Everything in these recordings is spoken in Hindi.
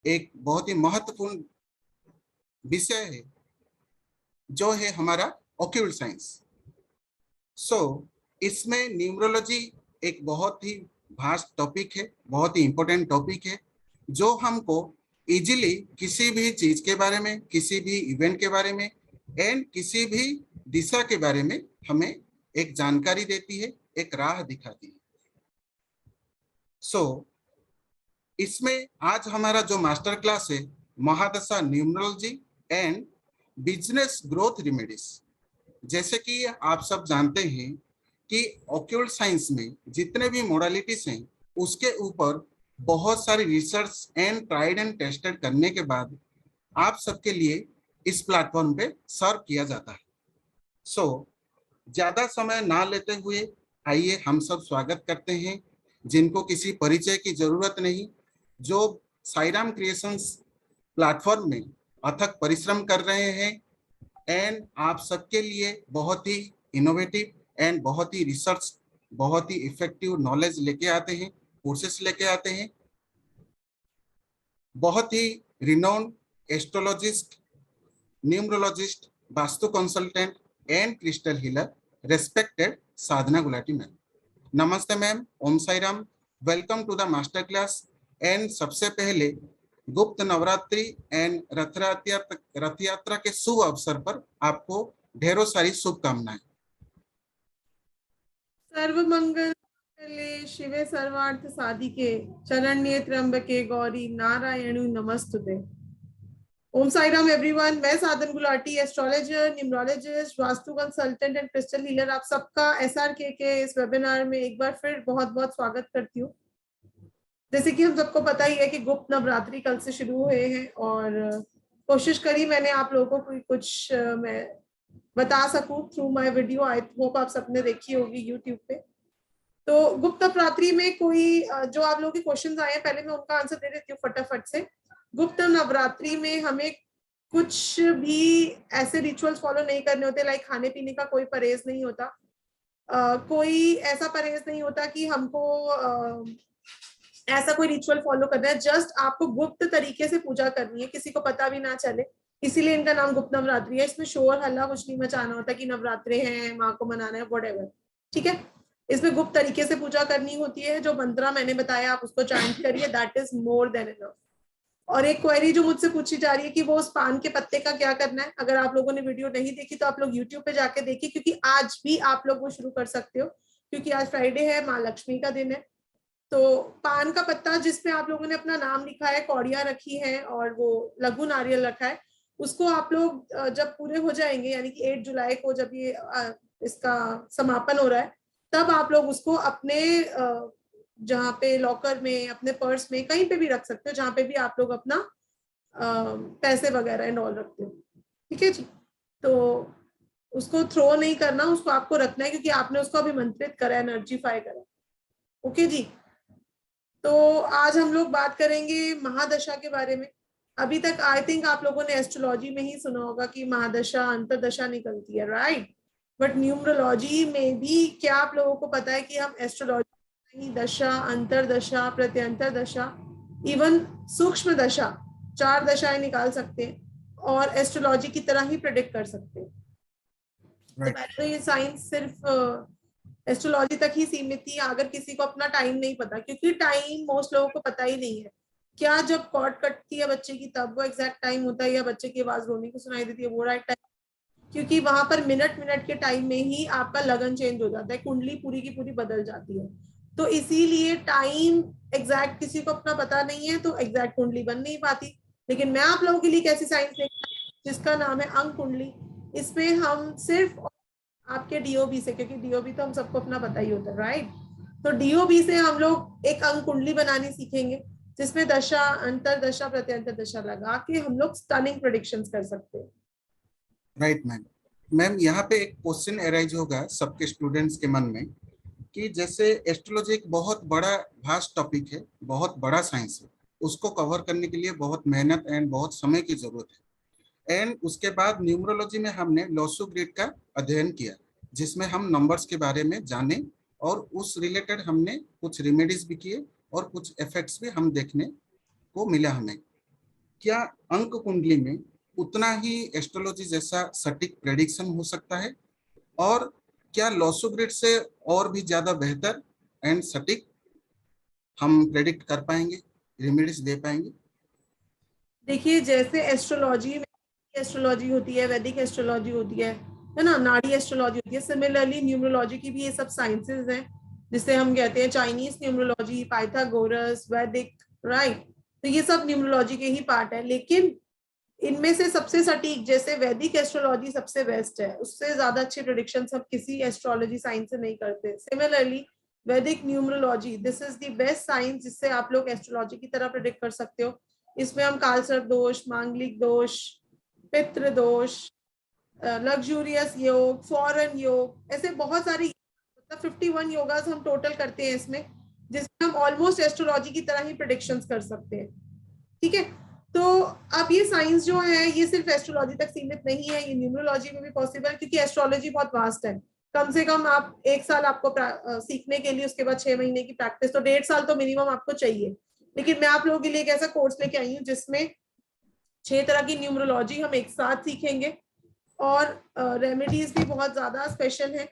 एक बहुत ही महत्वपूर्ण विषय है जो है हमारा ऑक्यूल साइंस। इसमें न्यूमरोलॉजी एक बहुत ही वास्ट टॉपिक है, बहुत ही इंपॉर्टेंट टॉपिक है, जो हमको इजीली किसी भी चीज के बारे में, किसी भी इवेंट के बारे में एंड किसी भी दिशा के बारे में हमें एक जानकारी देती है, एक राह दिखाती है। इसमें आज हमारा जो मास्टर क्लास है, mahadasha numerology and business growth remedies. जैसे कि आप सब जानते हैं कि ऑक्यूल्ट साइंस में जितने भी मोडालिटीज हैं, उसके ऊपर बहुत सारी research and tried and tested करने के बाद आप सबके लिए इस प्लेटफॉर्म पे सर्व किया जाता है। ज्यादा समय ना लेते हुए आइए हम सब स्वागत करते हैं, जिनको किसी परिचय की जरूरत नहीं, जो साईराम क्रिएशंस प्लेटफॉर्म में अथक परिश्रम कर रहे हैं एंड आप सबके लिए बहुत ही इनोवेटिव एंड बहुत ही रिसर्च, बहुत ही इफेक्टिव नॉलेज लेके आते हैं, कोर्सेस लेके आते हैं। बहुत ही renowned astrologist, numerologist, vastu consultant and crystal healer, respected Sadhana Gulati ma'am. नमस्ते ma'am, Om Sai Ram, welcome to the master class. And सबसे पहले गुप्त नवरात्रि एंड रथ यात्रा के शुभ अवसर पर आपको ढेरों सारी शुभकामनाएं। सर्व मंगल शिवे सर्वार्थ साधिके शरण्ये त्र्यंबके गौरी नारायणी नमस्तुते। ओम साई राम एवरीवन, मैं साधन Gulati, astrologer, numerologist, vastu consultant and crystal healer, आप सबका एसआरके के इस वेबिनार में एक बार फिर बहुत बहुत स्वागत करती हूँ। जैसे कि हम सबको पता ही है कि गुप्त नवरात्रि कल से शुरू हुए हैं और कोशिश करी मैंने आप लोगों को कुछ मैं बता सकूं through my video. I hope आप सबने देखी होगी यूट्यूब पे। तो गुप्त नवरात्रि में कोई जो आप लोगों के क्वेश्चंस आए हैं, पहले मैं उनका आंसर दे देती हूँ फटाफट से। गुप्त नवरात्रि में हमें कुछ भी ऐसे रिचुअल्स फॉलो नहीं करने होते, लाइक खाने पीने का कोई परहेज नहीं होता, कोई ऐसा परहेज नहीं होता कि हमको ऐसा कोई रिचुअल फॉलो करना है। जस्ट आपको गुप्त तरीके से पूजा करनी है, किसी को पता भी ना चले, इसीलिए इनका नाम गुप्त नवरात्रि है। इसमें शोर हल्ला कुछ नहीं मचाना होता कि नवरात्रे हैं, माँ को मनाना है, व्हाटएवर, ठीक है। इसमें गुप्त तरीके से पूजा करनी होती है। जो मंत्रा मैंने बताया आप उसको चैंट करिए, that is more than enough. और एक क्वेरी जो मुझसे पूछी जा रही है कि वो उस पान के पत्ते का क्या करना है, अगर आप लोगों ने वीडियो नहीं देखी तो आप लोग यूट्यूब पे जाके देखिए, क्योंकि आज भी आप लोग वो शुरू कर सकते हो, क्योंकि आज फ्राइडे है, माँ लक्ष्मी का दिन है। तो पान का पत्ता जिसपे आप लोगों ने अपना नाम लिखा है, कौड़ियां रखी है और वो लघु नारियल रखा है, उसको आप लोग जब पूरे हो जाएंगे, यानी कि 8 जुलाई को जब ये इसका समापन हो रहा है, तब आप लोग उसको अपने जहाँ पे लॉकर में, अपने पर्स में, कहीं पे भी रख सकते हो जहाँ पे भी आप लोग अपना पैसे वगैरह इनवॉल्व रखते हो, ठीक है जी। तो उसको थ्रो नहीं करना, उसको आपको रखना है, क्योंकि आपने उसको अभिमंत्रित करा, एनर्जीफाई करा। ओके जी। तो आज हम लोग बात करेंगे महादशा के बारे में। अभी तक आई थिंक आप लोगों ने एस्ट्रोलॉजी में ही सुना होगा कि महादशा अंतरदशा निकलती है, राइट। बट न्यूमरोलॉजी में भी क्या आप लोगों को पता है कि हम एस्ट्रोलॉजी दशा, अंतरदशा, प्रत्यंतर दशा, इवन सूक्ष्म दशा, 4 दशाएं निकाल सकते हैं और एस्ट्रोलॉजी की तरह ही प्रेडिक्ट कर सकते हैं। तो पहले तो ये साइंस सिर्फ एस्ट्रोलॉजी तक ही सीमित थी, अगर किसी को अपना टाइम नहीं पता, क्योंकि टाइम मोस्ट लोगों को पता ही नहीं है। क्या जब कॉर्ड कटती है बच्चे की तब वो एग्जैक्ट टाइम होता है, या बच्चे की आवाज रोने को सुनाई देती है वो राइट टाइम? क्योंकि वहां पर मिनट मिनट के टाइम में ही आपका लगन चेंज हो जाता है, कुंडली पूरी की पूरी बदल जाती है। तो इसीलिए टाइम एग्जैक्ट किसी को अपना पता नहीं है, तो एग्जैक्ट कुंडली बन नहीं पाती। लेकिन मैं आप लोगों के लिए एक ऐसी साइंस लेकर जिसका नाम है अंक कुंडली। इसमें हम सिर्फ आपके डीओबी से, क्योंकि डीओबी तो हम सबको अपना पता ही होता है, राइट। तो डीओबी से हम लोग एक अंक कुंडली बनानी सीखेंगे, जिसमें दशा, अंतर दशा, प्रत्यंतर दशा लगा के हम लोग स्टनिंग प्रेडिक्शंस कर सकते हैं। Right ma'am. मैम यहाँ पे एक क्वेश्चन अराइज होगा सबके स्टूडेंट्स के मन में कि जैसे एस्ट्रोलॉजी एक बहुत बड़ा वास्ट टॉपिक है, बहुत बड़ा साइंस है, उसको कवर करने के लिए बहुत मेहनत एंड बहुत समय की जरूरत है। एंड उसके बाद न्यूमरोलॉजी में हमने लॉसो ग्रिड का अध्ययन किया, जिसमें हम नंबर्स के बारे में जाने और उस रिलेटेड हमने कुछ रेमेडीज भी किए और कुछ इफेक्ट्स भी हम देखने को मिला हमें। क्या अंक कुंडली में उतना ही एस्ट्रोलॉजी जैसा सटीक प्रेडिक्शन हो सकता है, और क्या लॉसो ग्रिड से और भी ज्यादा बेहतर एंड सटीक हम प्रेडिक्ट कर पाएंगे, रेमेडीज दे पाएंगे? देखिए, जैसे एस्ट्रोलॉजी होती है, वैदिक एस्ट्रोलॉजी होती है ना, नाड़ी एस्ट्रोलॉजी होती है, सिमिलरली न्यूमरोलॉजी की भी ये सब साइंसेज हैं, जिसे हम कहते हैं चाइनीज न्यूमरोलॉजी, पाइथागोरस, वैदिक, राइट। तो ये सब न्यूमरोलॉजी के ही पार्ट है, लेकिन इनमें से सबसे सटीक, जैसे वैदिक एस्ट्रोलॉजी सबसे बेस्ट है, उससे ज्यादा अच्छी प्रिडिक्शन सब किसी एस्ट्रोलॉजी साइंस से नहीं करते। सिमिलरली वैदिक numerology, this is the best science जिससे आप लोग एस्ट्रोलॉजी की तरह प्रिडिक्ट कर सकते हो। इसमें हम कालसर्प दोष, मांगलिक दोष, पितृ दोष, लग्जूरियस योग, फॉरेन योग, ऐसे बहुत सारी, मतलब 51 योगास हम टोटल करते हैं इसमें, जिसमें हम ऑलमोस्ट एस्ट्रोलॉजी की तरह ही प्रिडिक्शंस कर सकते हैं। ठीक है, तो अब ये साइंस जो है ये सिर्फ एस्ट्रोलॉजी तक सीमित नहीं है, ये न्यूमरोलॉजी में भी पॉसिबल है, क्योंकि एस्ट्रोलॉजी बहुत वास्ट है। कम से कम आप 1 साल आपको सीखने के लिए, उसके बाद 6 महीने की प्रैक्टिस, तो 1.5 साल तो मिनिमम आपको चाहिए। लेकिन मैं आप लोगों के लिए एक ऐसा कोर्स लेके आई हूँ जिसमें 6 तरह की न्यूमरोलॉजी हम एक साथ सीखेंगे, और रेमेडीज भी बहुत ज्यादा स्पेशल है,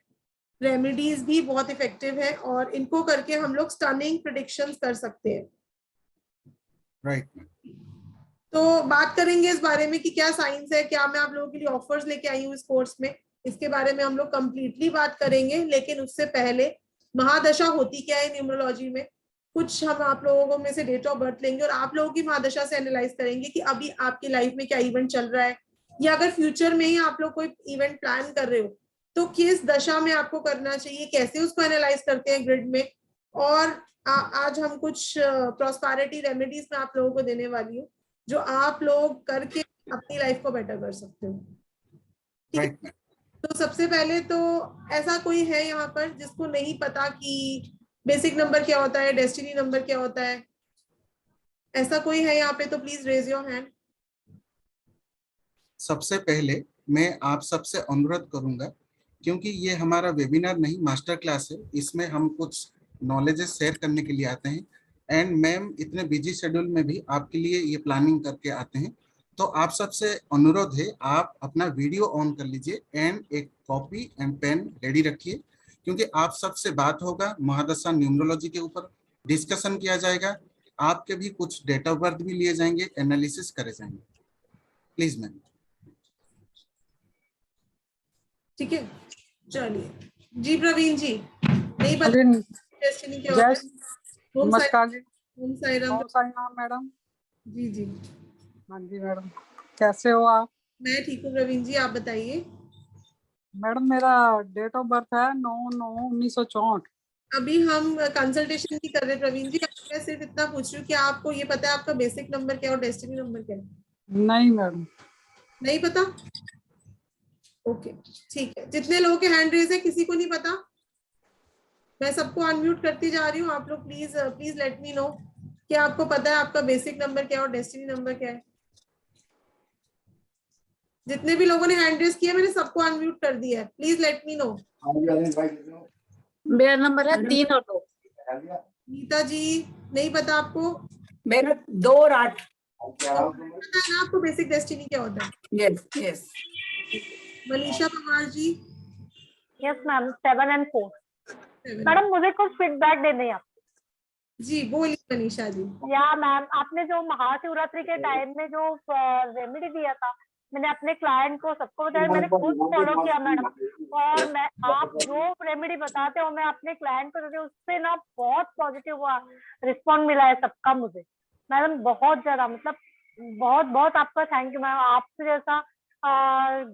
रेमेडीज भी बहुत इफेक्टिव है, और इनको करके हम लोग स्टनिंग प्रिडिक्शंस कर सकते हैं। राइट। तो बात करेंगे इस बारे में कि क्या साइंस है, क्या मैं आप लोगों के लिए ऑफर्स लेके आई हूँ इस कोर्स में, इसके बारे में हम लोग कंप्लीटली बात करेंगे। लेकिन उससे पहले महादशा होती क्या है न्यूमरोलॉजी में, कुछ हम आप लोगों में से डेट ऑफ बर्थ लेंगे और आप लोगों की महादशा से एनालाइज करेंगे कि अभी आपकी लाइफ में क्या इवेंट चल रहा है, या अगर फ्यूचर में ही आप लोग कोई इवेंट प्लान कर रहे हो तो किस दशा में आपको करना चाहिए, कैसे उसको एनालाइज करते हैं ग्रिड में। और आज हम कुछ प्रॉस्पेरिटी रेमेडीज में आप लोगों को देने वाली हूँ, जो आप लोग करके अपनी लाइफ को बेटर कर सकते हो। ठीक है, राइट। तो सबसे पहले तो ऐसा कोई है यहाँ पर जिसको नहीं पता कि बेसिक नंबर क्या होता है, डेस्टिनी नंबर क्या होता है? ऐसा कोई है यहाँ पे तो प्लीज रेज योर हैंड। सबसे पहले मैं आप सबसे अनुरोध करूंगा, क्योंकि ये हमारा वेबिनार नहीं मास्टर क्लास है, इसमें हम कुछ नॉलेजेस शेयर करने के लिए आते हैं, एंड मैम इतने बिजी शेड्यूल में भी आपके लिए ये प्लानिंग करके आते हैं। तो आप सबसे अनुरोध है, आप अपना वीडियो ऑन कर लीजिए एंड एक कॉपी एंड पेन रेडी रखिए, क्योंकि आप सबसे बात होगा महादशा न्यूमरोलॉजी के ऊपर, डिस्कशन किया जाएगा, आपके भी कुछ डेट ऑफ बर्थ भी लिए जाएंगे, एनालिसिस करे जाएंगे। Please ma'am. ठीक है, चलिए जी प्रवीण जी, नहीं पता अरे डेस्टिनी क्या होता जय, है? ओम साई, नमस्कार जी। ओम साई राम। ओम साई राम मैडम। जी जी, हाँ जी मैडम, कैसे हो आप? मैं ठीक हूँ प्रवीण जी, आप बताइए। मैडम मेरा डेट ऑफ बर्थ है 9/9/1964। अभी हम कंसल्टेशन नहीं कर रहे प्रवीण जी, मैं सिर्फ इतना पूछ रही हूँ कि आपको ये पता है आपका बेसिक नंबर क्या है और डेस्टिनी नंबर क्या है? नहीं मैडम। नहीं पता? ओके, ठीक है। जितने लोगों के हैंड रेज है, किसी को नहीं पता? मैं सबको अनम्यूट करती जा रही हूँ, आप लोग please please let me know कि आपको पता है आपका बेसिक नंबर क्या है और डेस्टिनी नंबर क्या है। जितने भी लोगों ने हैंड रेज किया मैंने सबको अनम्यूट कर दिया है, प्लीज लेट मी नो। मेरा नंबर है 3 और 2। नीता जी, नहीं पता आपको? मेरा 2 और 8। पता है ना आपको बेसिक डेस्टिनी क्या होता है? Yes yes. Manisha Pawar ji? Yes ma'am 7 और 4। Seven. मैडम मुझे कुछ फीडबैक देने हैं। जी बोलिए मनीषा जी। या मैम, आपने जो महाशिवरात्रि के टाइम में जो रेमेडी दिया था, मैंने अपने क्लाइंट को सबको बताया, मैंने खुद फॉलो किया मैडम। और मैं, आप जो रेमेडी बताते हो मैं अपने क्लाइंट को देती हूँ, उससे ना बहुत पॉजिटिव रिस्पॉन्ड मिला है सबका मुझे मैडम, बहुत ज्यादा, मतलब बहुत बहुत आपका थैंक यू मैम। आपसे जैसा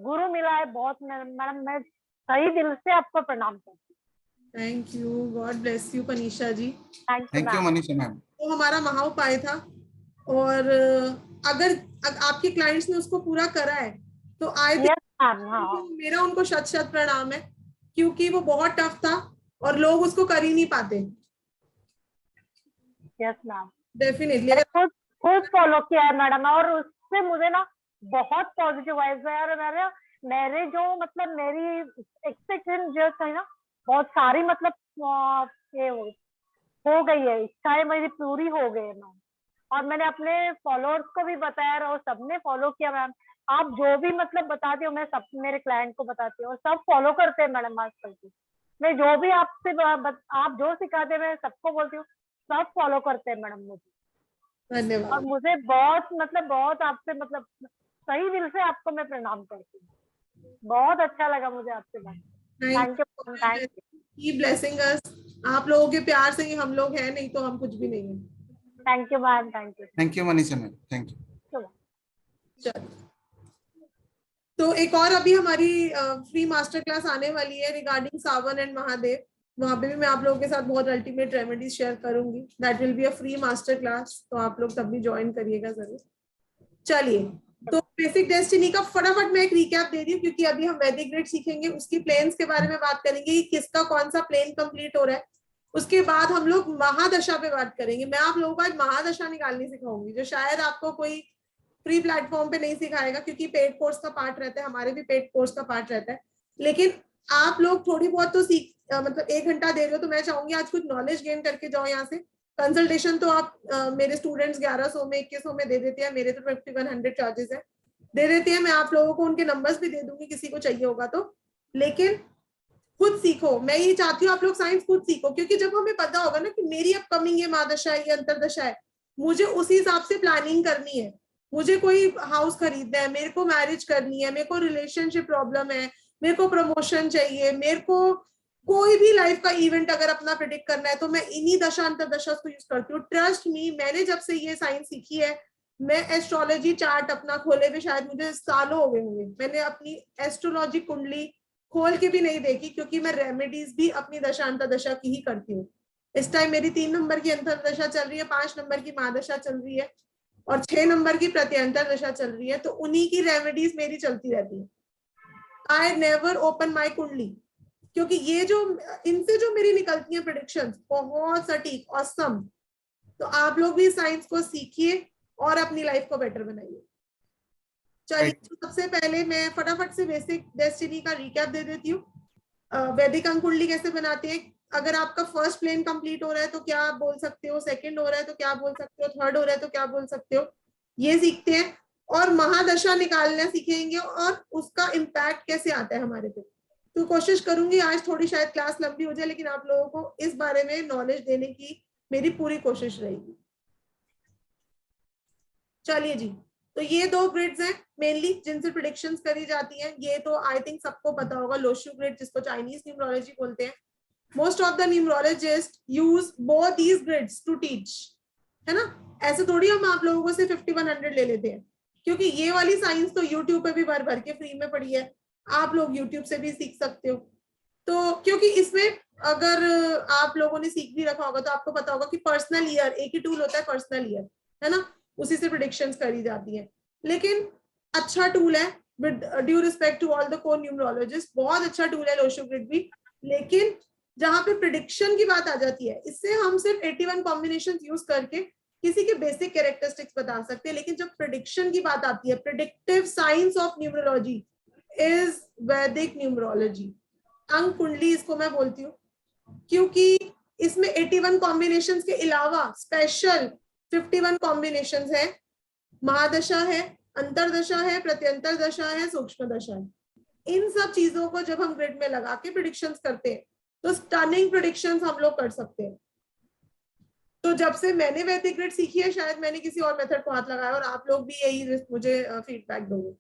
गुरु मिला है बहुत मैडम, मैं सही दिल से आपको प्रणाम करती हूँ। Thank you, God bless you Manisha जी। Thank you Manisha ma'am. तो हमारा महा उपाय था, और अगर आपके क्लाइंट्स ने उसको पूरा करा है तो आए थे, हाँ। मेरा उनको शत शत प्रणाम है, क्योंकि वो बहुत टफ था और लोग उसको कर ही नहीं पाते। यस मैम, डेफिनेटली खुद फॉलो किया है मैडम, और उससे मुझे ना बहुत पॉजिटिव वाइब्स है। और मेरे जो मतलब मेरी एक्सपेक्टेशन जो थी ना, बहुत सारी मतलब ये हो गई है, इच्छाएं मेरी पूरी हो गई है मैम। और मैंने अपने फॉलोअर्स को भी बताया और सबने फॉलो किया मैम। आप जो भी मतलब बताते हो मैं सब मेरे क्लाइंट को बताती हूँ और सब फॉलो करते हैं मैडम आजकल की। मैं जो भी आपसे आप जो सिखाते हैं मैं सबको बोलती हूँ, सब फॉलो करते हैं मैडम मुझे। और धन्यवाद। मुझे बहुत आपसे मतलब सही दिल से आपको मैं प्रणाम करती हूँ। बहुत अच्छा लगा मुझे आपसे बात। Thank you, thank you. Keep blessing अस। आप लोगों के प्यार से ही हम लोग हैं, नहीं तो हम कुछ भी नहीं है। Thank you ma'am, thank you Manisha ma'am, thank you. You. चलो, तो एक और अभी हमारी फ्री मास्टर क्लास आने वाली है रिगार्डिंग सावन एंड महादेव। वहां पे भी मैं आप लोगों के साथ बहुत अल्टीमेट रेमेडीज शेयर करूंगी। That will be a free master class, तो आप लोग तब भी ज्वाइन करिएगा जरूर। चलिए, तो बेसिक डेस्टिनी का फटाफट मैं एक रिकैप दे रही हूँ, क्योंकि अभी हम वैदिक ग्रिड सीखेंगे, उसकी प्लेन्स के बारे में बात करेंगे कि किसका कौन सा प्लेन कंप्लीट हो रहा है। उसके बाद हम लोग महादशा पे बात करेंगे। मैं आप लोगों को आज महादशा निकालनी सिखाऊंगी, जो शायद आपको कोई फ्री प्लेटफॉर्म पे नहीं सिखाएगा, क्योंकि पेड कोर्स का पार्ट रहता है, हमारे भी पेड कोर्स का पार्ट रहता है। लेकिन आप लोग थोड़ी बहुत तो सीख मतलब 1 घंटा दे रहे हो, तो मैं चाहूंगी आज कुछ नॉलेज गेन करके जाओ यहाँ से। कंसल्टेशन तो आप मेरे स्टूडेंट्स 1100 में 2100 में दे देते हैं, मेरे तो 5100 चार्जेस है, दे देते हैं। मैं आप लोगों को उनके नंबर्स भी दे दूंगी किसी को चाहिए होगा तो। लेकिन खुद सीखो, मैं ये चाहती हूँ आप लोग साइंस खुद सीखो, क्योंकि जब हमें पता होगा ना कि मेरी अपकमिंग ये महादशा है, ये अंतरदशा है, मुझे उसी हिसाब से प्लानिंग करनी है। मुझे कोई हाउस खरीदना है, मेरे को मैरिज करनी है, मेरे को रिलेशनशिप प्रॉब्लम है, मेरे को प्रमोशन चाहिए, मेरे को कोई भी लाइफ का इवेंट अगर अपना प्रिडिक्ट करना है, तो मैं इन्हीं दशा अंतरदशा को यूज करती हूँ। ट्रस्ट मी, मैंने जब से ये साइंस सीखी है, मैं एस्ट्रोलॉजी चार्ट अपना खोले हुए शायद मुझे सालों हो गए होंगे, मैंने अपनी एस्ट्रोलॉजी कुंडली खोल के भी नहीं देखी, क्योंकि मैं रेमेडीज भी अपनी दशा अंतरदशा की ही करती हूँ। इस टाइम मेरी 3 नंबर की अंतरदशा चल रही है, 5 नंबर की महादशा चल रही है और 6 नंबर की प्रत्यंतर दशा चल रही है, तो उन्हीं की रेमेडीज मेरी चलती रहती है। आई नेवर ओपन माई कुंडली, क्योंकि ये जो इनसे जो मेरी निकलती है प्रेडिक्शंस बहुत सटीक ऑसम। तो आप लोग भी साइंस को सीखिए और अपनी लाइफ को बेटर बनाइए। चलिए, सबसे पहले मैं फटाफट से बेसिक डेस्टिनी का रिकैप दे देती हूँ। वैदिक अंक कुंडली कैसे बनाते हैं। अगर आपका फर्स्ट प्लेन कंप्लीट हो रहा है तो क्या आप बोल सकते हो, सेकंड हो रहा है तो क्या बोल सकते हो, थर्ड हो रहा है तो क्या बोल सकते हो, ये सीखते हैं। और महादशा निकालना सीखेंगे और उसका इम्पैक्ट कैसे आता है हमारे पे। तो कोशिश करूंगी आज थोड़ी शायद क्लास लंबी हो जाए, लेकिन आप लोगों को इस बारे में नॉलेज देने की मेरी पूरी कोशिश रहेगी। चलिए जी, तो ये 2 ग्रिड्स हैं मेनली जिनसे प्रेडिक्शंस करी जाती हैं। ये तो आई थिंक सबको पता होगा, लोशु ग्रिड जिसको चाइनीज न्यूमरोलॉजी बोलते हैं। Most of the numerologists use both these grids to teach, है ना। ऐसे थोड़ी हम आप लोगों को से 5100 ले लेते हैं, क्योंकि ये वाली साइंस तो यूट्यूब पे भी भर भर के फ्री में पड़ी है, आप लोग यूट्यूब से भी सीख सकते हो। तो क्योंकि इसमें अगर आप लोगों ने सीख भी रखा होगा तो आपको पता होगा कि पर्सनल ईयर, एक ही टूल होता है पर्सनल ईयर, है ना, उसी से प्रेडिक्शंस करी जाती है। लेकिन अच्छा टूल है, with due respect to all the core numerologist, बहुत अच्छा टूल है लोशो ग्रिड भी। लेकिन जहां पे प्रेडिक्शन की बात आ जाती है, इससे हम सिर्फ 81 कॉम्बिनेशन यूज करके किसी के बेसिक कैरेक्टरिस्टिक्स बता सकते हैं। लेकिन जब प्रेडिक्शन की बात आती है, predictive science of numerology is वैदिक न्यूमरोलॉजी। अंक कुंडली इसको मैं बोलती हूँ, क्योंकि इसमें 81 कॉम्बिनेशंस के अलावा स्पेशल 51 कॉम्बिनेशंस है। महादशा है, अंतरदशा है, प्रत्यंतर दशा है, सूक्ष्म दशा है। इन सब चीजों को जब हम ग्रिड में लगा के प्रेडिक्शंस करते हैं तो स्टनिंग प्रेडिक्शंस हम लोग कर सकते हैं। तो जब से मैंने वैदिक ग्रिड सीखी है, शायद मैंने किसी और मेथड को हाथ लगाया, और आप लोग भी यही मुझे फीडबैक दोगे।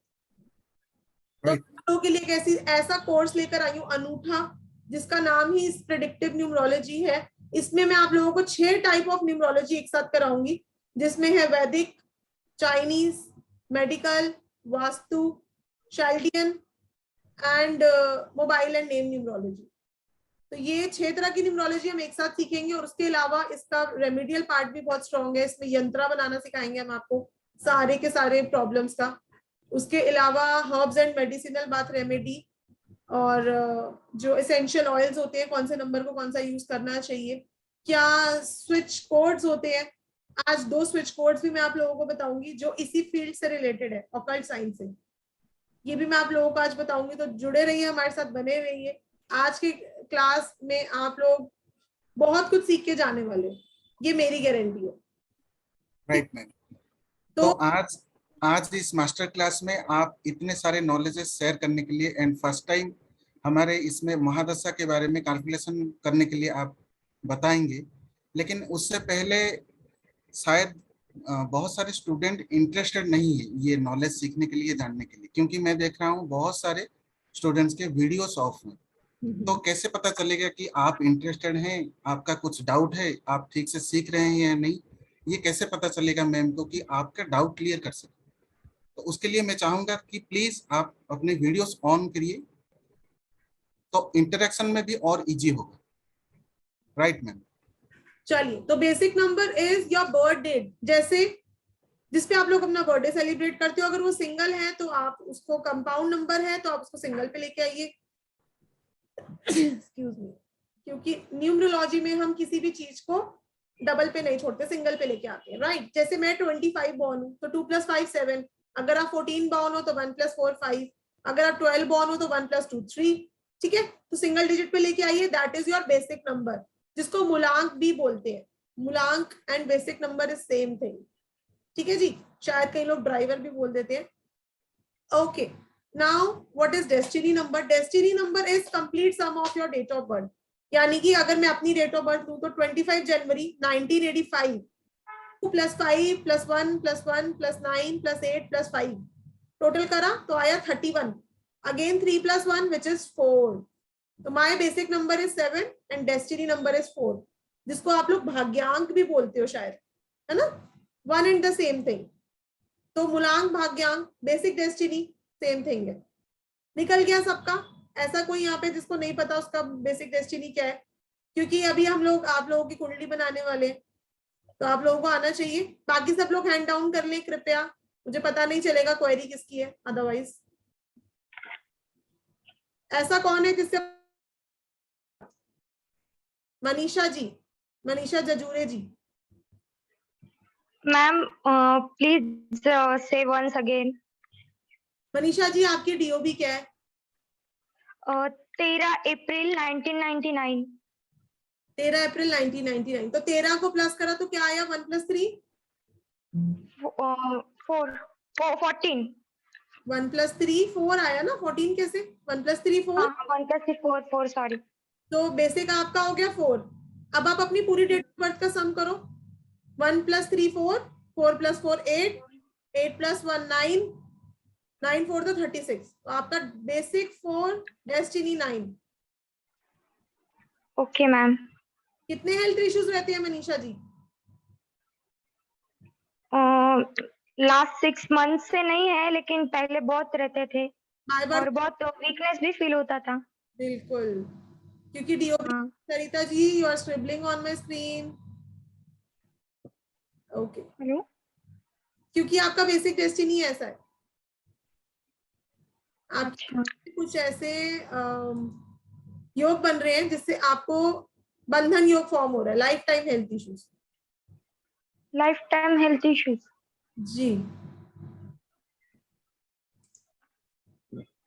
तो लोगों के लिए कैसी ऐसा कोर्स लेकर आई हूँ अनूठा, जिसका नाम ही प्रेडिक्टिव न्यूमरोलॉजी है। इसमें मैं आप लोगों को 6 टाइप ऑफ न्यूमरोलॉजी एक साथ कराऊंगी, जिसमें है वैदिक, Chinese, medical, vastu, Chaldean and mobile and name numerology. तो ये 6 तरह की न्यूमरोलॉजी हम एक साथ सीखेंगे। और उसके अलावा इसका रेमेडियल पार्ट भी बहुत स्ट्रॉन्ग है, इसमें यंत्रा बनाना सिखाएंगे हम आपको सारे के सारे प्रॉब्लम्स का। उसके अलावा herbs and medicinal bath remedy, और जो एसेंशियल ऑयल्स होते हैं, कौन से नंबर को कौन सा यूज करना चाहिए, क्या स्विच कोड्स होते हैं। आज 2 स्विच कोड्स भी मैं आप लोगों को बताऊंगी जो इसी फील्ड से रिलेटेड है, ऑकल्ट साइंस से। ये भी मैं आप लोगों को आज बताऊंगी, तो जुड़े रहिए, हमारे साथ बने रहिए। आज के क्लास में आप लोग बहुत कुछ सीख के जाने वाले, ये मेरी गारंटी है। Right ma'am. तो आज इस मास्टर क्लास में आप इतने सारे नॉलेजेस शेयर करने के लिए एंड फर्स्ट टाइम हमारे इसमें महादशा के बारे में कैलकुलेशन करने के लिए आप बताएंगे, लेकिन उससे पहले शायद बहुत सारे स्टूडेंट इंटरेस्टेड नहीं है ये नॉलेज सीखने के लिए, जानने के लिए, क्योंकि मैं देख रहा हूँ बहुत सारे स्टूडेंट्स के वीडियोस ऑफ हैं। तो कैसे पता चलेगा कि आप इंटरेस्टेड हैं, आपका कुछ डाउट है, आप ठीक से सीख रहे हैं या नहीं, ये कैसे पता चलेगा मैम को कि आपका डाउट क्लियर कर सके? तो उसके लिए मैं चाहूंगा कि प्लीज आप अपने वीडियोस ऑन करिए, तो इंटरेक्शन में भी और इजी होगा। Right ma'am. चलिए, तो basic number is your birth date, जैसे जिसपे आप लोग अपना बर्थडे सेलिब्रेट करते हो, अगर वो सिंगल है तो आप उसको, कंपाउंड नंबर है तो आप उसको सिंगल पे लेके आइए। एक्सक्यूज मी, क्योंकि न्यूमरोलॉजी में हम किसी भी चीज को डबल पे नहीं छोड़ते, सिंगल पे लेके आते हैं, राइट। जैसे मैं 25 बॉर्न हूँ तो 2 + 5 7, अगर आप 14 बॉर्न हो तो 1 + 4 5, अगर आप 12 बॉर्न हो तो 1 + 2 3, ठीक है। तो सिंगल डिजिट पे लेके आइए, that is your basic number, जिसको मूलांक भी बोलते हैं। मूलांक and basic number is same thing, ठीक है जी। शायद कई लोग ड्राइवर भी बोल देते हैं। Okay, now what is destiny number? Destiny number is complete sum of your date of birth, यानी कि अगर मैं अपनी डेट ऑफ बर्थ लूं तो 25 जनवरी 1985, 2 + 5 + 1 + 1 + 9 + 8 + 5, टोटल करा तो आया 31, अगेन 3 + 1 which is 4, तो my basic number is 7 and destiny number is 4, जिसको आप लोग भाग्यांक भी बोलते हो शायद, है ना, one and the same thing. तो मूलांक, भाग्यांक, बेसिक, डेस्टिनी सेम थिंग है। निकल गया सबका? ऐसा कोई यहाँ पे जिसको नहीं पता उसका बेसिक डेस्टिनी क्या है? क्योंकि अभी हम लोग आप लोगों की कुंडली बनाने वाले हैं, तो आप लोगों को आना चाहिए। बाकी सब लोग हैंड डाउन कर लें कृपया, मुझे पता नहीं चलेगा क्वेरी किसकी है अदरवाइज। ऐसा कौन है जिससे? मनीषा जी, मनीषा जजूरे जी। मैम प्लीज से वंस अगेन। मनीषा जी, आपकी डीओबी क्या है? 13 अप्रैल 1999। 13 अप्रैल 1999। तो 13 को प्लस करा तो क्या आया? 1 + 3 14। 1 + 3 4 आया ना, 14 कैसे? 1 + 3 4। 1 + 3 4 सॉरी। तो बेसिक आपका हो गया 4। अब आप अपनी पूरी डेट ऑफ बर्थ का सम करो। 1 + 3 4, 4 + 4 8, 8 + 1 9, 9 4 तो 36। तो आपका बेसिक 4, डेस्टिनी 9। Okay ma'am. कितने हेल्थ इश्यूज रहते हैं मनीषा जी? लास्ट 6 मंथ से नहीं है, लेकिन पहले बहुत रहते थे बाय बार और बहुत वीकनेस भी फील होता था। बिल्कुल, क्योंकि DOP Sarita ji, you are scribbling on my screen. Okay, hello. क्योंकि आपका बेसिक डेस्टिनी ऐसा है। आप अच्छा। कुछ ऐसे योग बन रहे हैं जिससे आपको बंधन योग फॉर्म हो रहा है, life time health issues. Life time health issues जी।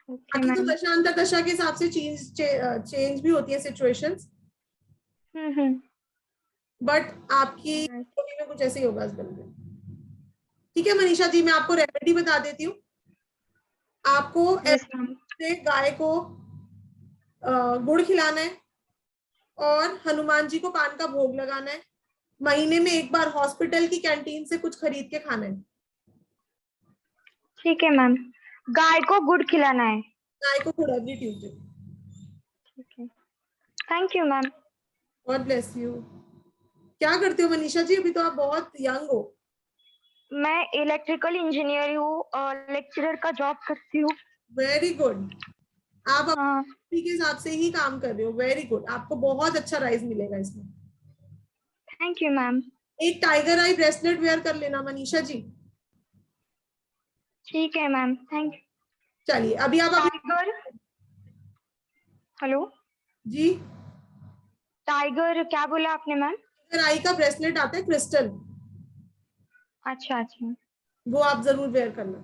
ओके बाकी तो मैम। दशांतर दशा के हिसाब से चेंज भी होती है सिचुएशंस, बट आपकी बॉडी में कुछ ऐसे योगास बन रहे हैं। ठीक है मनीषा जी, मैं आपको रेमेडी बता देती हूँ। आपको से गाय को गुड़ खिलाना है और हनुमान जी को पान का भोग लगाना है। महीने में एक बार हॉस्पिटल की कैंटीन से कुछ खरीद के खाना है। ठीक है मैम। गाय को गुड़ खिलाना है। गाय को गुड़ एवरी ट्यूसडे। ठीक है, thank you ma'am. God bless you. क्या करते हो मनीषा जी? अभी तो आप बहुत यंग हो। मैं इलेक्ट्रिकल इंजीनियर हूँ और लेक्चरर का जॉब करती हूँ। Very good. आप अपने के हिसाब से ही काम कर रहे हो, वेरी गुड। आपको बहुत अच्छा राइज मिलेगा इसमें। Thank you ma'am. एक टाइगर आई ब्रेसलेट वेयर कर लेना मनीषा जी। ठीक है मैम, थैंक यू। चलिए, अभी आप टाइगर, हेलो जी, टाइगर क्या बोला आपने मैम? टाइगर आई का ब्रेसलेट आता है क्रिस्टल, अच्छा अच्छा, वो आप जरूर वेयर करना,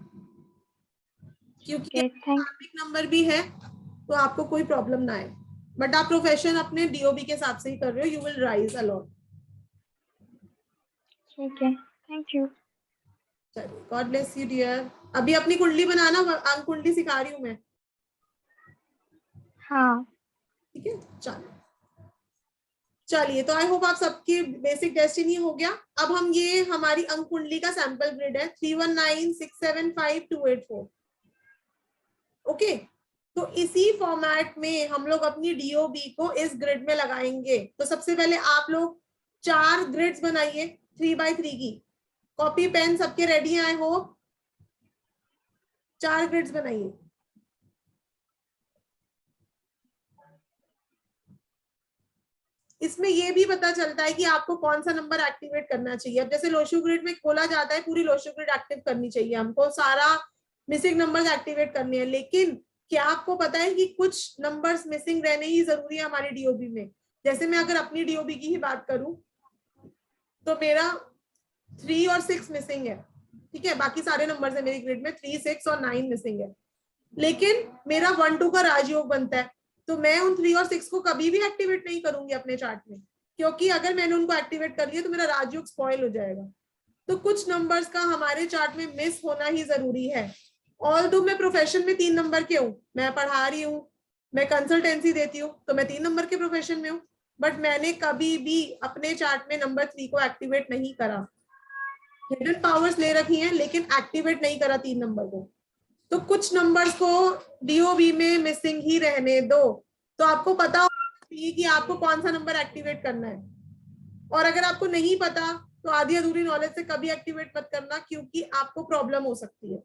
क्योंकि कार्मिक नंबर भी है तो आपको कोई प्रॉब्लम ना आए। बट आप प्रोफेशन अपने डीओबी के हिसाब से ही कर रहे हो, यू विल राइज अलॉट। ठीक है, थैंक यू। चलिए, गॉड ब्लेस यू डियर। अभी अपनी कुंडली बनाना, अंक कुंडली सिखा रही हूँ मैं, हाँ ठीक है। चलिए, तो आई होप आप सबकी बेसिक डेस्टिनी हो गया। अब हम ये हमारी अंक कुंडली का सैंपल ग्रिड है 3196752884। ओके, तो इसी फॉर्मेट में हम लोग अपनी डीओबी को इस ग्रिड में लगाएंगे। तो सबसे पहले आप लोग 4 ग्रिड्स बनाइए 3x3 की। कॉपी पेन सबके रेडी है आई होप। 4 ग्रिड्स बनाइए। इसमें ये भी पता चलता है कि आपको कौन सा नंबर एक्टिवेट करना चाहिए। अब जैसे लोशो ग्रिड में बोला जाता है पूरी लोशो ग्रिड एक्टिव करनी चाहिए, हमको सारा मिसिंग नंबर्स एक्टिवेट करने हैं, लेकिन क्या आपको पता है कि कुछ नंबर्स मिसिंग रहने ही जरूरी है हमारी डीओबी में। जैसे मैं अगर अपनी डीओबी की ही बात करूं तो मेरा 3 और 6 मिसिंग है, ठीक है। बाकी सारे नंबर्स है मेरी ग्रिड में 3, 6 और 9 मिसिंग है, लेकिन मेरा 1, 2 का राजयोग बनता है। तो मैं उन 3 और 6 को कभी भी एक्टिवेट नहीं करूंगी अपने चार्ट में, क्योंकि अगर मैंने उनको एक्टिवेट कर लिया तो मेरा राजयोग स्पॉइल हो जाएगा। तो कुछ नंबर्स का हमारे चार्ट में मिस होना ही जरूरी है। ऑल्दो मैं प्रोफेशन में 3 नंबर के हूँ, मैं पढ़ा रही हूँ, मैं कंसल्टेंसी देती हूँ, तो मैं 3 नंबर के प्रोफेशन में हूँ, बट मैंने कभी भी अपने चार्ट में नंबर 3 को एक्टिवेट नहीं करा। हिडन पावर्स ले रखी हैं लेकिन एक्टिवेट नहीं करा 3 नंबर को। तो कुछ नंबर्स को डीओबी में मिसिंग ही रहने दो। तो आपको पता होना चाहिए कि आपको कौन सा नंबर एक्टिवेट करना है, और अगर आपको नहीं पता तो आधी अधूरी नॉलेज से कभी एक्टिवेट मत करना, क्योंकि आपको प्रॉब्लम हो सकती है।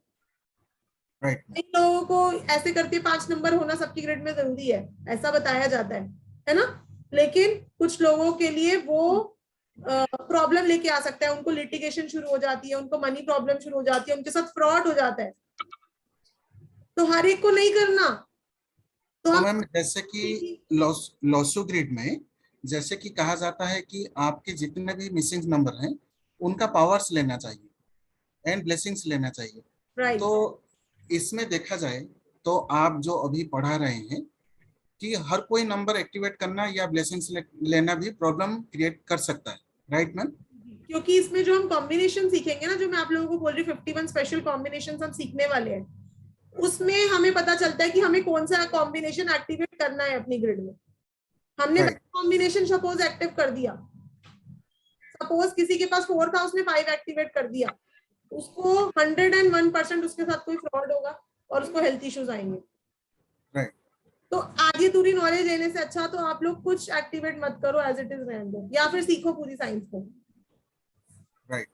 राइट। इन लोगों को ऐसे करके 5 नंबर होना सबकी ग्रिड में जरूरी है, ऐसा बताया जाता है ना। लेकिन कुछ लोगों के लिए वो प्रॉब्लम लेके आ सकता है, उनको लिटिगेशन शुरू हो जाती है, उनको मनी प्रॉब्लम शुरू हो जाती है, उनके साथ फ्रॉड हो जाता है। तो हर एक को नहीं करना। तो मैम जैसे कि लॉसो ग्रिड में जैसे कि कहा जाता है कि आपके जितने भी मिसिंग नंबर हैं उनका पावर्स लेना चाहिए एंड ब्लेसिंग्स लेना चाहिए। राइट। तो इसमें देखा जाए तो आप जो अभी पढ़ा रहे हैं कि हर कोई नंबर एक्टिवेट करना या ब्लेसिंग्स लेना भी प्रॉब्लम क्रिएट कर सकता है, राइट मैम? क्योंकि इसमें जो हम कॉम्बिनेशन सीखेंगे ना, जो मैं आप लोगों को बोल रही हूँ 51 स्पेशल कॉम्बिनेशन हम सीखने वाले हैं, उसमें हमें पता चलता है कि हमें कौन सा कॉम्बिनेशन एक्टिवेट करना है अपनी ग्रिड में। हमने कॉम्बिनेशन सपोज एक्टिव कर दिया, सपोज किसी के पास 4 था उसने 5 एक्टिवेट कर दिया, उसको 101% उसके साथ कोई फ्रॉड होगा और उसको हेल्थ इश्यूज आएंगे। राइट। तो आधी पूरी नॉलेज लेने से अच्छा तो आप लोग कुछ एक्टिवेट मत करो, एज इट इज रहने दो, या फिर सीखो पूरी साइंस को। राइट।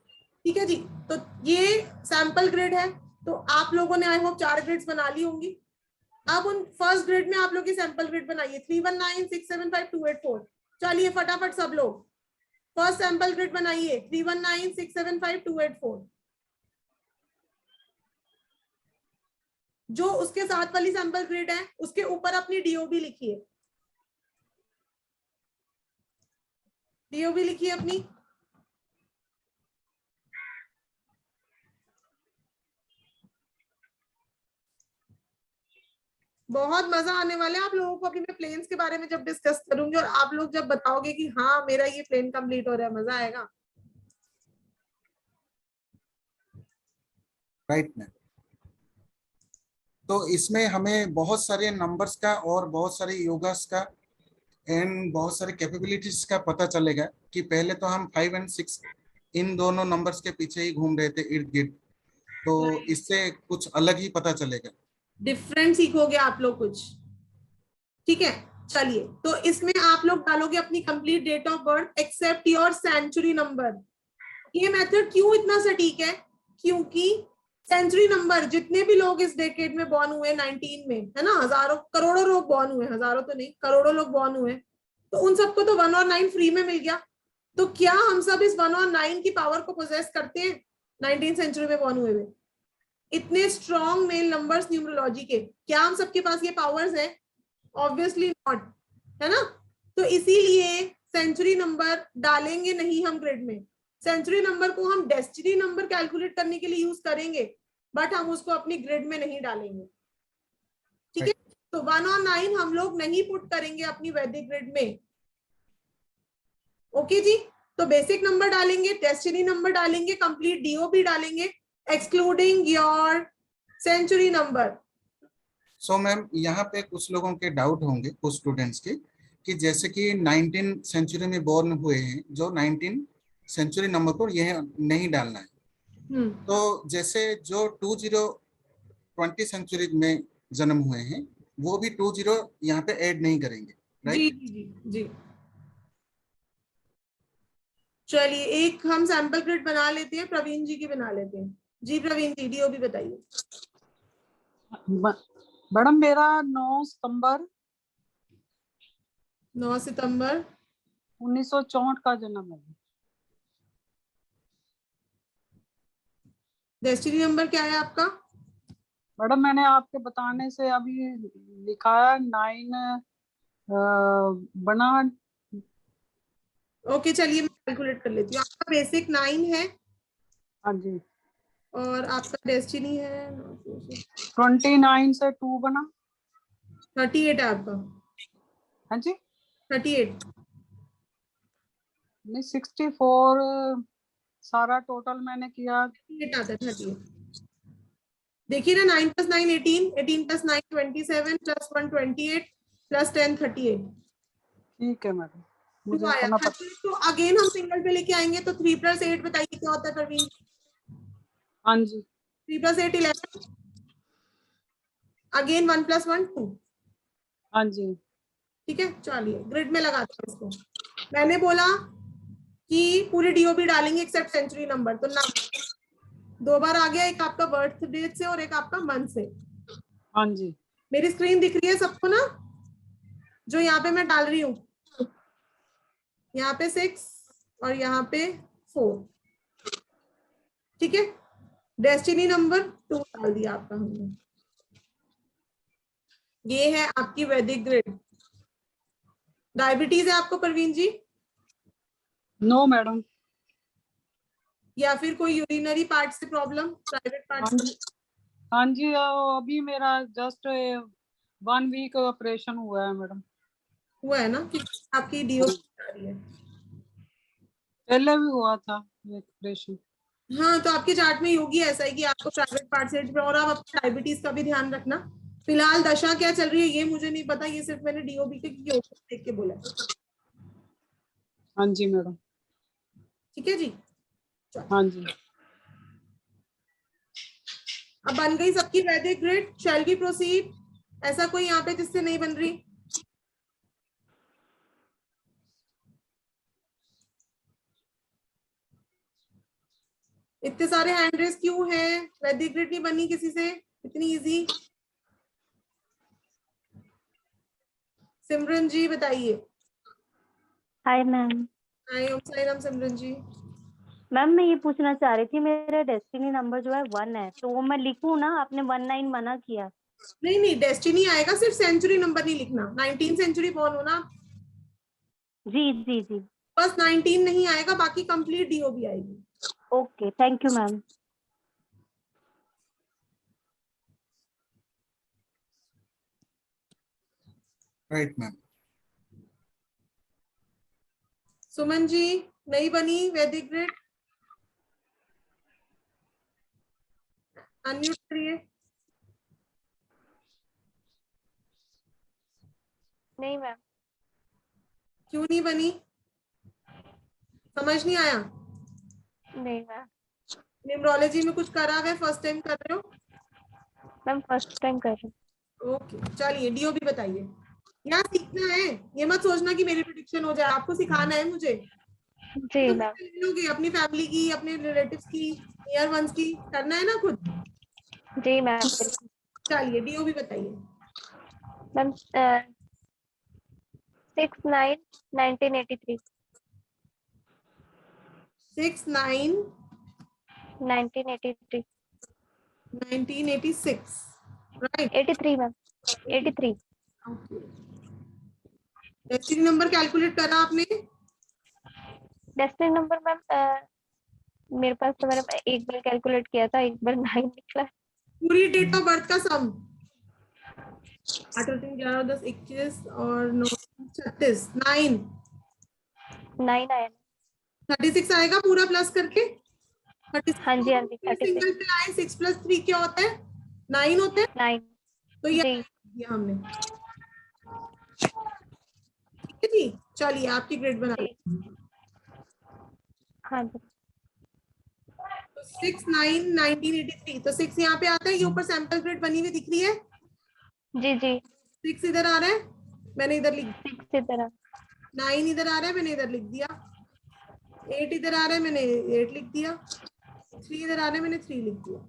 ठीक है जी। तो ये सैंपल ग्रिड है। तो आप लोगों ने आई होप 4 ग्रिड्स बना ली होंगी। अब उन फर्स्ट ग्रिड में आप लोग की सैंपल ग्रिड बनाइए 3196752884। चलिए फटाफट सब लोग फर्स्ट सैंपल ग्रिड बनाइए 3196752884। जो उसके साथ वाली सैंपल ग्रिड है उसके ऊपर अपनी डीओबी लिखिए, डीओबी लिखिए अपनी। बहुत मजा आने वाला है आप लोगों को अभी मैं प्लेन्स के बारे में जब डिस्कस करूंगी, और आप लोग जब बताओगे कि हाँ मेरा ये प्लेन कंप्लीट हो रहा है, मजा आएगा। Right ma'am. तो इसमें हमें बहुत सारे नंबर्स का और बहुत सारे योगास का एंड बहुत सारे कैपेबिलिटीज का पता चलेगा कि पहले तो हम 5 और 6 इन दोनों नंबर्स के पीछे ही घूम रहे थे इर्द गिर्द, तो इससे कुछ अलग ही पता चलेगा, डिफरेंट सीखोगे आप लोग कुछ। ठीक है, चलिए तो इसमें आप लोग डालोगे अपनी complete date of birth except your century number. ये मेथड क्यों इतना सटीक है? क्योंकि सेंचुरी नंबर जितने भी लोग इस डेकेड में बॉर्न हुए 19 में, है ना, हजारों करोड़ों लोग बॉर्न हुए, हजारों तो नहीं करोड़ों लोग बॉर्न हुए, तो उन सबको तो 1 और 9 फ्री में मिल गया। तो क्या हम सब इस 1 और 9 की पावर को पोजेस करते हैं 19th सेंचुरी में बॉर्न हुए हुए इतने स्ट्रॉन्ग मेल नंबर्स न्यूमरोलॉजी के? क्या हम सबके पास ये पावर्स है? ऑब्वियसली नॉट, है ना। तो इसीलिए सेंचुरी नंबर डालेंगे नहीं हम ग्रिड में। सेंचुरी नंबर को हम डेस्टिनी नंबर कैलकुलेट करने के लिए यूज करेंगे, बट हम उसको अपनी ग्रिड में नहीं डालेंगे। ठीक है, तो 1 और 9 हम लोग नहीं पुट करेंगे अपनी वैदिक ग्रिड में। ओके जी, तो बेसिक नंबर डालेंगे, डेस्टिनी नंबर डालेंगे, कंप्लीट डीओबी डालेंगे, excluding your century number. So ma'am यहाँ पे कुछ लोगों के डाउट होंगे, कुछ स्टूडेंट्स के, कि जैसे कि 19 सेंचुरी में बोर्न हुए हैं, जो 19 सेंचुरी नंबर को यह नहीं डालना है। तो जैसे जो 20 सेंचुरी में जन्म हुए हैं वो भी 20 यहाँ पे ऐड नहीं करेंगे, जी राइट? जी जी जी। चलिए एक हम सैंपल ग्रिड बना लेते हैं, प्रवीण जी की बना लेते हैं। जी प्रवीण जी, डीओबी बताइए। मैडम मेरा 9 सितंबर 9 सितंबर 1964 का जन्म है। डेस्टिनी नंबर क्या है आपका? मैडम मैंने आपके बताने से अभी लिखाया 9 बना। ओके चलिए मैं कैलकुलेट कर लेती हूँ। आपका बेसिक 9 है हाँ जी। और आपका डेस्टिनी है 29 से 2 बना। 38 है आपका। हाँ जी। 38 नहीं 64 सारा टोटल मैंने किया। 38 आता है 38। देखिए ना 9 + 9 18, 18 + 9 27 + 1 28 + 10 38। ठीक है मैडम, मुझे आया इतना पता। 38 तो अगेन हम सिंगल पे लेके आएंगे तो 3 + 8 बताइए क्या होता है प्रवीण? हाँ जी। 3 + 8 11, अगेन 1 + 1 2। हाँ जी। ठीक है चलिए ग्रिड में लगाते हैं इसको। मैंने बोला कि पूरे डीओबी डालेंगे एक्सेप्ट सेंचुरी नंबर, तो ना 2 बार आ गया, एक आपका बर्थ डेट से और एक आपका मंथ से। हाँ जी। मेरी स्क्रीन दिख रही है सबको ना, जो यहाँ पे मैं डाल रही हूँ? यहाँ पे 6 और यहाँ पे 4। ठीक है, डेस्टिनी नंबर 2 डाल दिया आपका हमने। ये है आपकी वैदिक ग्रिड। डायबिटीज है आपको प्रवीण जी? No madam. या फिर कोई यूरिनरी पार्ट से प्रॉब्लम, प्राइवेट पार्ट हाँ से? जी। हाँ जी अभी मेरा जस्ट 1 वीक ऑपरेशन हुआ है मैडम। हुआ है ना कि आपकी डीओ आ रही है? पहले भी हुआ था ऑपरेशन। हाँ तो आपके चार्ट में योगी ऐसा है कि आपको प्राइवेट पार्ट से, और आप अपनी डायबिटीज का भी ध्यान रखना। फिलहाल दशा क्या चल रही है ये मुझे नहीं पता, ये सिर्फ मैंने डीओबी के देख के बोला। हाँ जी मैडम। ठीक है जी। हाँ जी। अब बन गई सबकी वैदिक ग्रिड, शैल वी प्रोसीड? ऐसा कोई यहाँ पे जिससे नहीं बन रही? इतने सारे हैंड रेस क्यों हैं? वैदिक ग्रिड नहीं बनी किसी से? इतनी इजी। सिमरन जी बताइए। Hi ma'am. Hi Om Sai Ram Simran ji. Ma'am मैं ये पूछना चाह रही थी, मेरा डेस्टिनी नंबर जो है 1 है, तो वो मैं लिखूं ना? आपने 19 मना किया। नहीं नहीं डेस्टिनी आएगा, सिर्फ सेंचुरी नंबर नहीं लिखना। 19 सेंचुरी बॉर्न हो ना? जी जी जी। बस 19 नहीं आएगा, बाकी कंप्लीट डीओबी आएगी। Okay thank you ma'am. Right ma'am. Suman ji नहीं बनी वैदिक ग्रिड? अनम्यूट करिए। नहीं मैम। क्यों नहीं बनी? समझ नहीं आया? नहीं मैम। न्यूमरोलॉजी में कुछ करा है? फर्स्ट टाइम कर रहे हो? मैम फर्स्ट टाइम कर रही ओके चलिए डीओबी बताइए। यहाँ सीखना है, ये मत सोचना कि मेरी प्रेडिक्शन हो जाए, आपको सिखाना है मुझे। हूँ। जी तो मैम। ले लोगे अपनी फैमिली की, अपने रिलेटिव्स की, नियर वंस की, करना है ना खुद। जी मैम बिल्कुल। चलिए डीओबी बताइए। Ma'am 6/9/1983। 6/9 1983। 1986 right? 83 ma'am. 83। Destiny number calculate करा आपने? डेस्टिनी नंबर मैम मेरे पास तो मैंने एक बार कैलकुलेट किया था, एक बार 9 निकला। पूरी डेट ऑफ बर्थ का सम 8 और 3 11 10 21 और 9 36 9 9 आया। 36 आएगा पूरा प्लस करके? 36 हाँ जी, हाँ जी, 36 सिंगल पे आए, 6 + 3 क्या होता है? 9 होते हैं। 9 तो ये जी। दिया हमने, ठीक है जी। चलिए आपकी ग्रेड बना जी। हाँ जी। तो 6, 9, 1983, तो 6 यहाँ पे आता है, ये ऊपर सैंपल ग्रेड बनी हुई दिख रही है। जी जी 6 इधर आ रहा है, मैंने इधर लिख 6 तरह। 9 इधर आ रहा है, मैंने इधर लिख दिया। 8 इधर आ रहा है, मैंने 8 लिख दिया। 3 इधर आ रहा है, मैंने 3 लिख दिया।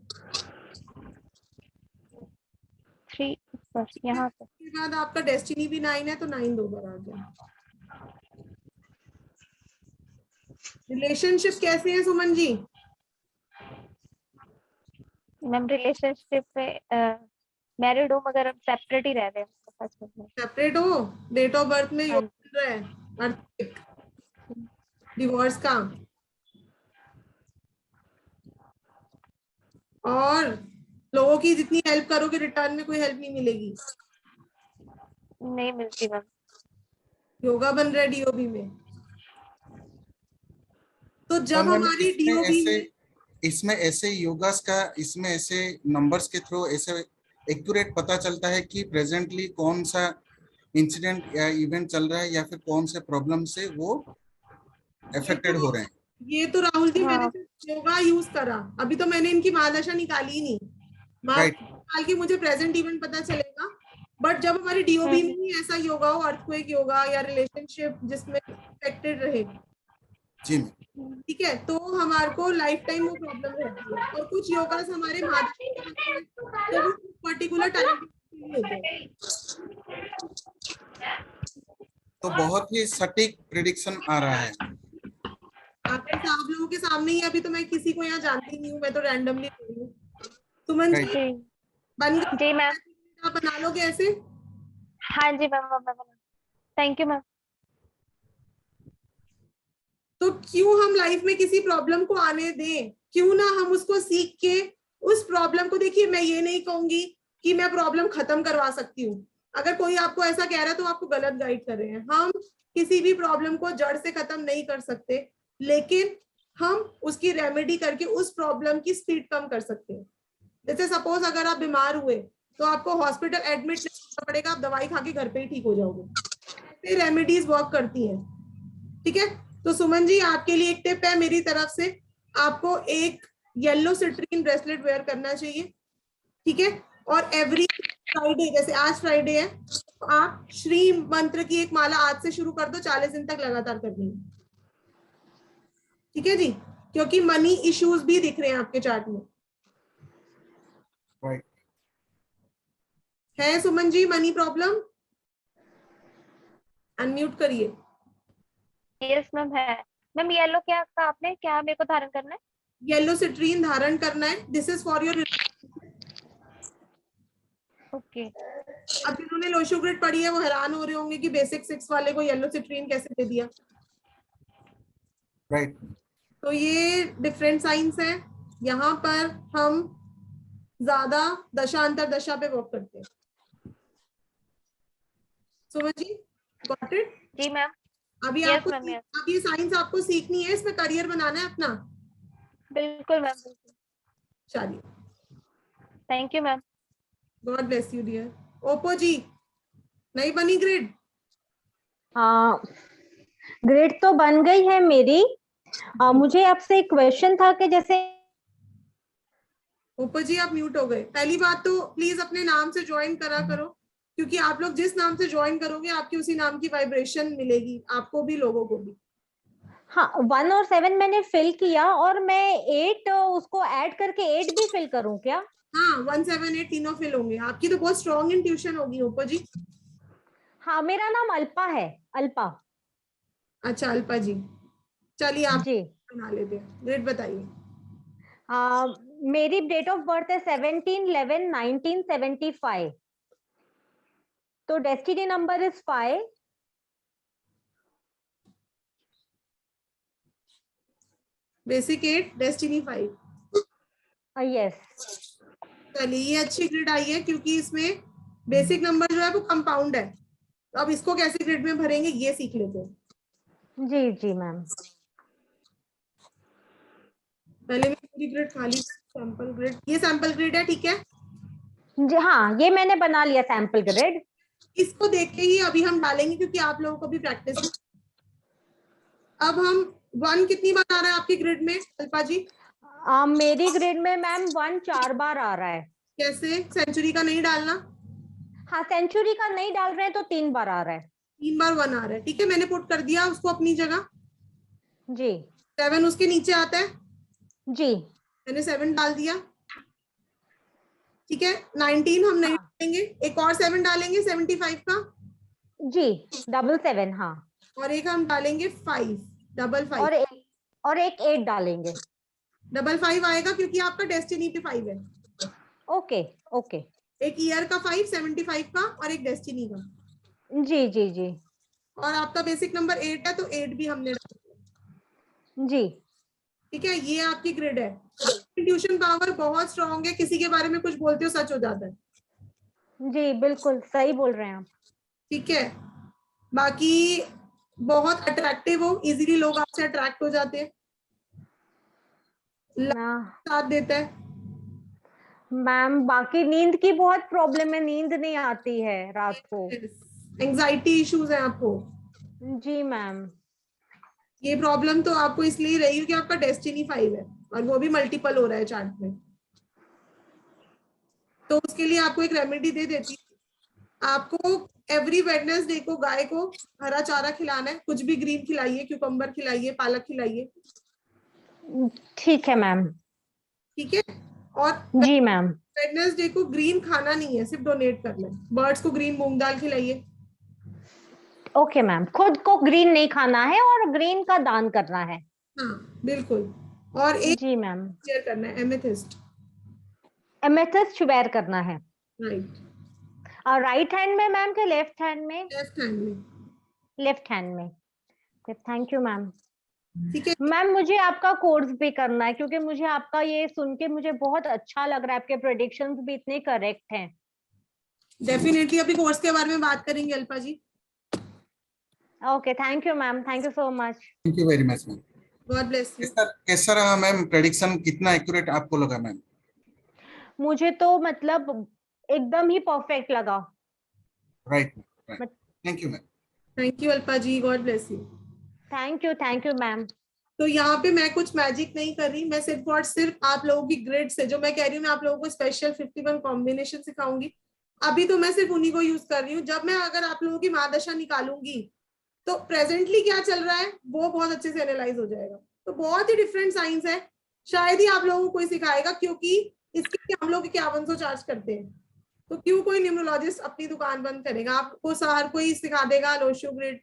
3 ऊपर यहाँ पे। उसके बाद आपका डेस्टिनी भी 9 है, तो 9 2 बार आ गया। रिलेशनशिप कैसे है सुमन जी? मैम रिलेशनशिप पे मैरिड हूँ मगर सेपरेट ही रह रहे हैं फर्स्ट में। सेपरेट हो, डेट ऑफ बर्थ में हाँ योग मिल रहा है डिवोर्स का, और लोगों की जितनी हेल्प करोगे रिटर्न में कोई हेल्प नहीं मिलेगी। नहीं मिलती मैम। योगा बन रहा है डीओबी में, तो और जब मैम हमारी इसमें डीओबी ऐसे में इसमें ऐसे योगास का इसमें ऐसे नंबर्स के थ्रू ऐसे एक्यूरेट पता चलता है कि प्रेजेंटली कौन सा इंसिडेंट या इवेंट चल रहा है या फिर कौन से प्रॉब्लम से वो अफेक्टेड हो रहे हैं। ये तो राहुल जी मैंने हाँ। सिर्फ योगा यूज करा, अभी तो मैंने इनकी महादशा निकाली ही नहीं। राइट निकाल के मुझे प्रेजेंट इवेंट पता चलेगा, बट जब हमारी डीओबी में ही ऐसा योगा हो, अर्थक्वेक योगा या रिलेशनशिप जिसमें अफेक्टेड रहे, जी मैम। ठीक है, तो हमारे को लाइफ टाइम वो प्रॉब्लम रहती है। और कुछ योगास हमारे महादशा के होते हैं, तो वो पर्टिकुलर टाइम के लिए होते हैं। तो बहुत ही सटीक प्रिडिक्शन आ रहा है। आपके आप लोगों के सामने ही, अभी तो मैं किसी को यहाँ जानती नहीं हूँ, मैं तो रैंडमली बोल रही हूँ। सुमन जी जी बन गए? जी मैम। आप बना लोगे ऐसे? हाँ जी मैम। Thank you ma'am. तो क्यों हम लाइफ में किसी प्रॉब्लम को आने दें? क्यों ना हम उसको सीख के उस प्रॉब्लम को, देखिए मैं ये नहीं कहूंगी कि मैं प्रॉब्लम खत्म करवा सकती हूँ। अगर कोई आपको ऐसा कह रहा है तो आपको गलत गाइड कर रहे हैं। हम किसी भी प्रॉब्लम को जड़ से खत्म नहीं कर सकते, लेकिन हम उसकी रेमेडी करके उस प्रॉब्लम की स्पीड कम कर सकते हैं। जैसे सपोज अगर आप बीमार हुए तो आपको हॉस्पिटल एडमिट नहीं होना पड़ेगा, आप दवाई खा के घर पे ही ठीक हो जाओगे। ऐसे रेमेडीज वर्क करती हैं, ठीक है। तो सुमन जी आपके लिए एक टिप है मेरी तरफ से, आपको एक येलो सिट्रीन ब्रेसलेट वेयर करना चाहिए, ठीक है। और एवरी फ्राइडे, जैसे आज फ्राइडे है, तो आप श्री मंत्र की एक माला आज से शुरू कर दो, 40 दिन तक लगातार करनी है, ठीक है जी। क्योंकि मनी इश्यूज भी दिख रहे हैं आपके चार्ट में, राइट है Suman ji money problem? Unmute करिए। यस मैम है। मैम येलो क्या कहा आपने, क्या मेरे को धारण करना है? येलो सिट्रीन धारण करना है, this is for your. Okay. अब जिन्होंने लोशो ग्रिड पढ़ी है वो हैरान हो रहे होंगे कि बेसिक 6 वाले को येलो सिट्रीन कैसे दे दिया। राइट। तो ये डिफरेंट साइंस है, यहाँ पर हम ज्यादा दशांतर दशा पे वर्क करते हैं। Suman ji got it? जी मैम। अभी Yes, आपको ma'am, yes. अब ये साइंस आपको सीखनी है, इसमें करियर बनाना है अपना। बिल्कुल मैम बिल्कुल। चलिए, thank you ma'am. God bless you dear. ओप्पो जी नहीं बनी ग्रिड? हाँ, ग्रेड तो बन गई है मेरी। मुझे आपसे एक क्वेश्चन था कि जैसे ओप्पो जी आप म्यूट हो गए। पहली बात तो प्लीज अपने नाम से ज्वाइन करा करो, क्योंकि आप लोग जिस नाम से ज्वाइन करोगे आपकी उसी नाम की वाइब्रेशन मिलेगी, आपको भी लोगों को भी। हाँ 1 और 7 मैंने फिल किया, और मैं 8 उसको ऐड करके 8 भी फिल करूं क्या? हाँ 1, 7, 8 तीनों फिल होंगे। आपकी तो बहुत स्ट्रॉन्ग इंट्यूशन होगी ओप्पो जी। हाँ मेरा नाम अल्पा है, अल्पा। अच्छा अल्पा जी, चलिए आप जी। बना लेते हैं। ग्रेड बताइए। मेरी डेट ऑफ बर्थ है 17/11/1975। तो destiny number is 5। Basic 8 destiny 5। Yes. चलिए ये अच्छी ग्रिड आई है, क्योंकि इसमें बेसिक नंबर जो है वो कंपाउंड है। तो अब इसको कैसे ग्रिड में भरेंगे ये सीख लेते हैं। जी जी मैम। पहले मैं पूरी ग्रिड खाली, सैंपल ग्रिड, ये सैंपल ग्रिड है, ठीक है। जी हाँ, ये मैंने बना लिया सैंपल ग्रिड। इसको देख के ही अभी हम डालेंगे क्योंकि आप लोगों को भी प्रैक्टिस। अब हम 1 कितनी बार आ रहा है आपकी ग्रिड में अल्पा जी? मेरी ग्रिड में मैम 1 4 बार आ रहा है। कैसे? सेंचुरी का नहीं डालना? हाँ, सेंचुरी का नहीं डाल रहे हैं तो 3 बार आ रहा है। 3 बार 1 आ रहा है, ठीक है। मैंने पुट कर दिया उसको अपनी जगह। जी 7 उसके नीचे आता है, जी। मैंने 7 डाल दिया, ठीक है। 19 हम नहीं डालेंगे, एक और 7 डालेंगे 75 का। जी 7 हाँ। और एक हम डालेंगे 5 5 और एक 8 डालेंगे। 5 आएगा क्योंकि आपका डेस्टिनी पे 5 है। Okay okay. एक ईयर का 5, 75 का, और एक डेस्टिनी का। जी जी जी और आपका बेसिक नंबर 8 है तो 8 भी हमने डाला, जी। ठीक है। ये आपकी ग्रिड है। ट्यूशन पावर बहुत स्ट्रांग है, किसी के बारे में कुछ बोलते हो सच हो जाता है। जी बिल्कुल सही बोल रहे हैं आप। ठीक है, बाकी बहुत अट्रैक्टिव हो, इजीली लोग आपसे अट्रैक्ट हो जाते हैं, साथ देता है। मैम बाकी नींद की बहुत प्रॉब्लम है, नींद नहीं आती है रात को। एंजाइटी इश्यूज है आपको? जी मैम। ये प्रॉब्लम तो आपको इसलिए रही है कि आपका डेस्टिनी 5 है और वो भी मल्टीपल हो रहा है चार्ट में। तो उसके लिए आपको एक रेमेडी दे देती हूँ। आपको एवरी वेडनेसडे को गाय को हरा चारा खिलाना है, कुछ भी ग्रीन खिलाइए, क्यूकम्बर खिलाइए, पालक खिलाइए। ठीक है मैम। ठीक है। और जी मैम। वेडनेसडे को ग्रीन खाना नहीं है, सिर्फ डोनेट करना है। बर्ड्स को ग्रीन मूंग दाल खिलाइए। ओके मैम, खुद को ग्रीन नहीं खाना है और ग्रीन का दान करना है। हाँ बिल्कुल। और एक जी मैम। शेयर करना है एमेथिस्ट। एमेथिस्ट वेयर करना है। राइट। और राइट हैंड में मैम के लेफ्ट हैंड में? लेफ्ट हैंड में। लेफ्ट हैंड में। Thank you ma'am. ठीक है मैम मुझे आपका कोर्स भी करना है क्योंकि मुझे आपका ये सुन के मुझे बहुत अच्छा लग रहा है, आपके प्रेडिक्शंस भी इतने करेक्ट हैं। डेफिनेटली अभी कोर्स के बारे में बात करेंगे Alpa ji. Okay thank you ma'am, thank you so much. Thank you very much ma'am. God bless you. कैसा रहा मैम प्रेडिक्शन, कितना एक्यूरेट आपको लगा मैम? मुझे तो मतलब एकदम ही परफेक्ट लगा। Right, thank you ma'am. Thank you Alpa ji, God bless you. Thank you ma'am. तो यहाँ पे मैं कुछ मैजिक नहीं कर रही, मैं सिर्फ और सिर्फ आप लोगों की ग्रिड से जो मैं कह रही हूँ, मैं आप लोगों को स्पेशल 51 कॉम्बिनेशन सिखाऊंगी। अभी तो मैं सिर्फ उन्हीं को यूज कर रही हूँ। जब मैं अगर आप लोगों की महादशा निकालूंगी तो प्रेजेंटली क्या चल रहा है वो बहुत अच्छे से एनालाइज हो जाएगा। तो बहुत ही डिफरेंट साइंस है, शायद ही आप लोगों को कोई सिखाएगा, क्योंकि इसके लिए हम लोग 5100 चार्ज करते हैं। तो क्यों कोई न्यूमरोलॉजिस्ट अपनी दुकान बंद करेगा? आपको हर कोई सिखा देगा लोशियो ग्रिड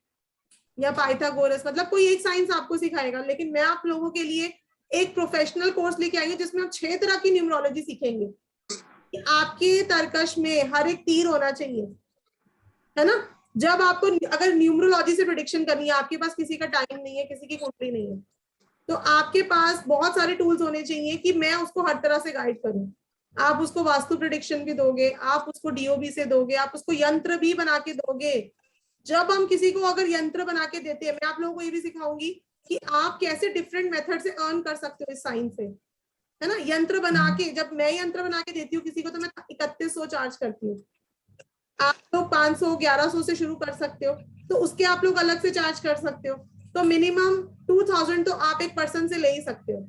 या पाइथागोरस, मतलब कोई एक साइंस आपको सिखाएगा। लेकिन मैं आप लोगों के लिए एक प्रोफेशनल कोर्स लेके आई हूँ जिसमें आप 6 तरह की न्यूमरोलॉजी सीखेंगे। आपके तर्कश में हर एक तीर होना चाहिए, है ना। जब आपको अगर न्यूमरोलॉजी से प्रेडिक्शन करनी है, आपके पास किसी का टाइम नहीं है, किसी की कुंडली नहीं है, तो आपके पास बहुत सारे टूल्स होने चाहिए कि मैं उसको हर तरह से गाइड करूं। आप उसको वास्तु प्रेडिक्शन भी दोगे, आप उसको डीओबी से दोगे, आप उसको यंत्र भी बना के दोगे। जब हम किसी को अगर यंत्र बना के देते हैं, मैं आप लोगों को ये भी सिखाऊंगी कि आप कैसे डिफरेंट मेथड से अर्न कर सकते हो इस साइंस से, है ना। यंत्र बना के, जब मैं यंत्र बना के देती हूँ किसी को तो मैं 3100 चार्ज करती हूँ। आप लोग 500 1100 से शुरू कर सकते हो, तो उसके आप लोग अलग से चार्ज कर सकते हो। तो मिनिमम 2000 तो आप एक पर्सन से ले ही सकते हो।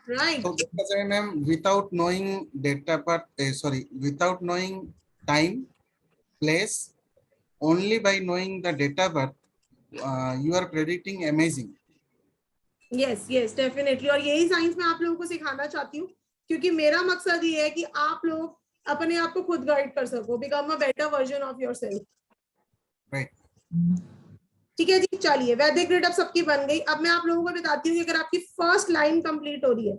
Right. So ma'am without knowing data birth, sorry without knowing time place, only by knowing the date of birth, you are predicting amazing. Yes yes definitely. और यही साइंस मैं आप लोगों को सिखाना चाहती हूँ, क्योंकि मेरा मकसद ये है कि आप लोग अपने आप को खुद गाइड कर सको, become a better version of yourself. Right. ठीक है जी, चलिए वैदिक ग्रिड अब सबकी बन गई। अब मैं आप लोगों को बताती हूँ कि अगर आपकी फर्स्ट लाइन कंप्लीट हो रही है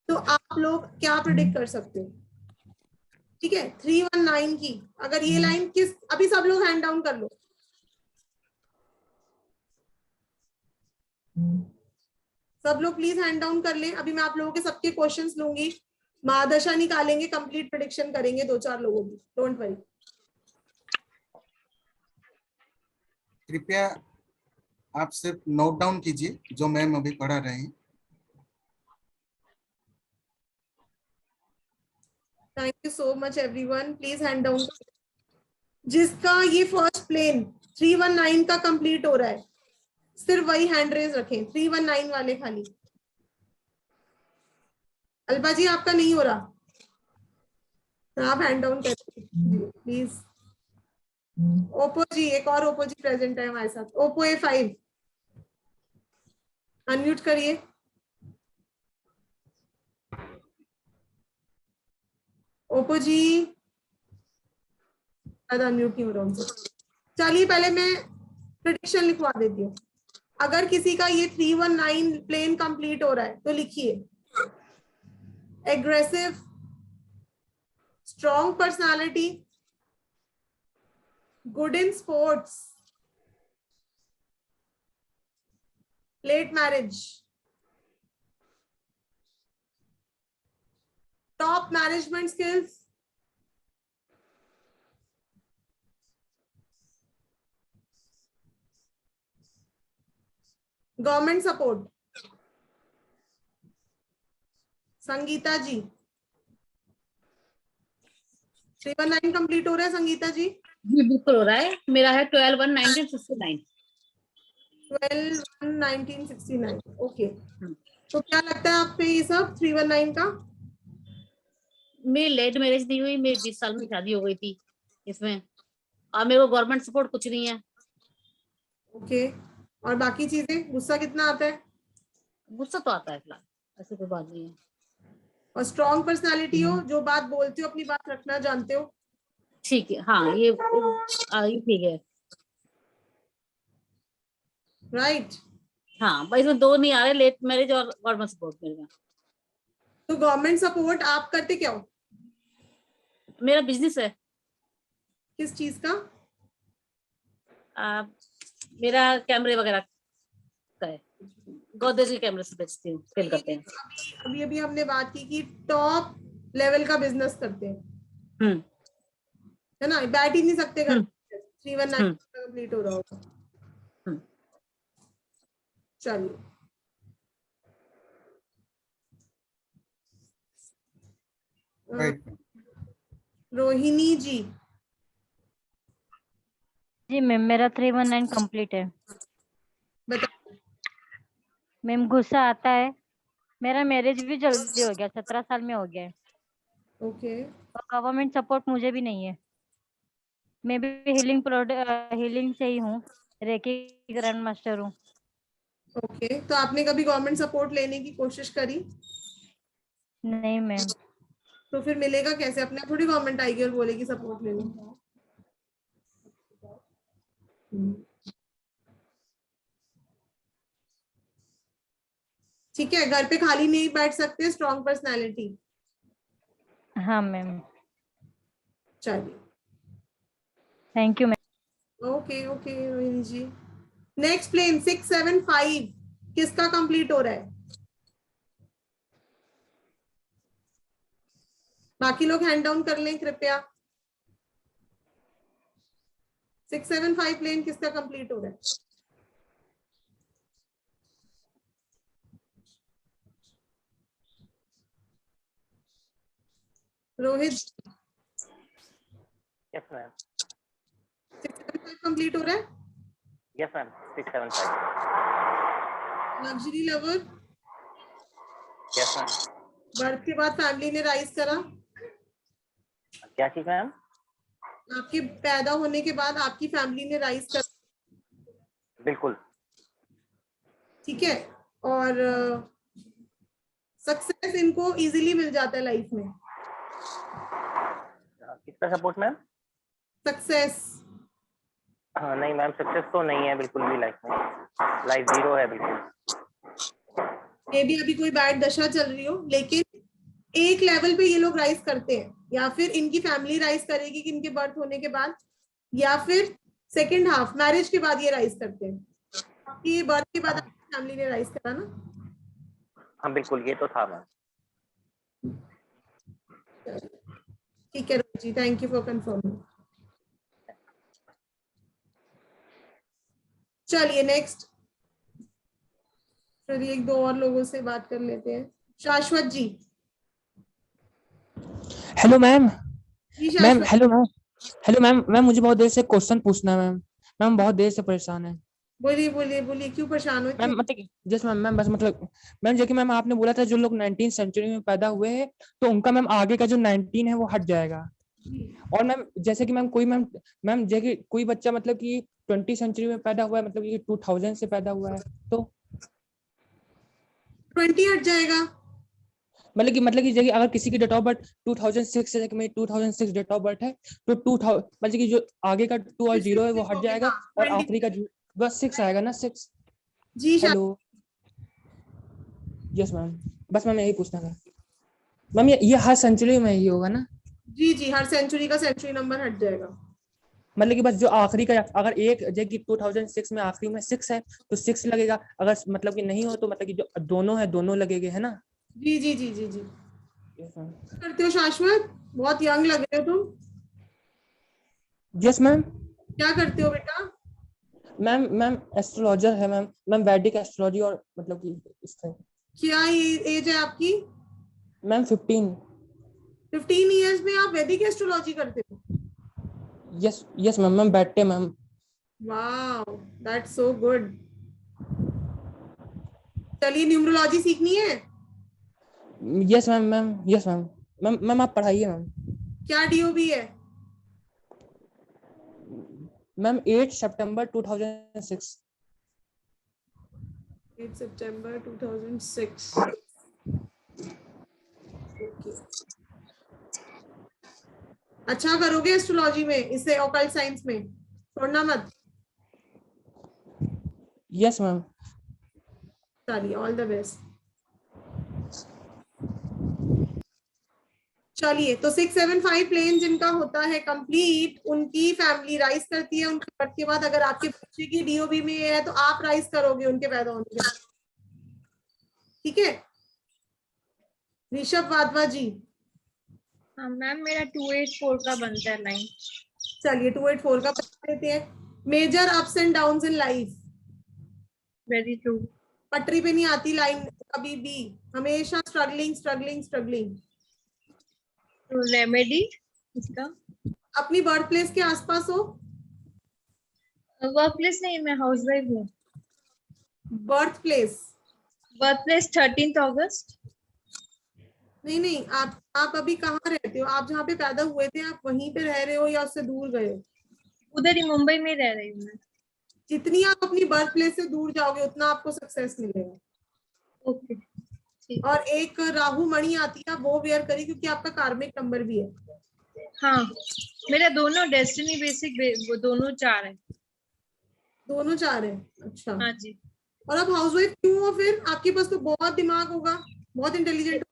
तो आप लोग क्या प्रिडिक्ट कर सकते हो। ठीक है, 319 की अगर ये लाइन किस, अभी सब लोग हैंड डाउन कर लो। सब लोग प्लीज हैंड डाउन कर लें। अभी मैं आप लोगों के सबके क्वेश्चंस लूंगी, महादशा निकालेंगे, कंप्लीट प्रेडिक्शन करेंगे 2-4 लोगों की, डोंट वरी। कृपया आप सिर्फ नोट डाउन कीजिए जो मैम अभी पढ़ा रहे हैं। Thank you so much everyone, please hand down. जिसका ये फर्स्ट प्लेन 319 का कंप्लीट हो रहा है सिर्फ वही हैंड रेज रखें, 319 वाले खाली। अल्पा जी आपका नहीं हो रहा, आप हैंड डाउन करिए प्लीज। ओप्पो जी, एक और ओप्पो जी प्रेजेंट है हमारे साथ, ओप्पो A5 अनम्यूट करिए। ओप्पो जी अनम्यूट नहीं हो रहा उनसे। चलिए पहले मैं प्रेडिक्शन लिखवा देती हूँ। अगर किसी का ये 319 प्लेन कंप्लीट हो रहा है तो लिखिए aggressive, strong personality, good in sports, late marriage, top management skills, government support. Sangeeta ji 319 complete हो रहा है संगीता जी? जी बिल्कुल हो रहा है, मेरा है 12/1/1969। 12/1/1969 ओके। तो क्या लगता है आप पे ये सब 319 का? मेरी लेट मैरिज नहीं हुई, मेरी 20 साल में शादी हो गई थी इसमें, और मेरे को गवर्नमेंट सपोर्ट कुछ नहीं है। ओके, और बाकी चीजें? गुस्सा कितना आता है? गुस्सा तो आता है फिलहाल, ऐसी कोई बात नहीं है। और स्ट्रॉन्ग पर्सनालिटी हो, जो बात बोलते हो अपनी बात रखना जानते हो? ठीक है, हाँ ये ठीक है। राइट। हाँ भाई, इसमें दो नहीं आ रहे, लेट मैरिज और गवर्नमेंट सपोर्ट मेरे में। तो गवर्नमेंट सपोर्ट आप करते क्या हो? मेरा बिजनेस है। किस चीज का? मेरा कैमरे वगैरह का है, गोदरेज के कैमरे से बेचती हूँ, सेल करते हैं। अभी अभी हमने बात की कि टॉप लेवल का बिजनेस करते हैं, है ना? बैठ ही नहीं सकते घर, 319 कंप्लीट हो रहा होगा। चलिए राइट। रोहिणी जी। जी मैम, मेरा 319 कंप्लीट है। बताओ। मैम गुस्सा आता है, मेरा मैरिज भी जल्दी हो गया, 17 साल में हो गया है। ओके। और गवर्नमेंट सपोर्ट मुझे भी नहीं है। मैं भी हीलिंग से ही हूँ, रेकी ग्रैंड मास्टर हूँ। ओके, तो आपने कभी गवर्नमेंट सपोर्ट लेने की कोशिश करी? नहीं मैम। तो फिर मिलेगा कैसे? अपने आप थोड़ी गवर्नमेंट आएगी और बोलेगी सपोर्ट ले लो। ठीक है, घर पे खाली नहीं बैठ सकते, स्ट्रॉन्ग पर्सनालिटी। हाँ मैम। चलिए thank you ma'am. Okay okay Rohini ji. Next plain 675 किसका कंप्लीट हो रहा है? बाकी लोग हैंड डाउन कर लें कृपया। 675 प्लेन किसका कंप्लीट हो रहा है? Rohit yes ma'am. 675 कंप्लीट हो रहा है? Yes ma'am 675। Luxury lover? Yes ma'am. Birth के बाद फैमिली ने राइज करा? क्या चीज मैम? आपके पैदा होने के बाद आपकी फैमिली ने राइज करा? बिल्कुल। ठीक है, और सक्सेस इनको इजीली मिल जाता है लाइफ में? किसका सपोर्ट मैम? सक्सेस? हाँ नहीं मैम, सक्सेस तो नहीं है बिल्कुल भी लाइफ में, लाइफ जीरो है बिल्कुल। मे भी अभी कोई बैड दशा चल रही हो, लेकिन एक लेवल पे ये लोग राइज करते हैं, या फिर इनकी फैमिली राइज करेगी कि इनके बर्थ होने के बाद, या फिर सेकंड हाफ मैरिज के बाद ये राइज करते हैं। आपकी बर्थ के बाद आपकी फैमिली ने राइज करा ना? हाँ बिल्कुल, ये तो था मैम। ठीक है रोहित जी, थैंक यू फॉर कंफर्मिंग। चलिए नेक्स्ट चलिए एक दो और लोगों से बात कर लेते हैं। शाश्वत जी। Hello ma'am. जी ma'am Shashwat, hello ma'am. Hello ma'am. Ma'am मुझे बहुत देर से क्वेश्चन पूछना है मैम। मैम बहुत देर से परेशान है बोलिए बोलिए बोलिए, क्यों परेशान हो मैम। इतने? मतलब जस्ट मैम मैम बस मतलब मैम जैसे कि मैम आपने बोला था जो लोग 19th सेंचुरी में पैदा हुए हैं तो उनका मैम आगे का जो 19 है वो हट जाएगा। और मैम जैसे कि मैम कोई मैम मैम जैसे कि कोई बच्चा मतलब कि 20 सेंचुरी में पैदा हुआ है मतलब कि 2000 से पैदा हुआ है तो 20 हट जाएगा। मतलब कि जैसे अगर किसी की डेट ऑफ बर्थ 2006 है, मेरी 2006 डेट ऑफ बर्थ है तो 2000 मतलब कि जो आगे का 2 और 0 है वो हट जाएगा और आखिरी का बस 6 आएगा ना 6। जी हेलो। Yes ma'am. बस मैम यही पूछना था मैम। ये हर सेंचुरी में ही होगा ना? जी जी, हर सेंचुरी का सेंचुरी नंबर हट जाएगा। मतलब कि बस जो आखिरी का अगर एक जैसे कि 2006 में आखिरी में 6 है तो 6 लगेगा, अगर मतलब कि नहीं हो तो मतलब कि जो दोनों है दोनों लगेंगे, है ना? जी जी जी जी जी। Yes ma'am. करते हो शाश्वत? बहुत यंग लग रहे हो तुम। Yes ma'am. क्या करते हो बेटा? मैम मैम एस्ट्रोलॉजर है मैम। मैम वैदिक एस्ट्रोलॉजी और मतलब कि इससे क्या एज है आपकी? मैम 15। 15 इयर्स में आप वैदिक एस्ट्रोलॉजी करते हो? Yes yes ma'am. मैम बैठते ma'am. Wow, that's so good. चलिए न्यूमरोलॉजी सीखनी है? Yes ma'am. Ma'am yes ma'am. Ma'am ma'am आप पढ़ाइए मैम। क्या डीओबी है? मैम 8 सितंबर 2006। 8 सितंबर 2006। अच्छा करोगे एस्ट्रोलॉजी में, इससे ऑकल्ट साइंस में छोड़ना मत। Yes ma'am. चलिए ऑल द बेस्ट। चलिए तो 675 प्लेन जिनका होता है कंप्लीट, उनकी फैमिली राइज करती है उनके बर्थ के बाद। अगर आपके बच्चे की डीओबी में है तो आप राइज करोगे उनके पैदा होने के बाद। ठीक है ऋषभ वाधवा जी। हाँ मैम, मेरा 284 का बनता है लाइन। चलिए 284 का बता देते हैं। Major ups and downs in life. Very true. पटरी पे नहीं आती लाइन कभी भी, हमेशा स्ट्रगलिंग स्ट्रगलिंग स्ट्रगलिंग। रेमेडी इसका? अपनी बर्थ प्लेस के आसपास हो। वर्क प्लेस नहीं, मैं हाउस वाइफ हूँ। Birth place? बर्थ प्लेस 13 अगस्त। नहीं नहीं, आप अभी कहाँ रहते हो? आप जहाँ पे पैदा हुए थे आप वहीं पे रह रहे हो या उससे दूर गए हो? उधर ही मुंबई में रह रही हूँ मैं। जितनी आप अपनी बर्थ प्लेस से दूर जाओगे उतना आपको सक्सेस मिलेगा। ओके। और एक राहु मणि आती है, वो वेयर करिए क्योंकि आपका कार्मिक नंबर भी है। हाँ, मेरा दोनों डेस्टिनी बेसिक वो दोनों 4 है। दोनों 4 है? अच्छा। हाँ जी। और आप हाउसवाइफ क्यों हो फिर? आपके पास तो बहुत दिमाग होगा, बहुत इंटेलिजेंट हो।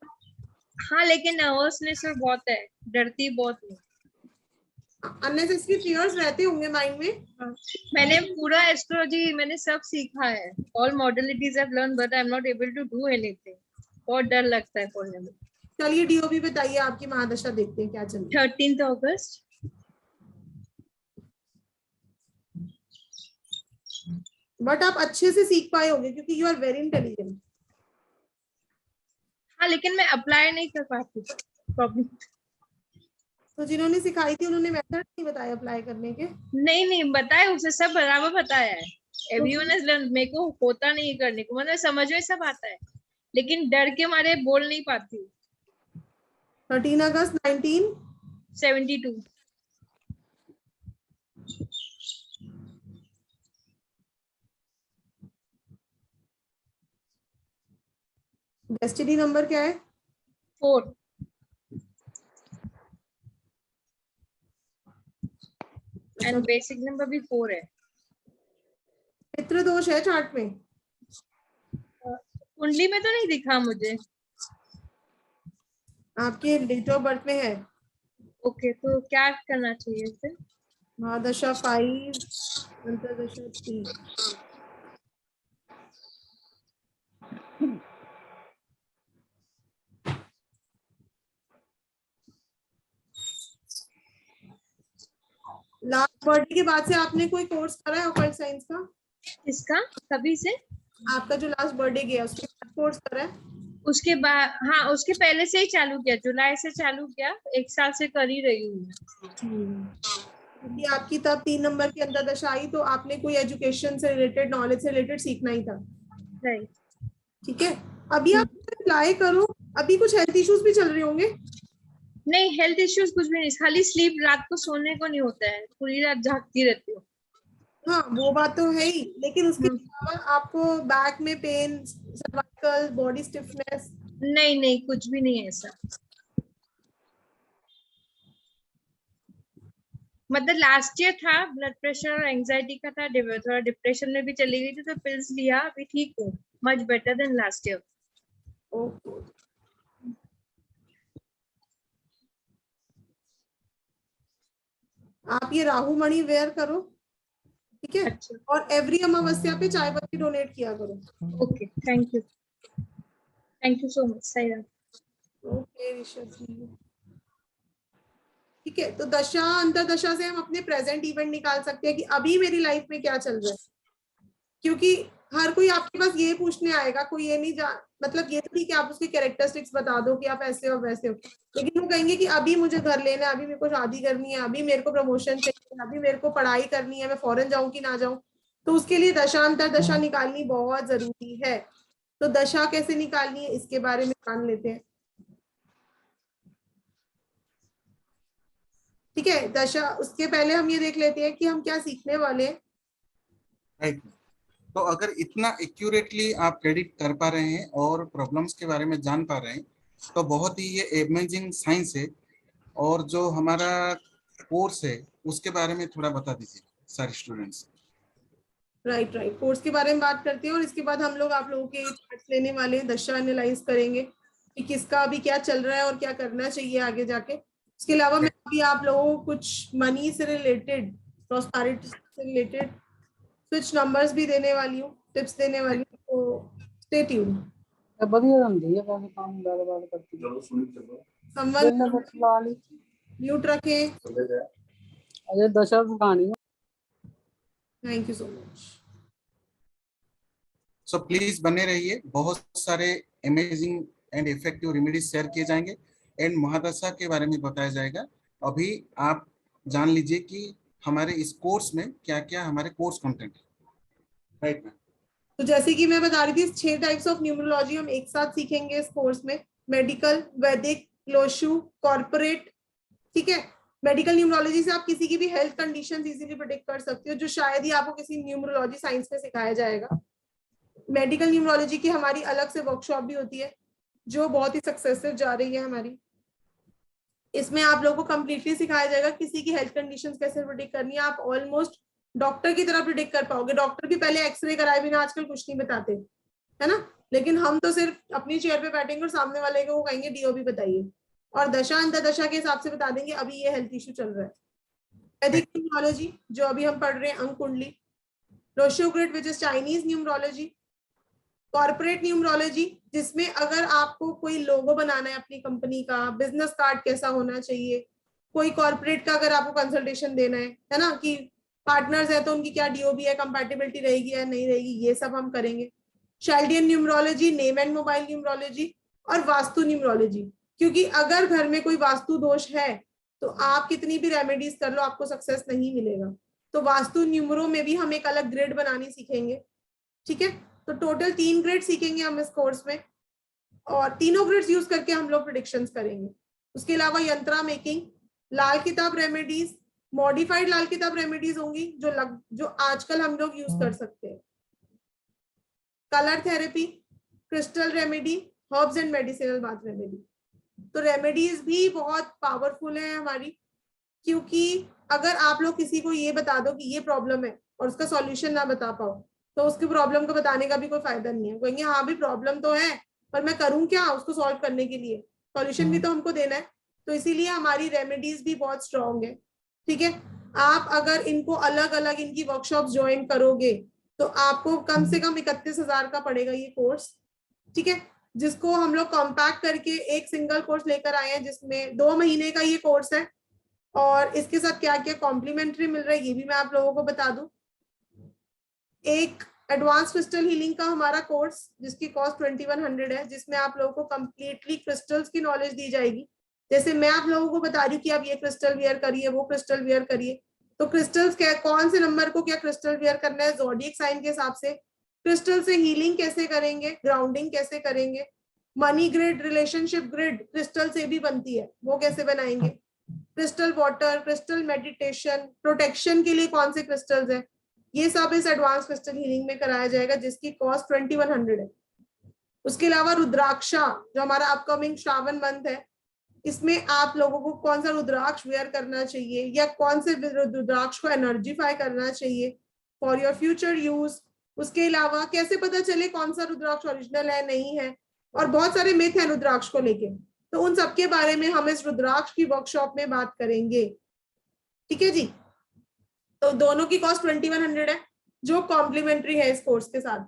हाँ लेकिन नर्वसनेस बहुत है, डरती बहुत हूँ। अननेसेसरी फियर्स रहते होंगे माइंड में। मैंने पूरा एस्ट्रोलॉजी मैंने सब सीखा है, all modalities I have learn, but I am not able to do anything. बहुत डर लगता है पढ़ने में। चलिए डीओबी बताइए, आपकी महादशा देखते हैं क्या चल रहा है। 13 अगस्त। बट आप अच्छे से सीख पाए होंगे क्योंकि यू आर वेरी इंटेलिजेंट। हाँ लेकिन मैं अप्लाई नहीं कर पाती, प्रॉब्लम। तो जिन्होंने सिखाई थी उन्होंने मेथड नहीं बताया अप्लाई करने के? नहीं बताया, उसे सब बराबर बताया है। Everyone has learn. मेरे को होता नहीं करने को, मतलब समझ में सब आता है लेकिन डर के मारे बोल नहीं पाती। 13 अगस्त 1972। डेस्टिनी नंबर क्या है? 4। एंड बेसिक नंबर भी 4 है। मित्र दोष है चार्ट में? कुंडली में तो नहीं दिखा मुझे। आपके डेट ऑफ बर्थ में है। ओके, तो क्या करना चाहिए फिर? महादशा 5, अंतर्दशा 3। लास्ट बर्थडे के बाद से आपने कोई कोर्स करा है ऑकल्ट साइंस का? इसका कभी से? आपका जो लास्ट बर्थडे गया उसके कोर्स करा है? उसके बाद हाँ, उसके पहले से ही चालू किया, जुलाई से चालू किया, 1 साल से कर ही रही हूँ। क्योंकि आपकी तब 3 नंबर की अंतर्दशा आई तो आपने कोई एजुकेशन से रिलेटेड, नॉलेज से रिलेटेड सीखना ही था। राइट, ठीक है, अभी आप अप्लाई करो। अभी कुछ हेल्थ इश्यूज भी चल रहे होंगे? नहीं हेल्थ इश्यूज कुछ भी नहीं, खाली स्लीप, रात को सोने को नहीं होता है, पूरी रात जागती रहती हूँ। हाँ वो बात तो है ही, लेकिन उसके अलावा आपको बैक में पेन, सर्वाइकल, बॉडी स्टिफनेस? नहीं नहीं, कुछ भी नहीं है ऐसा। मतलब लास्ट ईयर था, ब्लड प्रेशर और एंजाइटी का था, थोड़ा डिप्रेशन में भी चली गई थी, तो पिल्स लिया, अभी ठीक हूँ, much better than last year. Okay, आप ये राहु मणि वेयर करो, ठीक है? अच्छा, और एवरी अमावस्या पे चाय पत्ती डोनेट किया करो। Okay, thank you so much Sairam. Okay Rishabh ji, ठीक है। तो दशा अंतर्दशा से हम अपने प्रेजेंट इवेंट निकाल सकते हैं कि अभी मेरी लाइफ में क्या चल रहा है, क्योंकि हर कोई आपके पास ये पूछने आएगा, कोई ये नहीं मतलब ये तो ठीक है आप उसकी कैरेक्टरिस्टिक्स बता दो कि आप ऐसे हो वैसे हो, लेकिन वो कहेंगे कि अभी मुझे घर लेना है, अभी मेरे को शादी करनी है, अभी मेरे को प्रमोशन चाहिए, अभी मेरे को पढ़ाई करनी है, मैं फॉरेन जाऊं कि ना जाऊं। तो उसके लिए दशांतर दशा निकालनी बहुत जरूरी है। तो दशा कैसे निकालनी है इसके बारे में जान लेते हैं, ठीक है? दशा, उसके पहले हम ये देख लेते हैं कि हम क्या सीखने वाले हैं। राइट, तो अगर इतना एक्यूरेटली आप प्रेडिक्ट कर पा रहे हैं और प्रॉब्लम्स के बारे में जान पा रहे हैं तो बहुत ही ये अमेजिंग साइंस है। और जो हमारा कोर्स है उसके बारे में थोड़ा बता दीजिए सारे स्टूडेंट्स। राइट, कोर्स के बारे में बात करते हैं और इसके बाद हम लोग आप लोगों के चार्ट्स लेने वाले हैं, दशा एनालाइज करेंगे कि किसका अभी क्या चल रहा है और क्या करना चाहिए आगे जाके। इसके अलावा मैं अभी आप लोगों को कुछ मनी से रिलेटेड, प्रॉस्पेरिटी से रिलेटेड स्विच नंबर्स भी देने वाली हूँ, टिप्स देने वाली हूँ, तो स्टे ट्यून्ड। ਵਧੀਆ ਹੁੰਦੀ है वैसे काम ਗੱਲਬਾਤ करती चलो सुनी चलो समवन म्यूट रखें। अजय दशा सिखानी है। Thank you so much. So please बने रहिए, बहुत सारे amazing and effective remedies share किए जाएंगे एंड महादशा के बारे में बताया जाएगा। अभी आप जान लीजिए कि हमारे इस कोर्स में क्या क्या हमारे कोर्स कंटेंट है। राइट मैम, तो जैसे कि मैं बता रही थी 6 टाइप्स ऑफ न्यूमरोलॉजी हम एक साथ सीखेंगे इस कोर्स में। मेडिकल, वैदिक, लोशु, कॉर्पोरेट, ठीक है? मेडिकल न्यूमरोलॉजी से आप किसी की भी हेल्थ कंडीशंस इजीली प्रेडिक्ट कर सकते हो, जो शायद ही आपको किसी न्यूमरोलॉजी साइंस में सिखाया जाएगा। मेडिकल न्यूमरोलॉजी की हमारी अलग से वर्कशॉप भी होती है जो बहुत ही सक्सेसफुल जा रही है हमारी। इसमें आप लोगों को कंप्लीटली सिखाया जाएगा किसी की हेल्थ कंडीशंस कैसे प्रेडिक्ट करनी है। आप ऑलमोस्ट डॉक्टर की तरह प्रेडिक्ट कर पाओगे। डॉक्टर भी पहले एक्सरे कराए बिना आजकल कुछ नहीं बताते, है ना? लेकिन हम तो सिर्फ अपनी चेयर पे बैठेंगे और सामने वाले को कहेंगे डीओबी बताइए, और दशा अंतर्दशा के हिसाब से बता देंगे अभी ये हेल्थ इश्यू चल रहा है। वैदिक न्यूमरोलॉजी जो अभी हम पढ़ रहे हैं, अंक कुंडली। रोशियोग्रिड which is Chinese numerology. Corporate numerology जिसमें अगर आपको कोई लोगो बनाना है अपनी कंपनी का, बिजनेस कार्ड कैसा होना चाहिए, कोई कॉर्पोरेट का अगर आपको कंसल्टेशन देना है ना, कि पार्टनर्स है तो उनकी क्या डीओबी है, कंपैटिबिलिटी रहेगी या नहीं रहेगी, ये सब हम करेंगे। Chaldean numerology, name and mobile numerology और वास्तु न्यूमरोलॉजी, क्योंकि अगर घर में कोई वास्तु दोष है तो आप कितनी भी रेमेडीज कर लो आपको सक्सेस नहीं मिलेगा। तो वास्तु न्यूमरो में भी हम एक अलग ग्रेड बनानी सीखेंगे, ठीक है? तो टोटल 3 ग्रेड सीखेंगे हम इस कोर्स में, और तीनों ग्रेड्स यूज करके हम लोग प्रेडिक्शंस करेंगे। उसके अलावा यंत्रा मेकिंग, लाल किताब रेमेडीज, मॉडिफाइड लाल किताब रेमेडीज होंगी जो आजकल हम लोग यूज कर सकते हैं। Colour therapy, crystal remedy, herbs and medicinal bath remedy. तो रेमेडीज भी बहुत पावरफुल है हमारी, क्योंकि अगर आप लोग किसी को ये बता दो कि ये प्रॉब्लम है और उसका सॉल्यूशन ना बता पाओ तो उसकी प्रॉब्लम को बताने का भी कोई फायदा नहीं है। कहेंगे हाँ भी प्रॉब्लम तो है पर मैं करूं क्या उसको सॉल्व करने के लिए, सॉल्यूशन भी तो हमको देना है। तो इसीलिए हमारी रेमेडीज भी बहुत स्ट्रॉन्ग है, ठीक है? आप अगर इनको अलग अलग इनकी वर्कशॉप ज्वाइन करोगे तो आपको कम से कम 31,000 का पड़ेगा ये कोर्स, ठीक है? जिसको हम लोग कॉम्पैक्ट करके एक सिंगल कोर्स लेकर आए हैं, जिसमें 2 महीने का ये कोर्स है। और इसके साथ क्या क्या कॉम्प्लीमेंट्री मिल रहा है ये भी मैं आप लोगों को बता दूं। एक एडवांस क्रिस्टल हीलिंग का हमारा कोर्स जिसकी कॉस्ट 2100 है, जिसमें आप लोगों को कंप्लीटली क्रिस्टल्स की नॉलेज दी जाएगी। जैसे मैं आप लोगों को बता रही हूँ कि आप ये क्रिस्टल वियर करिए, वो क्रिस्टल वियर करिए, तो क्रिस्टल्स क्या, कौन से नंबर को क्या क्रिस्टल वियर करना है ज़ोडिएक साइन के हिसाब से, क्रिस्टल से हीलिंग कैसे करेंगे, ग्राउंडिंग कैसे करेंगे, money grid, relationship grid crystal से भी बनती है, वो कैसे बनाएंगे, crystal water, crystal meditation, protection के लिए कौन से क्रिस्टल्स है, ये सब इस एडवांस क्रिस्टल हीलिंग में कराया जाएगा जिसकी कॉस्ट 2100 है। उसके अलावा रुद्राक्षा जो हमारा अपकमिंग श्रावण मंथ है, इसमें आप लोगों को कौन सा रुद्राक्ष वेयर करना चाहिए या कौन से रुद्राक्ष को एनर्जीफाई करना चाहिए फॉर योर फ्यूचर यूज। उसके अलावा कैसे पता चले कौन सा रुद्राक्ष ओरिजिनल है नहीं है, और बहुत सारे मिथ हैं रुद्राक्ष को लेके, तो उन सबके बारे में हम इस रुद्राक्ष की वर्कशॉप में बात करेंगे। ठीक है जी, तो दोनों की कॉस्ट 2100 है जो कॉम्प्लीमेंट्री है इस कोर्स के साथ।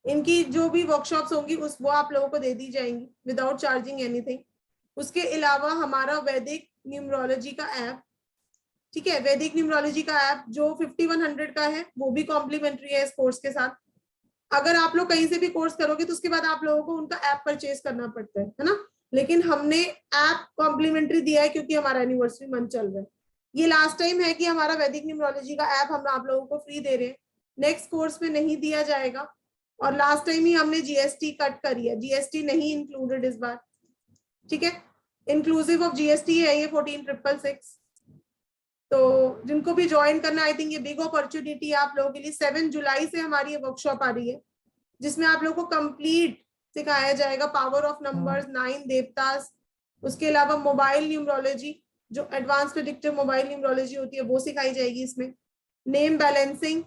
इनकी जो भी वर्कशॉप्स होंगी उस वो आप लोगों को दे दी जाएंगी विदाउट चार्जिंग एनीथिंग। उसके अलावा हमारा वैदिक न्यूमरोलॉजी का ऐप, ठीक है, वैदिक न्यूमरोलॉजी का ऐप जो 5100 का है वो भी कॉम्प्लीमेंट्री है इस कोर्स के साथ। अगर आप लोग कहीं से भी कोर्स करोगे तो उसके बाद आप लोगों को उनका ऐप परचेज करना पड़ता है ना, लेकिन हमने ऐप कॉम्प्लीमेंट्री दिया है क्योंकि हमारा एनिवर्सरी मंथ चल रहा है। ये लास्ट टाइम है कि हमारा वैदिक न्यूमरोलॉजी का ऐप हम आप लोगों को फ्री दे रहे हैं, नेक्स्ट कोर्स में नहीं दिया जाएगा। और लास्ट टाइम ही हमने जीएसटी कट करी है, जीएसटी नहीं इंक्लूडेड इस बार, ठीक है, इंक्लूसिव ऑफ जीएसटी है ये 14666। तो जिनको भी ज्वाइन करना, आई थिंक ये बिग अपॉर्चुनिटी आप लोगों के लिए। 7 जुलाई से हमारी ये वर्कशॉप आ रही है जिसमें आप लोगों को कंप्लीट सिखाया जाएगा पावर ऑफ नंबर्स, 9 देवतास, उसके अलावा मोबाइल न्यूमरोलॉजी जो एडवांस प्रेडिक्टिव मोबाइल न्यूमरोलॉजी होती है वो सिखाई जाएगी इसमें, नेम बैलेंसिंग,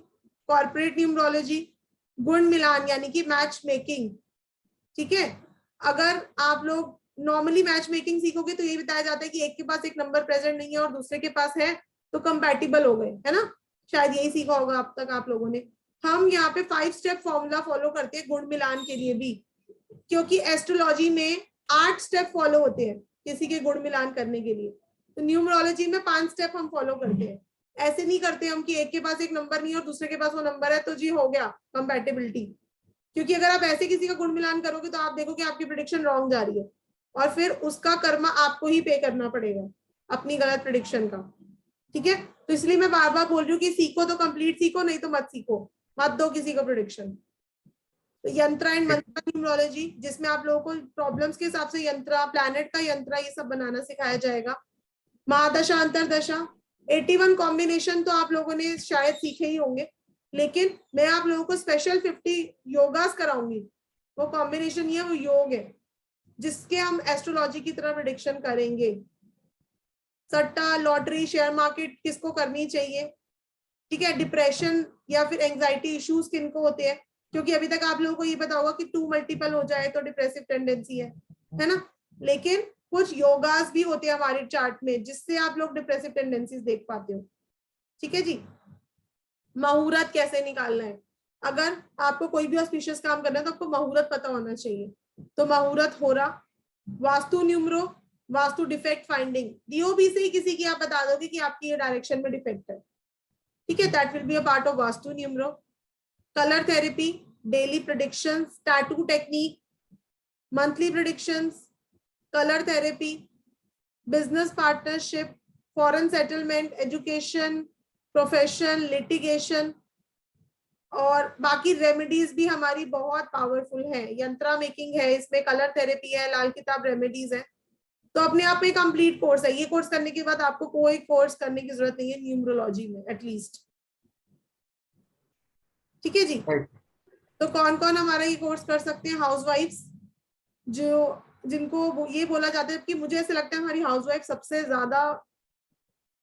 कॉर्पोरेट न्यूमरोलॉजी, गुण मिलान यानी कि मैच मेकिंग। ठीक है, अगर आप लोग नॉर्मली मैच मेकिंग सीखोगे तो ये बताया जाता है कि एक के पास एक नंबर प्रेजेंट नहीं है और दूसरे के पास है तो कंपैटिबल हो गए, है ना, शायद यही सीखा होगा अब तक आप लोगों ने। हम यहाँ पे 5 स्टेप फॉर्मूला फॉलो करते हैं गुण मिलान के लिए भी, क्योंकि एस्ट्रोलॉजी में 8 स्टेप फॉलो होते हैं किसी के गुण मिलान करने के लिए, तो न्यूमरोलॉजी में 5 स्टेप हम फॉलो करते हैं। ऐसे नहीं करते हम कि एक के पास एक नंबर नहीं है और दूसरे के पास वो नंबर है तो जी हो गया कंपैटिबिलिटी, क्योंकि अगर आप ऐसे किसी का गुण मिलान करोगे तो आप देखो कि आपकी प्रेडिक्शन रॉन्ग जा रही है और फिर उसका कर्मा आपको ही पे करना पड़ेगा अपनी गलत प्रेडिक्शन का। ठीक है, तो इसलिए मैं बार बार बोल रही हूँ कि सीखो तो कंप्लीट सीखो, नहीं तो मत सीखो, मत दो किसी को प्रेडिक्शन। तो यंत्र एंड मंत्र न्यूमरोलॉजी जिसमें आप लोगों को प्रॉब्लम्स के हिसाब से यंत्र, प्लैनेट का यंत्र, ये सब बनाना सिखाया जाएगा। महादशा, अंतरदशा, 81 कॉम्बिनेशन तो आप लोगों ने शायद सीखे ही होंगे, लेकिन मैं आप लोगों को स्पेशल 50 योगास कराऊंगी। वो कॉम्बिनेशन ये वो योग है जिसके हम एस्ट्रोलॉजी की तरह प्रेडिक्शन करेंगे। सट्टा, लॉटरी, शेयर मार्केट किसको करनी चाहिए, ठीक है, डिप्रेशन या फिर एंजाइटी इश्यूज किनको होते हैं, क्योंकि अभी तक आप लोगों को ये पता होगा कि 2 मल्टीपल हो जाए तो डिप्रेसिव टेंडेंसी है ना, लेकिन कुछ योगास भी होते हैं हमारे चार्ट में जिससे आप लोग डिप्रेसिव टेंडेंसीज देख पाते हो। ठीक है जी, मुहूर्त कैसे निकालना है, अगर आपको कोई भी ऑस्पिशियस काम करना है तो आपको मुहूर्त पता होना चाहिए। तो मुहूर्त हो रहा, vastu numero, vastu defect finding, DOB से ही किसी की आप बता दोगे कि आपकी ये डायरेक्शन में डिफेक्ट है, ठीक है, that will be a part of vastu numero. Colour therapy, daily predictions, tattoo technique, monthly predictions, colour therapy, business partnership, foreign settlement, education, profession, litigation, और बाकी रेमेडीज भी हमारी बहुत पावरफुल है। यंत्रा मेकिंग है इसमें, कलर थेरेपी है, लाल किताब रेमेडीज है। तो अपने आप में कंप्लीट कोर्स है। ये कोर्स करने के बाद आपको कोई कोर्स करने की जरूरत नहीं है न्यूमरोलॉजी में एटलीस्ट। ठीक है जी, तो कौन कौन हमारा ये कोर्स कर सकते हैं? हाउसवाइफ्स, जो जिनको ये बोला जाता है कि मुझे ऐसे लगता है हमारी हाउसवाइफ सबसे ज्यादा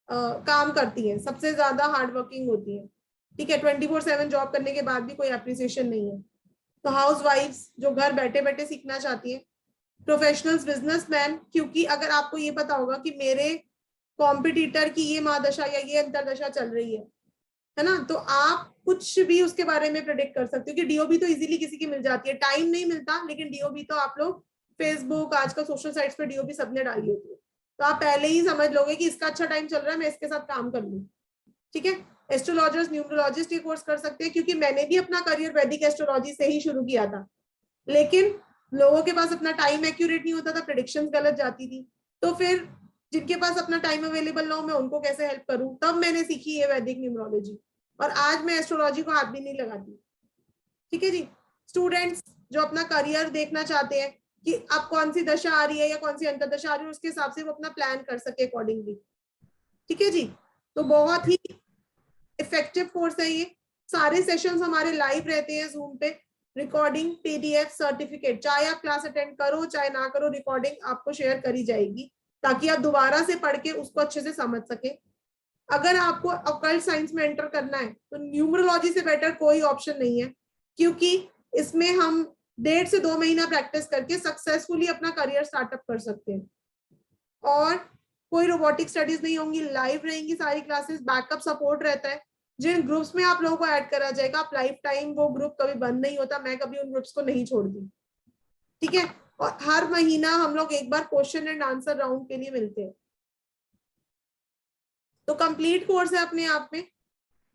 काम करती है, सबसे ज्यादा हार्ड वर्किंग होती है, ठीक है, 24/7 जॉब करने के बाद भी कोई एप्रिसिएशन नहीं है। तो हाउसवाइफ्स जो घर बैठे बैठे सीखना चाहती है, प्रोफेशनल्स, बिजनेसमैन, क्योंकि अगर आपको ये पता होगा कि मेरे कॉम्पिटिटर की ये महादशा या ये अंतरदशा चल रही है ना, तो आप कुछ भी उसके बारे में प्रेडिक्ट कर सकते हो कि डीओबी तो इजीली किसी की मिल जाती है, टाइम नहीं मिलता, लेकिन डीओबी तो आप लोग फेसबुक, आजकल सोशल साइट्स पे डीओबी सबने डाली होती है, तो आप पहले ही समझ लोगे कि इसका अच्छा टाइम चल रहा है, मैं इसके साथ काम कर लूं। ठीक है, एस्ट्रोलॉजर्स, न्यूमरोलॉजिस्ट ये कोर्स कर सकते हैं, क्योंकि मैंने भी अपना करियर वैदिक एस्ट्रोलॉजी से ही शुरू किया था, लेकिन लोगों के पास अपना टाइम एक्यूरेट नहीं होता था, प्रेडिक्शंस गलत जाती थी। तो फिर जिनके पास अपना टाइम अवेलेबल ना हो, मैं उनको कैसे हेल्प करूं, तब मैंने सीखी है वैदिक न्यूमरोलॉजी, और आज मैं एस्ट्रोलॉजी को हाथ भी नहीं लगाती। ठीक है जी। स्टूडेंट्स जो अपना करियर देखना चाहते हैं कि अब कौन सी दशा आ रही है या कौन सी अंतरदशा आ रही है, उसके हिसाब से वो अपना प्लान कर सके अकॉर्डिंगली। ठीक है जी। तो बहुत ही इफेक्टिव कोर्स है ये। सारे सेशंस हमारे लाइव रहते हैं जूम पे, रिकॉर्डिंग, पीडीएफ, सर्टिफिकेट, चाहे आप क्लास अटेंड करो चाहे ना करो, रिकॉर्डिंग आपको शेयर करी जाएगी ताकि आप दोबारा से पढ़ के उसको अच्छे से समझ सके। अगर आपको ऑकल्ट साइंस में एंटर करना है तो न्यूमरोलॉजी से बेटर कोई ऑप्शन नहीं है, क्योंकि इसमें हम 1.5 से 2 महीना प्रैक्टिस करके सक्सेसफुली अपना करियर स्टार्टअप कर सकते हैं। और कोई रोबोटिक स्टडीज नहीं होंगी, लाइव रहेंगी सारी क्लासेस, बैकअप सपोर्ट रहता है। जिन ग्रुप्स में आप लोगों को ऐड करा जाएगा, आप लाइफ टाइम, वो ग्रुप कभी बंद नहीं होता, मैं कभी उन ग्रुप्स को नहीं छोड़ती। ठीक है। और हर महीना हम लोग एक बार क्वेश्चन एंड आंसर राउंड के लिए मिलते हैं। तो कंप्लीट कोर्स है अपने आप में।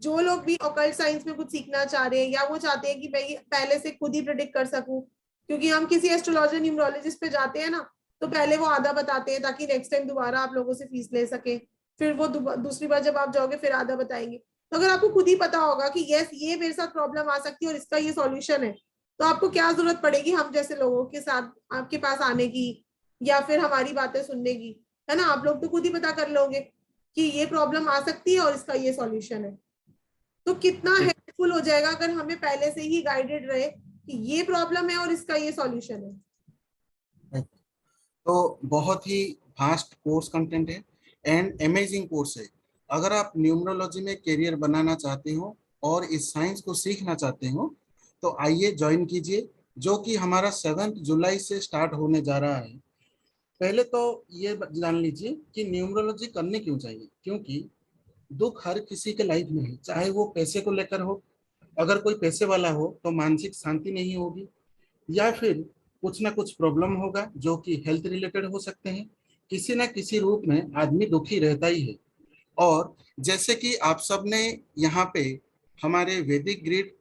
जो लोग भी ऑकल्ट साइंस में कुछ सीखना चाह रहे हैं या वो चाहते हैं कि मैं पहले से खुद ही प्रेडिक्ट कर सकूं, क्योंकि हम किसी एस्ट्रोलॉजर, न्यूमरोलॉजिस्ट पे जाते हैं ना, तो पहले वो आधा बताते हैं ताकि नेक्स्ट टाइम दोबारा आप लोगों से फीस ले सके, फिर वो दूसरी बार जब आप जाओगे फिर आधा बताएंगे। तो अगर आपको खुद ही पता होगा कि यस ये मेरे साथ प्रॉब्लम आ सकती है और इसका ये सॉल्यूशन है, तो आपको क्या जरूरत पड़ेगी हम जैसे लोगों के साथ आपके पास आने की या फिर हमारी बातें सुनने की, है ना। आप लोग तो खुद ही पता कर लोगे कि ये प्रॉब्लम आ सकती है और इसका ये सॉल्यूशन है। तो कितना हेल्पफुल हो जाएगा अगर हमें पहले से ही गाइडेड रहे कि ये प्रॉब्लम है और इसका ये सॉल्यूशन है। तो बहुत ही फास्ट कोर्स कंटेंट है एंड अमेजिंग कोर्स है। अगर आप न्यूमरोलॉजी में करियर बनाना चाहते हो और इस साइंस को सीखना चाहते हो तो आइए ज्वाइन कीजिए, जो कि हमारा 7 जुलाई से स्टार्ट होने जा रहा है। पहले तो ये जान लीजिए कि न्यूमरोलॉजी करनी क्यों चाहिए, क्योंकि दुख हर किसी के लाइफ में है, चाहे वो पैसे को लेकर हो। अगर कोई पैसे वाला हो तो मानसिक शांति नहीं होगी, या फिर कुछ ना कुछ प्रॉब्लम होगा जो कि हेल्थ रिलेटेड हो सकते हैं। किसी ना किसी रूप में आदमी दुखी रहता ही है। और जैसे कि आप सब ने यहाँ पे हमारे वैदिक ग्रिड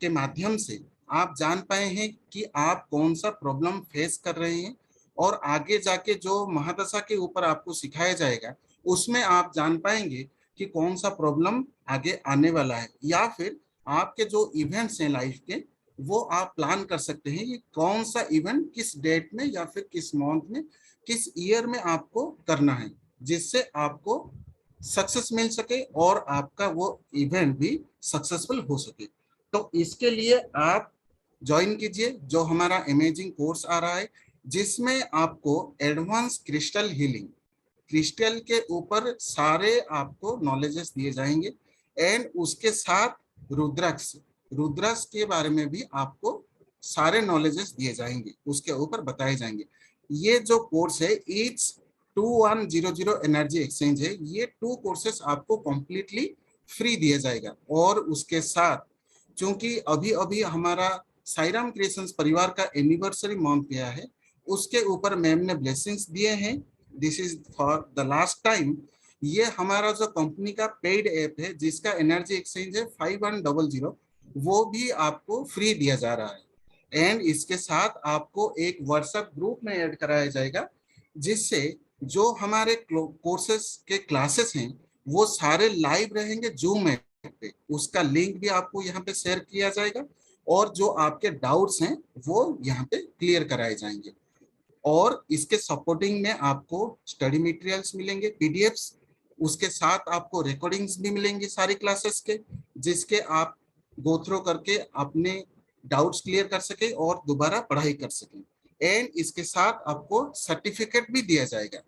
के माध्यम से आप जान पाए हैं कि आप कौन सा प्रॉब्लम फेस कर रहे हैं, और आगे जाके जो महादशा के ऊपर आपको सिखाया जाएगा उसमें आप जान पाएंगे कि कौन सा प्रॉब्लम आगे आने वाला है, या फिर आपके जो इवेंट्स हैं लाइफ के वो आप प्लान कर सकते हैं कि कौन सा इवेंट किस डेट में या फिर किस मंथ में किस ईयर में आपको करना है, जिससे आपको सक्सेस मिल सके और आपका वो इवेंट भी सक्सेसफुल हो सके। तो इसके लिए आप ज्वाइन कीजिए जो हमारा अमेजिंग कोर्स आ रहा है, जिसमें आपको एडवांस क्रिस्टल हीलिंग, क्रिस्टल के ऊपर सारे आपको नॉलेजेस दिए जाएंगे, एंड उसके साथ रुद्राक्ष के बारे में भी आपको सारे नॉलेजेस दिए जाएंगे, उसके ऊपर बताए जाएंगे। ये जो कोर्स है ईच 2100 एनर्जी एक्सचेंज है, ये 2 कोर्सेस आपको कंप्लीटली फ्री दिया जाएगा। और उसके साथ चूंकि अभी अभी हमारा साईराम क्रिएशंस परिवार का एनिवर्सरी मंथ गया है, उसके ऊपर मैम ने ब्लेसिंग्स दिए हैं। This is for the last time. ये हमारा जो कंपनी का पेड ऐप है जिसका एनर्जी एक्सचेंज है 5100, वो भी आपको फ्री दिया जा रहा है। एंड इसके साथ आपको एक व्हाट्सएप ग्रुप में ऐड कराया जाएगा, जिससे जो हमारे कोर्सेस के क्लासेस हैं वो सारे लाइव रहेंगे जूम ऐप पे। उसका लिंक भी आपको यहाँ पे शेयर किया जाएगा, और जो आपके डाउट्स हैं वो यहाँ पे क्लियर कराए जाएंगे। और इसके सपोर्टिंग में आपको स्टडी मटेरियल्स मिलेंगे, पीडीएफ्स, उसके साथ आपको रिकॉर्डिंग्स भी मिलेंगे सारी क्लासेस के, जिसके आप गो थ्रू करके अपने डाउट्स क्लियर कर सके और दोबारा पढ़ाई कर सकें। एंड इसके साथ आपको सर्टिफिकेट भी दिया जाएगा।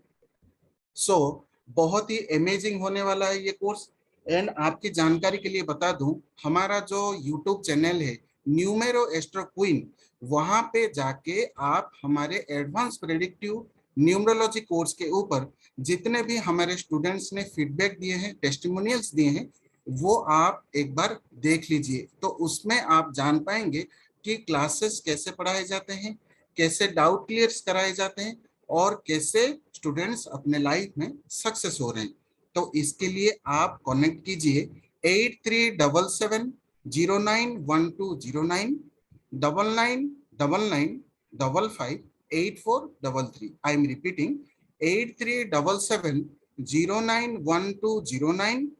सो बहुत ही अमेजिंग होने वाला है ये कोर्स। एंड आपकी जानकारी के लिए बता दूं, हमारा जो यूट्यूब चैनल है न्यूमेरो एस्ट्रो क्वीन, वहां पे जाके आप हमारे एडवांस प्रेडिक्टिव न्यूमरोलॉजी कोर्स के ऊपर जितने भी हमारे स्टूडेंट्स ने फीडबैक दिए हैं, टेस्टिमोनियल्स दिए हैं, वो आप एक बार देख लीजिए। तो उसमें आप जान पाएंगे कि क्लासेस कैसे पढ़ाए जाते हैं, कैसे डाउट क्लियर कराए जाते हैं, और कैसे स्टूडेंट्स अपने लाइफ में सक्सेस हो रहे हैं। तो इसके लिए आप कनेक्ट कीजिए 8377091209 9999558433. I am repeating 8377091209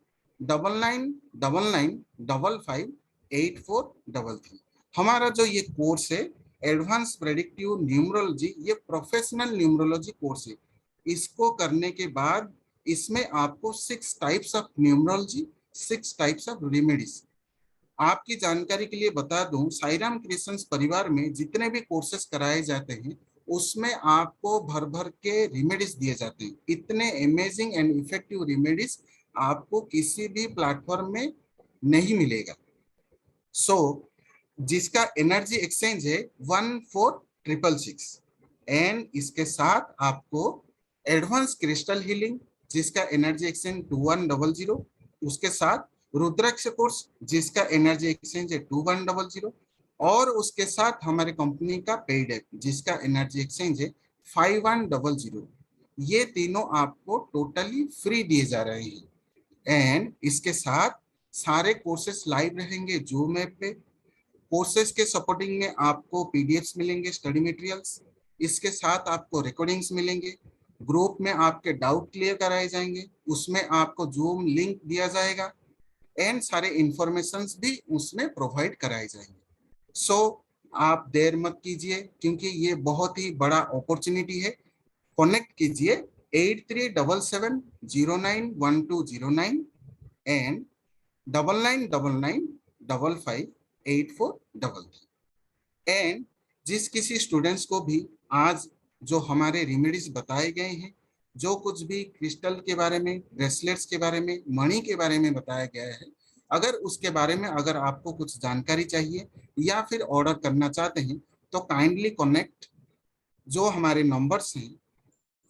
9999558433. हमारा जो ये कोर्स है एडवांस प्रेडिक्टिव न्यूमरोलॉजी, ये प्रोफेशनल न्यूमरोलॉजी कोर्स है। इसको करने के बाद इसमें आपको 6 types of numerology, 6 types of remedies. आपकी जानकारी के लिए बता दूं, साईराम क्रिएशंस परिवार में जितने भी कोर्सेज कराए जाते हैं उसमें आपको भर भर के रेमेडीज दिए जाते हैं। इतने अमेजिंग एंड इफेक्टिव रेमेडीज आपको किसी भी प्लेटफॉर्म में नहीं मिलेगा। जिसका एनर्जी एक्सचेंज है 14666 एंड इसके साथ आपको एडवांस क्रिस्टल हीलिंग जिसका एनर्जी एक्सचेंज 2100, उसके साथ रुद्राक्ष कोर्स जिसका एनर्जी एक्सचेंज है 2100, और उसके साथ हमारे कंपनी का पेड ऐप जिसका एनर्जी एक्सचेंज है 5100। ये तीनों आपको टोटली फ्री दिए जा रहे हैं। एंड इसके साथ सारे कोर्सेस लाइव रहेंगे जूम ऐप पे। कोर्सेज के सपोर्टिंग में आपको पीडीएफ्स मिलेंगे, स्टडी मटेरियल्स। इसके साथ आपको रिकॉर्डिंग्स मिलेंगे। ग्रुप में आपके डाउट क्लियर कराए जाएंगे, उसमें आपको जूम लिंक दिया जाएगा एंड सारे इंफॉर्मेशंस भी उसमें प्रोवाइड कराए जाएंगे। आप देर मत कीजिए क्योंकि ये बहुत ही बड़ा अपॉर्चुनिटी है। कनेक्ट कीजिए 8377091209 एंड 9999558433। एंड जिस किसी स्टूडेंट्स को भी आज जो हमारे रेमेडीज बताए गए हैं, जो कुछ भी क्रिस्टल के बारे में, ब्रेसलेट्स के बारे में, मणि के बारे में बताया गया है, अगर उसके बारे में अगर आपको कुछ जानकारी चाहिए या फिर ऑर्डर करना चाहते हैं तो काइंडली कनेक्ट। जो हमारे नंबर्स हैं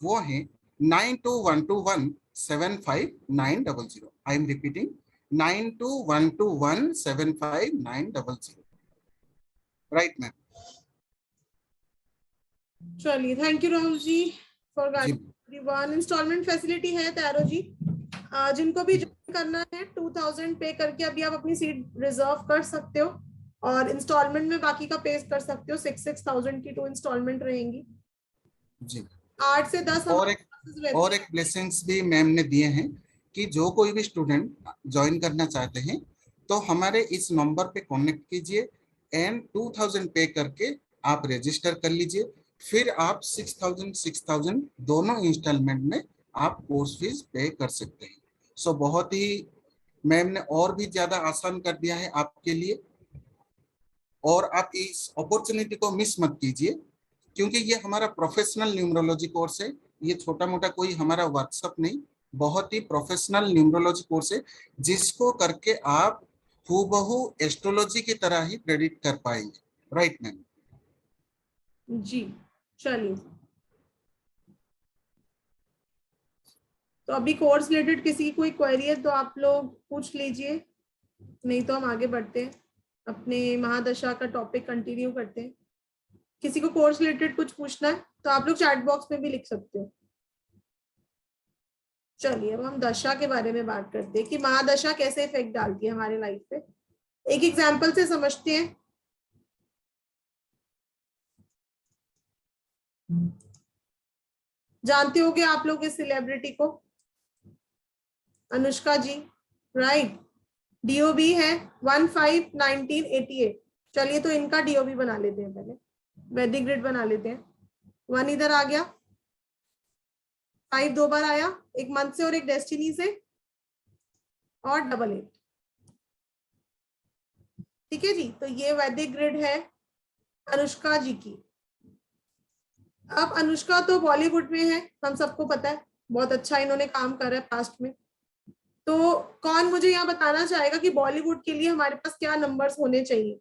वो हैं 9212175900। I am repeating 9212175900। Right ma'am? चलिए, thank you Rahul ji for guiding everyone. Instalment facility है तैयारो जी, जिनको भी ज्वाइन करना है 2000 पे करके अभी आप अपनी सीट रिजर्व कर सकते हो और इंस्टॉलमेंट में बाकी का पे कर सकते हो। 6,000 की 2 इंस्टॉलमेंट रहेंगी जी। 8 से 10 और एक ब्लेसिंग्स भी मैम ने दिए हैं कि जो कोई भी स्टूडेंट ज्वाइन करना चाहते हैं तो हमारे इस नंबर पे कनेक्ट कीजिए एंड 2000 पे करके आप रजिस्टर कर लीजिए। फिर आप 6,000 दोनों इंस्टॉलमेंट में आप कोर्स फीस पे कर सकते हैं। बहुत ही मैम ने और भी ज्यादा आसान कर दिया है आपके लिए, और आप इस अपॉर्चुनिटी को मिस मत कीजिए क्योंकि ये हमारा प्रोफेशनल न्यूमरोलॉजी कोर्स है। ये छोटा मोटा कोई हमारा वर्कशॉप नहीं, बहुत ही प्रोफेशनल न्यूमरोलॉजी कोर्स है जिसको करके आप हूबहू एस्ट्रोलॉजी की तरह ही प्रेडिक्ट कर पाएंगे। Right ma'am? जी, चलिए। तो अभी कोर्स रिलेटेड किसी की कोई क्वेरी है तो आप लोग पूछ लीजिए, नहीं तो हम आगे बढ़ते हैं, अपने महादशा का टॉपिक कंटिन्यू करते हैं। किसी को कोर्स रिलेटेड कुछ पूछना है तो आप लोग चैट बॉक्स में भी लिख सकते हो। चलिए, अब हम दशा के बारे में बात करते हैं कि महादशा कैसे इफेक्ट डालती है हमारे लाइफ पे। एक एग्जाम्पल से समझते हैं। जानते होंगे आप लोग इस सेलिब्रिटी को, अनुष्का जी, राइट? डीओबी है 15/1988। चलिए, तो इनका डीओबी बना लेते हैं, पहले वैदिक ग्रिड बना लेते हैं। 1 इधर आ गया, 5 2 बार आया, एक मंथ से और एक डेस्टिनी से, और 88। ठीक है जी, तो ये वैदिक ग्रिड है अनुष्का जी की। अब अनुष्का तो बॉलीवुड में है, हम सबको पता है, बहुत अच्छा इन्होंने काम करा है पास्ट में। तो कौन मुझे यहाँ बताना चाहेगा कि बॉलीवुड के लिए हमारे पास क्या नंबर्स होने चाहिए?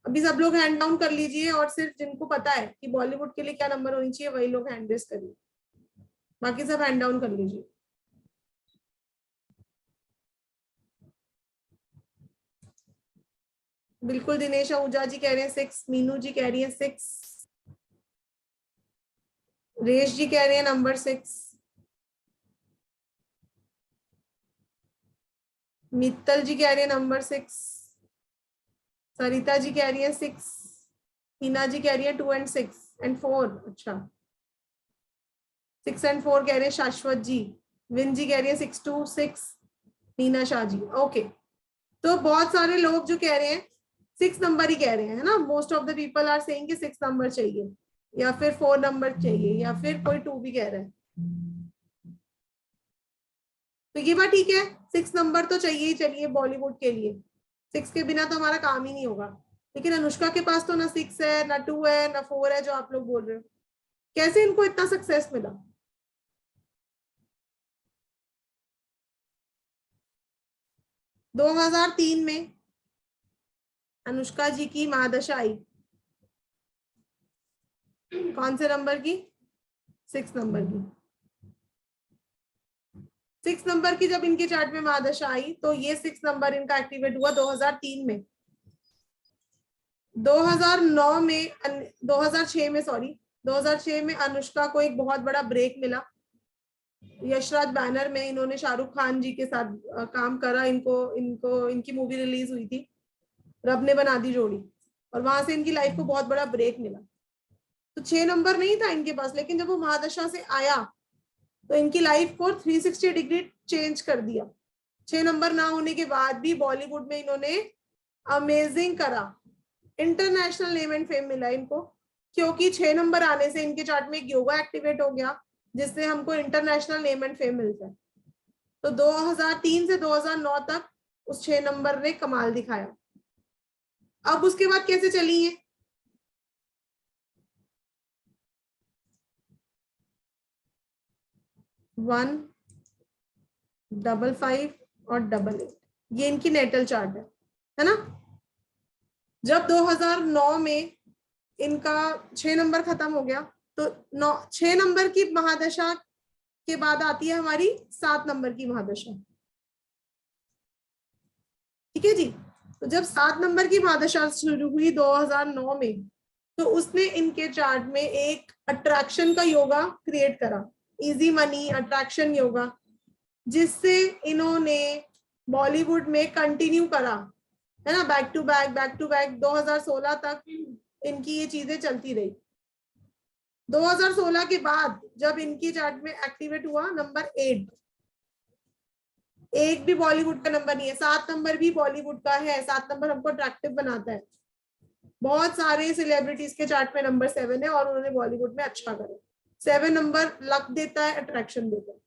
अभी सब लोग हैंड डाउन कर लीजिए और सिर्फ जिनको पता है कि बॉलीवुड के लिए क्या नंबर होनी चाहिए वही लोग हैंड रेज करिए, बाकी सब हैंड डाउन कर लीजिए। बिल्कुल, दिनेश आहूजा जी कह रहे हैं 6, मीनू जी कह रही है 6, रेश जी कह रहे हैं नंबर 6, मित्तल जी कह रही है नंबर 6, सरिता जी कह रही है 6, हिना जी कह रही है 2 and 6 and 4। अच्छा 6 and 4 कह रहे हैं शाश्वत जी, विन जी कह रही है 6 to 6, नीना शाह जी। ओके, तो बहुत सारे लोग जो कह रहे हैं 6 नंबर ही कह रहे हैं, है ना। Most of the people are saying कि 6 नंबर चाहिए, या फिर 4 नंबर चाहिए, या फिर कोई 2 भी कह रहा है। तो ये बात ठीक है, 6 नंबर तो चाहिए ही चाहिए बॉलीवुड के लिए, 6 के बिना तो हमारा काम ही नहीं होगा। लेकिन अनुष्का के पास तो ना 6 है, ना 2 है, ना 4 है, जो आप लोग बोल रहे हो। कैसे इनको इतना सक्सेस मिला? दो 2003 में अनुष्का जी की महादशा आई, कौन से नंबर की? 6 नंबर की। 6 नंबर की जब इनके चार्ट में महादशा आई तो ये 6 नंबर इनका एक्टिवेट हुआ 2003 में। 2009 में 2006 में सॉरी 2006 में अनुष्का को एक बहुत बड़ा ब्रेक मिला। यशराज बैनर में इन्होंने शाहरुख खान जी के साथ काम करा। इनकी मूवी रिलीज हुई थी रब ने बना दी जोड़ी, और वहां से इनकी लाइफ को बहुत बड़ा ब्रेक मिला। तो 6 नंबर नहीं था इनके पास, लेकिन जब वो महादशा से आया तो इनकी लाइफ को 360 डिग्री चेंज कर दिया। 6 नंबर ना होने के बाद भी बॉलीवुड में इन्होंने अमेजिंग करा, इंटरनेशनल नेम एंड फेम मिला इनको, क्योंकि 6 नंबर आने से इनके चार्ट में एक योगा एक्टिवेट हो गया, जिससे हमको इंटरनेशनल नेम एंड फेम मिलता है। तो 2003 से 2009 तक उस 6 नंबर ने कमाल दिखाया। अब उसके बाद कैसे चली है? वन 55 और 88, ये इनकी नेटल चार्ट है ना। जब 2009 में इनका 6 नंबर खत्म हो गया तो 6 नंबर की महादशा के बाद आती है हमारी 7 नंबर की महादशा। ठीक है जी। तो जब 7 नंबर की महादशा शुरू हुई 2009 में, तो उसने इनके चार्ट में एक अट्रैक्शन का योगा क्रिएट करा, इजी मनी अट्रैक्शन योगा, जिससे इन्होंने बॉलीवुड में कंटिन्यू करा, है ना, बैक टू बैक 2016 तक इनकी ये चीजें चलती रही। 2016 के बाद जब इनकी चार्ट में एक्टिवेट हुआ नंबर 8, एक भी बॉलीवुड का नंबर नहीं है, 7 नंबर भी बॉलीवुड का है। 7 नंबर हमको अट्रैक्टिव बनाता है। बहुत सारे सेलिब्रिटीज के चार्ट में नंबर 7 है और उन्होंने बॉलीवुड में अच्छा करा। 7 नंबर लक देता है, अट्रैक्शन देता है।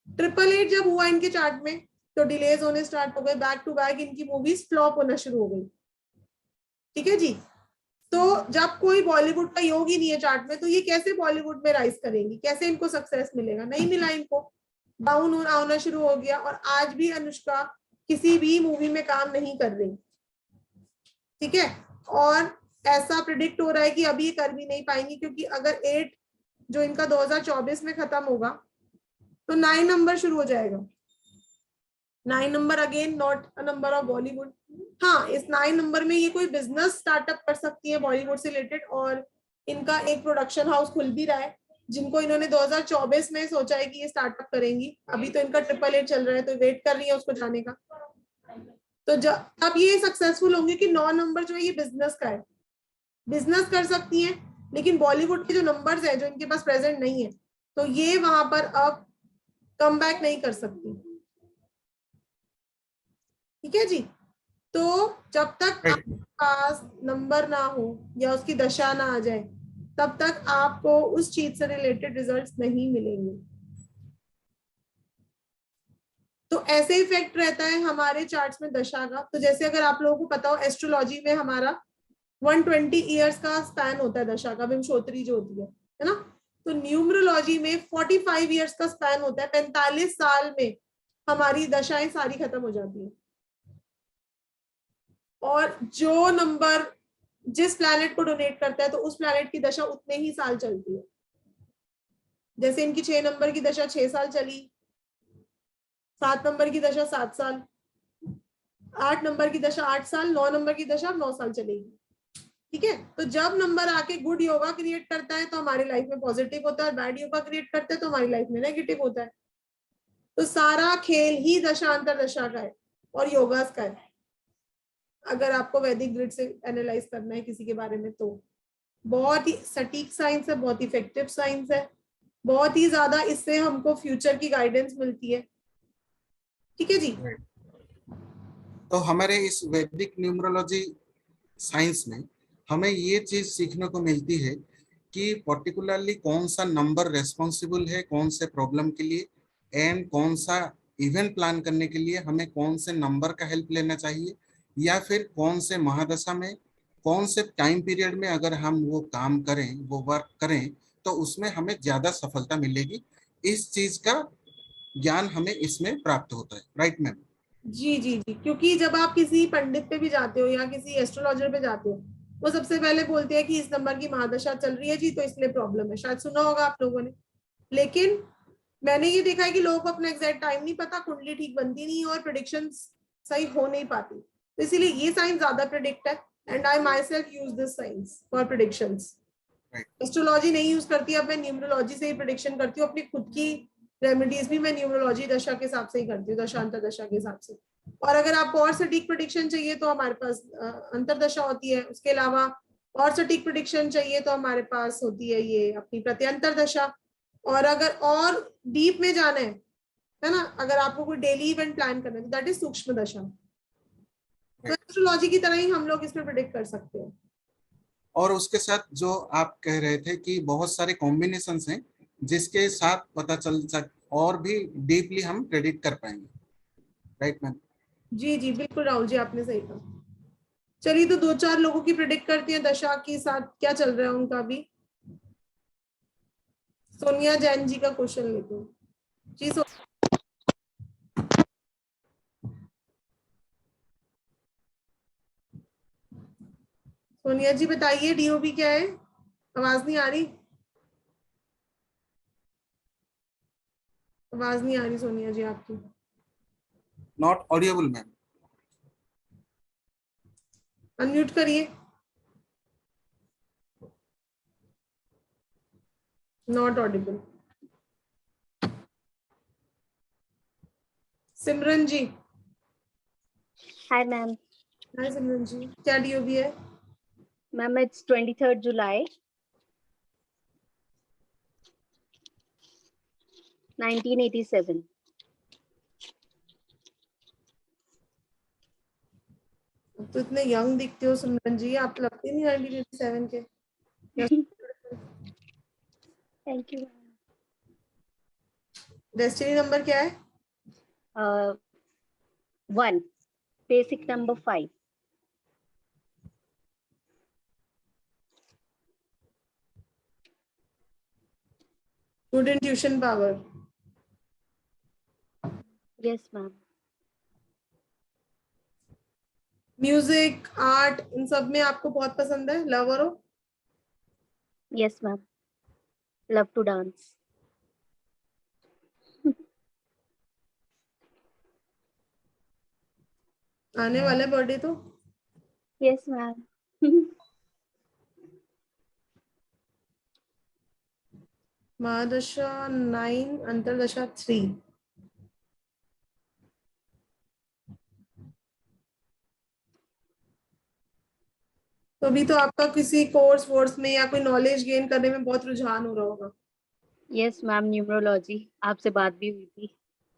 888 जब हुआ इनके चार्ट में तो डिलेज होने स्टार्ट हो गए, बैक टू बैक इनकी मूवीज फ्लॉप होना शुरू हो गई। ठीक है जी। तो जब कोई बॉलीवुड का योग ही नहीं है चार्ट में, तो ये कैसे बॉलीवुड में राइज करेंगी, कैसे इनको सक्सेस मिलेगा? नहीं मिला इनको, डाउन होना शुरू हो गया। और आज भी अनुष्का किसी भी मूवी में काम नहीं कर रही। ठीक है, और ऐसा प्रिडिक्ट हो रहा है कि अभी ये कर भी नहीं पाएंगी, क्योंकि अगर 8 जो इनका 2024 में खत्म होगा तो 9 नंबर शुरू हो जाएगा। 9 number again not a number of Bollywood. हाँ, इस 9 नंबर में ये कोई बिजनेस स्टार्टअप कर सकती है बॉलीवुड से रिलेटेड, और इनका एक प्रोडक्शन हाउस खुल भी रहा है, जिनको इन्होंने 2024 में सोचा है कि ये स्टार्टअप करेंगी। अभी तो इनका 888 चल रहा है, तो वेट कर रही है उसको जाने का। तो अब ये सक्सेसफुल होंगे कि 9 नंबर जो है ये बिजनेस का है, बिजनेस कर सकती है। लेकिन बॉलीवुड के जो नंबर्स है जो इनके पास प्रेजेंट नहीं है, तो ये वहां पर अब कम बैक नहीं कर सकती। ठीक है जी। तो जब तक आपके पास नंबर ना हो या उसकी दशा ना आ जाए, तब तक आपको उस चीज से रिलेटेड रिजल्ट्स नहीं मिलेंगे। तो ऐसे इफेक्ट रहता है हमारे चार्ट्स में दशा का। तो जैसे अगर आप लोगों को पता हो, एस्ट्रोलॉजी में हमारा 120 ईयर्स का स्पैन होता है दशा का, विमशोत्री जो होती है ना। तो न्यूमरोलॉजी में 45 ईयर्स का स्पैन होता है। 45 साल में हमारी दशाएं सारी खत्म हो जाती है। और जो नंबर जिस प्लैनेट को डोनेट करता है, तो उस प्लैनेट की दशा उतने ही साल चलती है। जैसे इनकी 6 नंबर की दशा 6 साल चली, 7 नंबर की दशा 7 साल, 8 नंबर की दशा 8 साल, 9 नंबर की दशा 9 साल चलेगी। ठीक है। तो जब नंबर आके गुड योगा क्रिएट करता है तो हमारी लाइफ में पॉजिटिव होता है, और बैड योगा क्रिएट करता है तो हमारी लाइफ में नेगेटिव होता है। तो सारा खेल ही दशांतर दशा का है और योगास का है, अगर आपको वैदिक ग्रिड से एनालाइज करना है किसी के बारे में। तो बहुत ही सटीक साइंस है, बहुत इफेक्टिव साइंस है, बहुत ही ज्यादा इससे हमको फ्यूचर की गाइडेंस मिलती है। ठीक है जी। तो हमारे इस वैदिक न्यूमरोलॉजी साइंस में हमें ये चीज सीखने को मिलती है कि पर्टिकुलरली कौन सा नंबर रेस्पॉन्सिबल है कौन से प्रॉब्लम के लिए, एंड कौन सा इवेंट प्लान करने के लिए हमें कौन से नंबर का हेल्प लेना चाहिए, या फिर कौन से महादशा में कौन से टाइम पीरियड में अगर हम वो काम करें, वो वर्क करें, तो उसमें हमें ज्यादा सफलता मिलेगी। इस चीज का ज्ञान हमें इसमें प्राप्त होता है। Right ma'am? जी जी जी, क्योंकि जब आप किसी पंडित पे भी जाते हो या किसी एस्ट्रोलॉजर पे जाते हो, वो सबसे पहले बोलते हैं कि इस नंबर की महादशा चल रही है जी, तो इसलिए प्रॉब्लम है। शायद सुना होगा आप लोगों ने। लेकिन मैंने ये देखा है कि लोगों को अपना एग्जैक्ट टाइम नहीं पता, कुंडली ठीक बनती नहीं और प्रिडिक्शन सही हो नहीं पाती, तो इसीलिए ये साइंस ज्यादा प्रिडिक्ट है। And I my self use this science for predictions. Astrology नहीं यूज करती, अब मैं न्यूमरोलॉजी से ही प्रिडिक्शन करती हूँ। अपनी खुद की रेमेडीज भी मैं न्यूमरोलॉजी दशा के हिसाब से ही करती हूँ, दशांतर दशा के हिसाब से। और अगर आपको और सटीक प्रिडिक्शन चाहिए तो हमारे पास अंतरदशा होती है। उसके अलावा और सटीक प्रिडिक्शन चाहिए तो हमारे पास होती है ये अपनी प्रत्यंतर दशा। और अगर और डीप में जाना है ना, अगर आपको कोई डेली इवेंट प्लान करना है तो दैट इज सूक्ष्म दशा। तो एस्ट्रोलॉजी की तरह ही हम लोग इसमें प्रिडिक्ट कर सकते हैं। और उसके साथ जो आप कह रहे थे कि बहुत सारे कॉम्बिनेशंस हैं जिसके साथ पता चल सक और भी डीपली हम प्रेडिक्ट कर पाएंगे। Right ma'am? जी जी बिल्कुल राहुल जी, आपने सही कहा। चलिए तो 2-4 लोगों की प्रिडिक्ट करती हैं दशा के साथ क्या चल रहा है उनका भी। सोनिया जैन जी का क्वेश्चन लेते हैं जी। सोनिया जी बताइए डीओबी क्या है? आवाज नहीं आ रही, आवाज नहीं आ रही सोनिया जी आपकी। Not audible ma'am. अनम्यूट करिए। Not audible. Simran ji. Hi, ma'am. Hi Simran ji, क्या डीओबी है? Ma'am, it's 23rd July, 1987. तो इतने यंग दिखते हो सिमरन जी, आप लगते नहीं 1987 के। Thank you. डेस्टिनी नंबर क्या है? 1. Basic number 5. Good intuition power. Yes, ma'am. Music, art, इन सब में आपको बहुत पसंद है, लवर हो? Yes, ma'am. Love to dance. आने वाले बर्थडे तो? Yes, ma'am. महादशा 9, अंतरदशा 3। तो अभी तो आपका किसी कोर्स वोर्स में या कोई नॉलेज गेन करने में बहुत रुझान हो रहा होगा। Yes, ma'am. Numerology. आपसे बात भी हुई थी।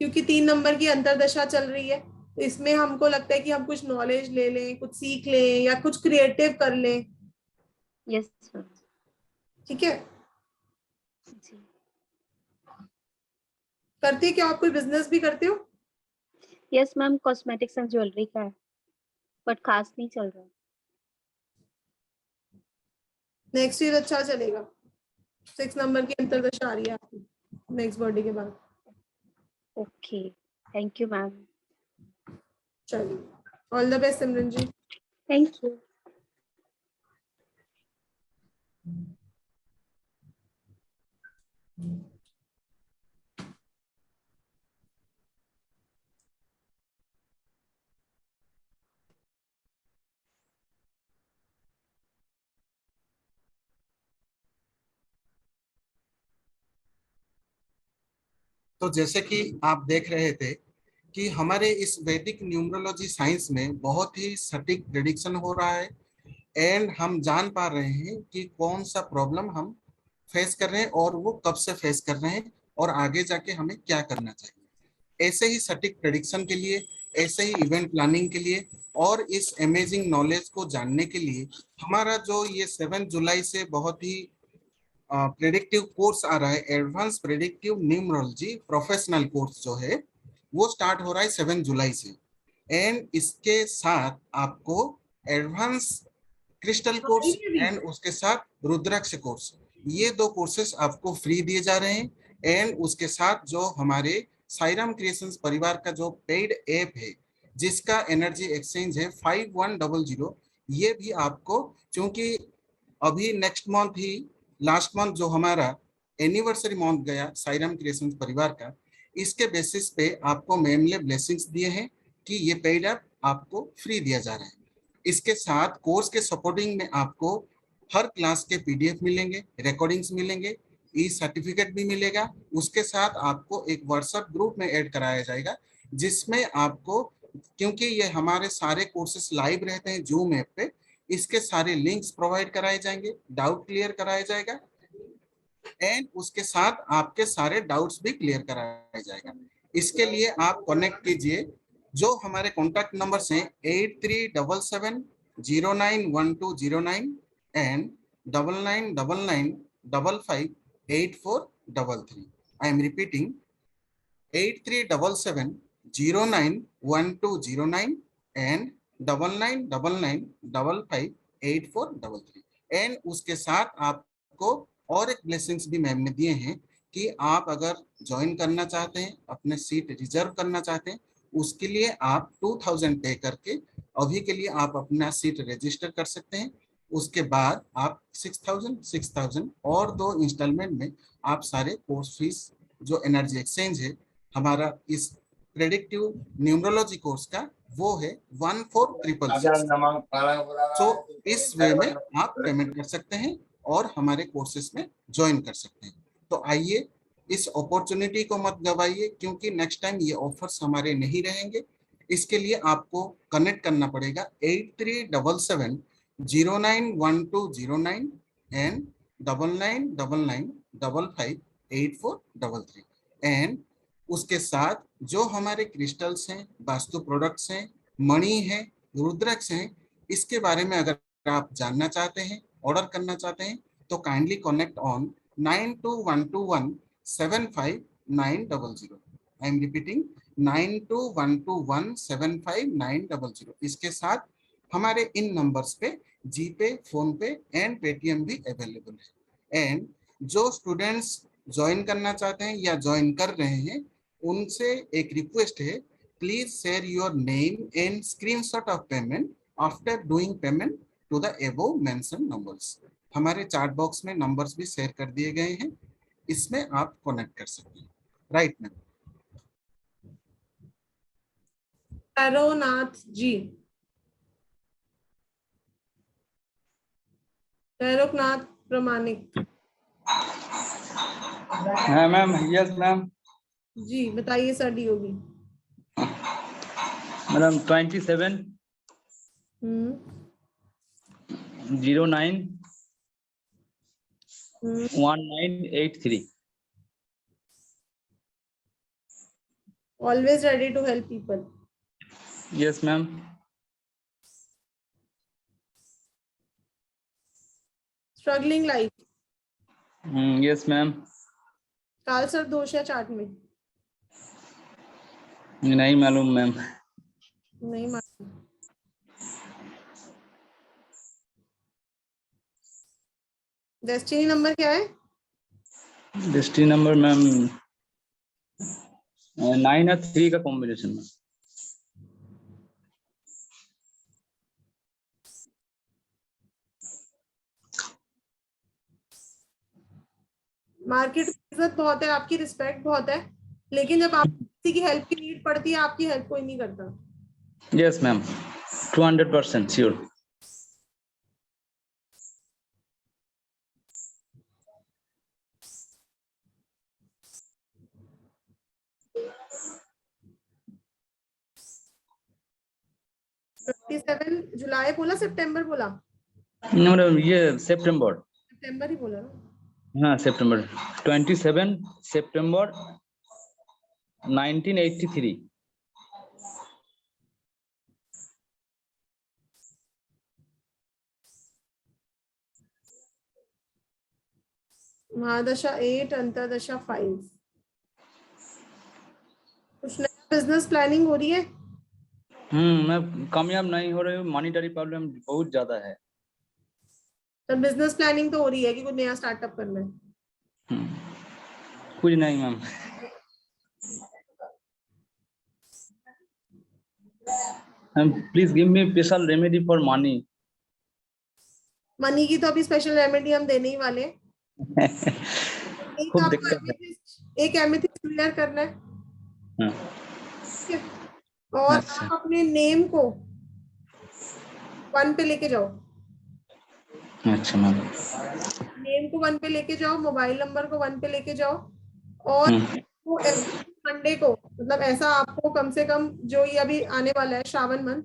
क्योंकि 3 नंबर की अंतरदशा चल रही है, तो इसमें हमको लगता है कि हम कुछ नॉलेज ले लें, कुछ सीख लें या कुछ क्रिएटिव कर लें। Yes, ma'am. ठीक है। जी। करते क्या आप, कोई बिजनेस भी करते हो? Yes, ma'am. Cosmetics and jewelry का है, but खास नहीं चल रहा। नेक्स्ट ईयर अच्छा चलेगा। 6 नंबर की अंतरदशा आ रही है आपकी नेक्स्ट बर्थडे के बाद। Okay. Thank you, ma'am. चलिए, all the best Simran ji. Thank you. तो जैसे कि आप देख रहे थे कि हमारे इस वैदिक न्यूमरोलॉजी साइंस में बहुत ही सटीक प्रेडिक्शन हो रहा है एंड हम जान पा रहे हैं कि कौन सा प्रॉब्लम हम फेस कर रहे हैं और वो कब से फेस कर रहे हैं और आगे जाके हमें क्या करना चाहिए। ऐसे ही सटीक प्रेडिक्शन के लिए, ऐसे ही इवेंट प्लानिंग के लिए और इस अमेजिंग नॉलेज को जानने के लिए हमारा जो ये 7 जुलाई से बहुत ही प्रेडिक्टिव कोर्स आ रहा है, advance predictive numerology professional course जो है वो स्टार्ट हो रहा है 7 जुलाई से। एंड इसके साथ आपको एडवांस क्रिस्टल कोर्स एंड उसके साथ रुद्राक्ष कोर्स, ये 2 कोर्सेस आपको फ्री दिए जा रहे हैं। एंड उसके साथ जो हमारे साईराम क्रिएशंस परिवार का जो पेड ऐप है जिसका एनर्जी एक्सचेंज है 5100, ये भी आपको, क्योंकि अभी नेक्स्ट मंथ ही, लास्ट मंथ जो हमारा एनिवर्सरी मंथ गया साईराम क्रिएशंस परिवार का, इसके बेसिस पे आपको मैम ने ब्लेसिंग्स दिए हैं कि ये पेड ऐप आपको फ्री दिया जा रहा है। इसके साथ कोर्स के सपोर्टिंग में आपको हर क्लास के पीडीएफ मिलेंगे, रिकॉर्डिंग्स मिलेंगे, ई सर्टिफिकेट भी मिलेगा। उसके साथ आपको एक व्हाट्सएप ग्रुप में ऐड कराया जाएगा जिसमें आपको, क्योंकि ये हमारे सारे कोर्सेस लाइव रहते हैं जूम ऐप पे, इसके सारे लिंक्स प्रोवाइड कराए जाएंगे, डाउट क्लियर कराया जाएगा एंड उसके साथ आपके सारे डाउट्स भी क्लियर कराया जाएगा। इसके लिए आप कनेक्ट कीजिए, जो हमारे कॉन्टैक्ट नंबर्स हैं 8377091209 and 9999558433। I am repeating 8377091209 and 9999558433। And उसके साथ आपको और एक ब्लेसिंग्स भी मैम ने दिए हैं कि आप अगर ज्वाइन करना चाहते हैं, अपने सीट रिजर्व करना चाहते हैं, उसके लिए आप 2000 पे करके अभी के लिए आप अपना सीट रजिस्टर कर सकते हैं। उसके बाद आप 6000 और 2 इंस्टॉलमेंट में आप सारे कोर्स फीस जो एनर्जी एक्सचेंज है हमारा इस प्रेडिक्टिव न्यूमरोलॉजी कोर्स का, वो है 14,666। तो इस वे में आप पेमेंट कर सकते हैं और हमारे कोर्सेज में ज्वाइन कर सकते हैं। तो आइए, इस अपॉर्चुनिटी को मत गवाइए, क्योंकि नेक्स्ट टाइम ये ऑफर्स हमारे नहीं रहेंगे। इसके लिए आपको कनेक्ट करना पड़ेगा 8377091209 एंड 9999558433। एंड उसके साथ जो हमारे क्रिस्टल्स हैं, वास्तु प्रोडक्ट्स हैं, मणि है, रुद्राक्ष हैं, इसके बारे में अगर आप जानना चाहते हैं, ऑर्डर करना चाहते हैं, तो kindly connect on 9212175900। I am repeating 9212175900। इसके साथ हमारे इन नंबर्स पे जीपे, फोन पे एंड पेटीएम भी अवेलेबल है। एंड जो स्टूडेंट्स ज्वाइन करना चाहते हैं या ज्वाइन कर रहे हैं, उनसे एक रिक्वेस्ट है, please share your name and screenshot of payment after doing payment to the above mentioned numbers. हमारे चैट बॉक्स में नंबर्स भी शेयर कर दिए गए हैं, इसमें आप कनेक्ट कर सकते हैं। Right ma'am. कैरोनाथ जी, कैरोनाथ प्रमाणिक। हाँ मैम, यस मैम। जी बताइए sir. DOB madam 27 09 1983। Always ready to help people. Yes ma'am. Struggling life. Yes ma'am. काल सर दोष है चार्ट में? नहीं मालूम मैम। नहीं मालूम। डेस्टिनी नंबर क्या है? डेस्टिनी नंबर मैम 9 और 3 का कॉम्बिनेशन में। मार्केट की इज्जत बहुत है, आपकी रिस्पेक्ट बहुत है, लेकिन जब आप किसी की हेल्प की नीड पड़ती है, आपकी हेल्प कोई नहीं करता। Yes ma'am, 200% sure. 27 जुलाई बोला, सितंबर बोला? मैडम ये सितंबर, सितंबर ही बोला ना? हाँ सितंबर 27 सितंबर 1983। महादशा 8, अंतरदशा 5। कुछ नया बिजनेस प्लानिंग हो रही है? मैं कामयाब नहीं हो रही हूँ, मॉनिटरी प्रॉब्लम बहुत ज्यादा है। तो बिजनेस प्लानिंग तो हो रही है कि कुछ नया स्टार्टअप करना है? कुछ नहीं ma'am. Please give me special remedy for money. Money की तो अभी स्पेशल रेमेडी हम देने ही वाले हैं। खूब दिक्कत है। एक एमेथिस्ट क्लियर करना है। ठीक है? और अच्छा। आप अपने नेम को 1 पे लेके जाओ। अच्छा मैम। नेम को 1 पे लेके जाओ, मोबाइल नंबर को 1 पे लेके जाओ, और मंडे को, मतलब ऐसा आपको कम से कम, जो ये अभी आने वाला है श्रावण मंथ,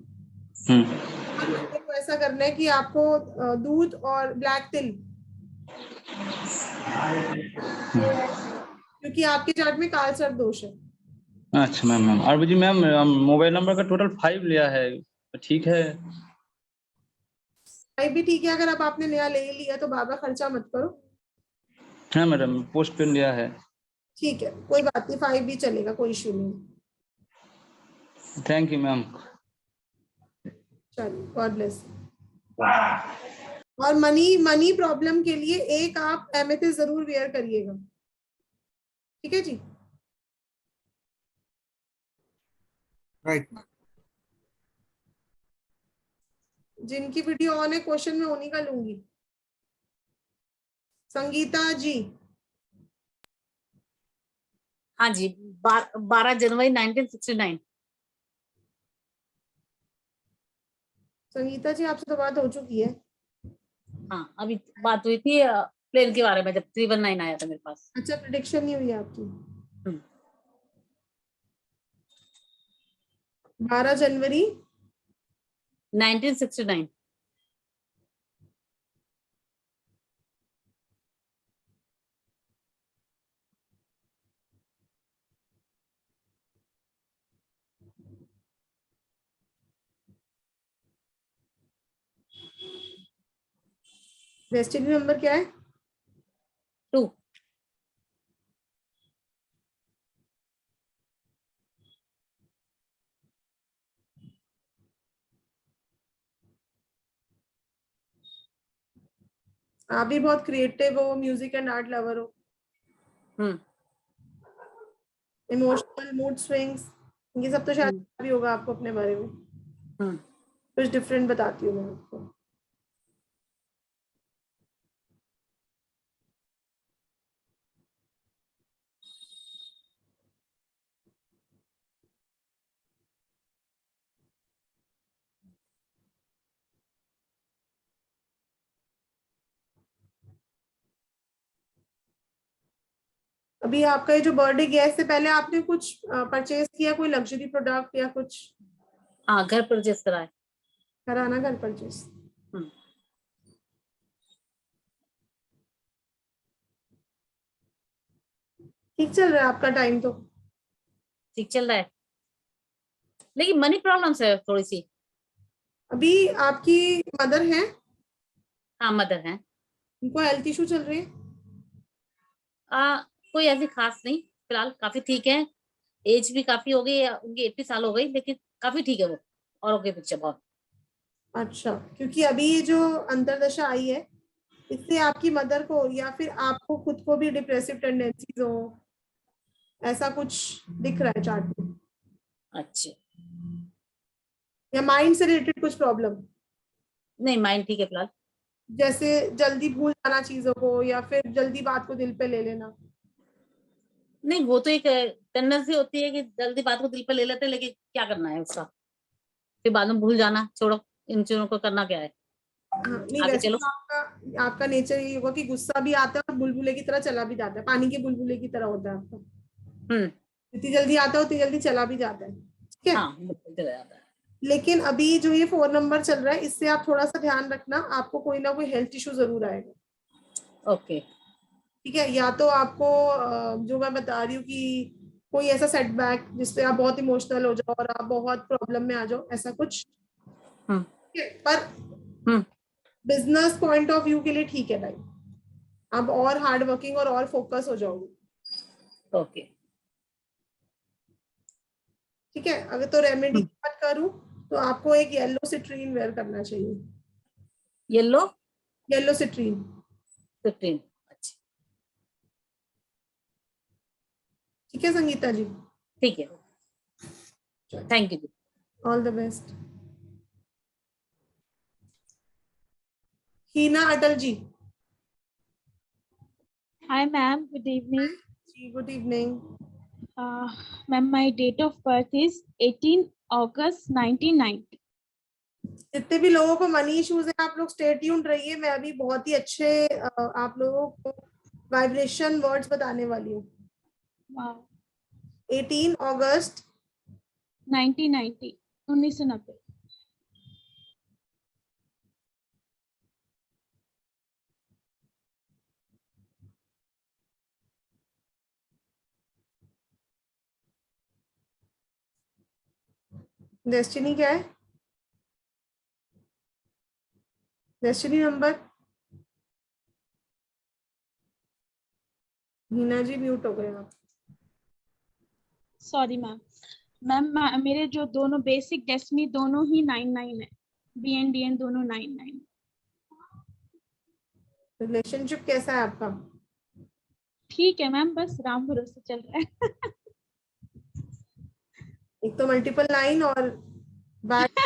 मंडे को ऐसा करना है कि आपको दूध और ब्लैक तिल, क्योंकि आपके चार्ट में काल सर्प दोष है। अच्छा मैम। और जी मैम मोबाइल नंबर का टोटल 5 लिया है, ठीक है? 5 भी ठीक है, अगर अब आपने नया ले लिया तो बार बार खर्चा मत करो। हाँ मैडम, पोस्ट पे लिया है। ठीक है, कोई बात नहीं, 5 भी चलेगा, कोई इशू नहीं। Thank you ma'am. चलिए, गॉड ब्लेस। और मनी प्रॉब्लम के लिए एक आप एमेथिस्ट जरूर वेयर करिएगा, ठीक है जी? राइट। जिनकी वीडियो ऑन है, क्वेश्चन में उन्हीं का लूंगी। संगीता जी। हाँ जी, 12 जनवरी 1969। संगीता जी, आपसे तो बात हो चुकी है। हाँ, अभी बात हुई थी प्लेन के बारे में, जब 319 आया था मेरे पास। अच्छा, प्रेडिक्शन नहीं हुई आपकी? 12 जनवरी 1969। डेस्टिनी नंबर क्या है? 2। आप भी बहुत क्रिएटिव हो, म्यूजिक एंड आर्ट लवर हो। इमोशनल, मूड स्विंग्स, ये सब तो शायद पता भी होगा आपको अपने बारे में। कुछ डिफरेंट बताती हूँ मैं आपको। अभी आपका ये जो बर्थडे गया, इससे पहले आपने कुछ परचेज किया, कोई लग्जरी प्रोडक्ट या कुछ? हाँ, घर परचेज कराए। कराना घर परचेज। ठीक चल रहा है आपका टाइम? तो ठीक चल रहा है, लेकिन मनी प्रॉब्लम्स है थोड़ी सी। अभी आपकी मदर है? हाँ, मदर है। उनको हेल्थ इशू चल रहे हैं? कोई ऐसी खास नहीं, फिलहाल काफी ठीक है। एज भी काफी हो गई, उनकी 80 साल हो गई, लेकिन काफी ठीक है वो, और ओके पिक्चर बहुत। अच्छा, क्योंकि अभी ये जो अंतरदशा आई है, इससे आपकी मदर को या फिर आपको खुद को भी डिप्रेसिव टेंडेंसीज हो, ऐसा कुछ दिख रहा है चार्ट में। अच्छा। या माइंड से रिलेटेड कुछ प्रॉब्लम? नहीं, माइंड ठीक है फिलहाल। जैसे जल्दी भूल जाना चीजों को, या फिर जल्दी बात को दिल पे ले लेना? नहीं, वो तो एक टेंडेंसी होती है कि जल्दी बात को दिल पे ले लेते हैं, लेकिन क्या करना है उसका, फिर बाद में भूल जाना। छोड़ो, इन चीजों को करना क्या है। नहीं, आगे वैसे चलो। तो आपका नेचर ये होगा कि गुस्सा भी आता है और बुलबुले की तरह चला भी जाता है, पानी के बुलबुले की तरह होता है आपका। जितनी जल्दी आता है उतनी जल्दी चला भी जाता है, ठीक है? हाँ, चला जाता है। लेकिन अभी जो ये 4 नंबर चल रहा है, इससे आप थोड़ा सा ध्यान रखना, आपको कोई ना कोई हेल्थ इशू जरूर आएगा। ओके ठीक है, या तो आपको जो मैं बता रही हूँ कि कोई ऐसा सेटबैक जिसपे आप बहुत इमोशनल हो जाओ और आप बहुत प्रॉब्लम में आ जाओ, ऐसा कुछ। ठीक है, पर बिजनेस पॉइंट ऑफ व्यू के लिए ठीक है भाई, आप और हार्ड वर्किंग और फोकस हो जाओगे। ओके ठीक है, अगर तो रेमेडी की बात करूं तो आपको एक येलो सिट्रीन वेयर करना चाहिए। Yellow citrine. ठीक है संगीता जी? ठीक है, थैंक यू जी। All the best. Heena Atal ji. Hi ma'am, good evening. Good evening. Ma'am, my date of birth is 18 August 1990. जितने भी लोगों को मनी इश्यूज है, आप लोग स्टे ट्यून्ड रहिए, मैं अभी बहुत ही अच्छे आप लोगों को वाइब्रेशन वर्ड्स बताने वाली हूँ। Wow. 18 अगस्त 1990, 1990। डेस्टिनी क्या है? Destiny number? Heena ji mute हो गए आप। Sorry ma'am. मैम मेरे जो दोनों बेसिक डेस्टिनी दोनों ही 99 है, BN DN दोनों 99। रिलेशनशिप कैसा है आपका? ठीक है मैम, बस राम भरोसे चल रहा है। एक तो मल्टीपल 9 और बैड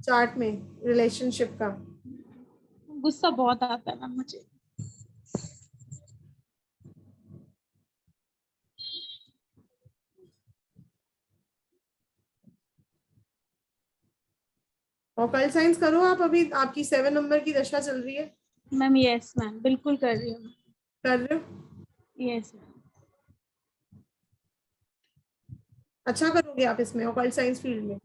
चार्ट में रिलेशनशिप का गुस्सा बहुत आता है मैम मुझे। ऑकल्ट साइंस करो आप, अभी आपकी 7 नंबर की दशा चल रही है। मैम यस मैम, बिल्कुल कर रही हूँ। कर रहे हो? Yes ma'am. अच्छा करोगे आप इसमें, ऑकल्ट साइंस फील्ड में।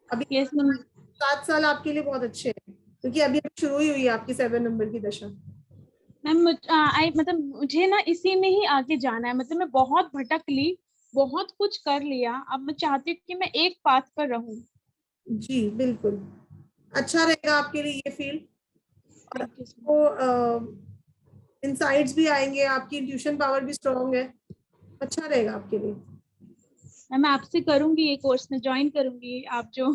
अभी यस मैम। 7 साल आपके लिए बहुत अच्छे हैं, क्योंकि अभी शुरू ही हुई है आपकी 7 नंबर की दशा। मैम मतलब मुझे ना इसी में ही आगे जाना है, मतलब मैं बहुत भटक ली, बहुत कुछ कर लिया, अब मैं चाहती हूँ कि मैं एक पाथ पर रहूं। जी बिल्कुल, अच्छा रहेगा आपके लिए ये फील्ड। और आपको इनसाइट्स भी आएंगे, आपकी इंट्यूशन पावर भी स्ट्रॉन्ग है, अच्छा रहेगा आपके लिए। मैं आपसे करूंगी, ये कोर्स में ज्वाइन करूंगी। आप जो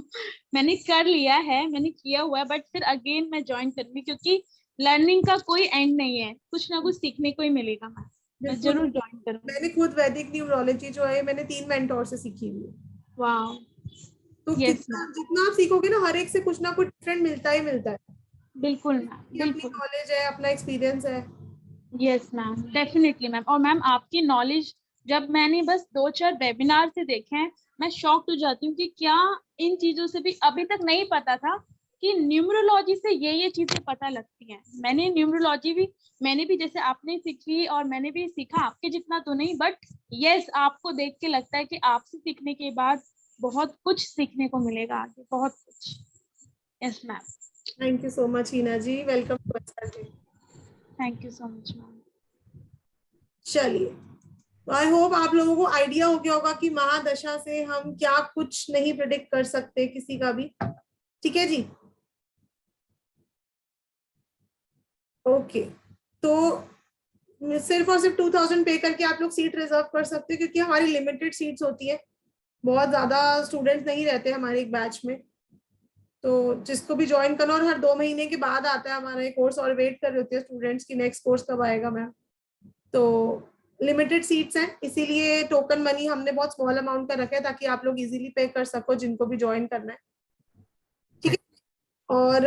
मैंने कर लिया है, मैंने किया हुआ है, बट फिर अगेन मैं ज्वाइन करूंगी, क्योंकि लर्निंग का कोई एंड नहीं है, कुछ ना कुछ सीखने को ही मिलेगा। मैं जरूर ज्वाइन करूंगी। मैंने खुद वैदिक न्यूमरोलॉजी जो है मैंने 3 मेंटोर से सीखी हुई है। वाह। तो जितना आप सीखोगे ना, हर एक से कुछ ना कुछ डिफरेंट मिलता ही मिलता है। बिल्कुल मैम, बिल्कुल। अपनी नॉलेज है, अपना एक्सपीरियंस है। Yes ma'am, definitely ma'am. और मैम आपकी नॉलेज जब मैंने बस 2-4 वेबिनार से देखे हैं, मैं शॉक्ड हो जाती हूँ कि क्या इन चीजों से भी अभी तक नहीं पता था कि न्यूमरोलॉजी से ये चीजें पता लगती हैं। मैंने न्यूमरोलॉजी भी मैंने भी जैसे आपने सीखी और मैंने भी सीखा, आपके जितना तो नहीं, बट यस आपको देख के लगता है कि आपसे सीखने के बाद बहुत कुछ सीखने को मिलेगा आगे, बहुत कुछ। Yes ma'am. Thank you so much Heena ji, welcome to SRK। Thank you so much ma'am. चलिए, आई होप आप लोगों को आइडिया हो गया होगा कि महादशा से हम क्या कुछ नहीं प्रिडिक्ट कर सकते किसी का भी। ठीक है जी, ओके। तो सिर्फ और सिर्फ 2000 पे करके आप लोग सीट रिजर्व कर सकते हैं, क्योंकि हमारी लिमिटेड सीट्स होती है, बहुत ज्यादा स्टूडेंट्स नहीं रहते हमारे एक बैच में। तो जिसको भी ज्वाइन करना, और हर 2 महीने के बाद आता है हमारा ये कोर्स, और वेट कर रहे होते हैं स्टूडेंट्स की नेक्स्ट कोर्स कब आएगा मैम। तो लिमिटेड सीट्स हैं, इसीलिए टोकन मनी हमने बहुत स्मॉल अमाउंट का रखा है, ताकि आप लोग इजीली पे कर सको जिनको भी ज्वाइन करना है। ठीक है, और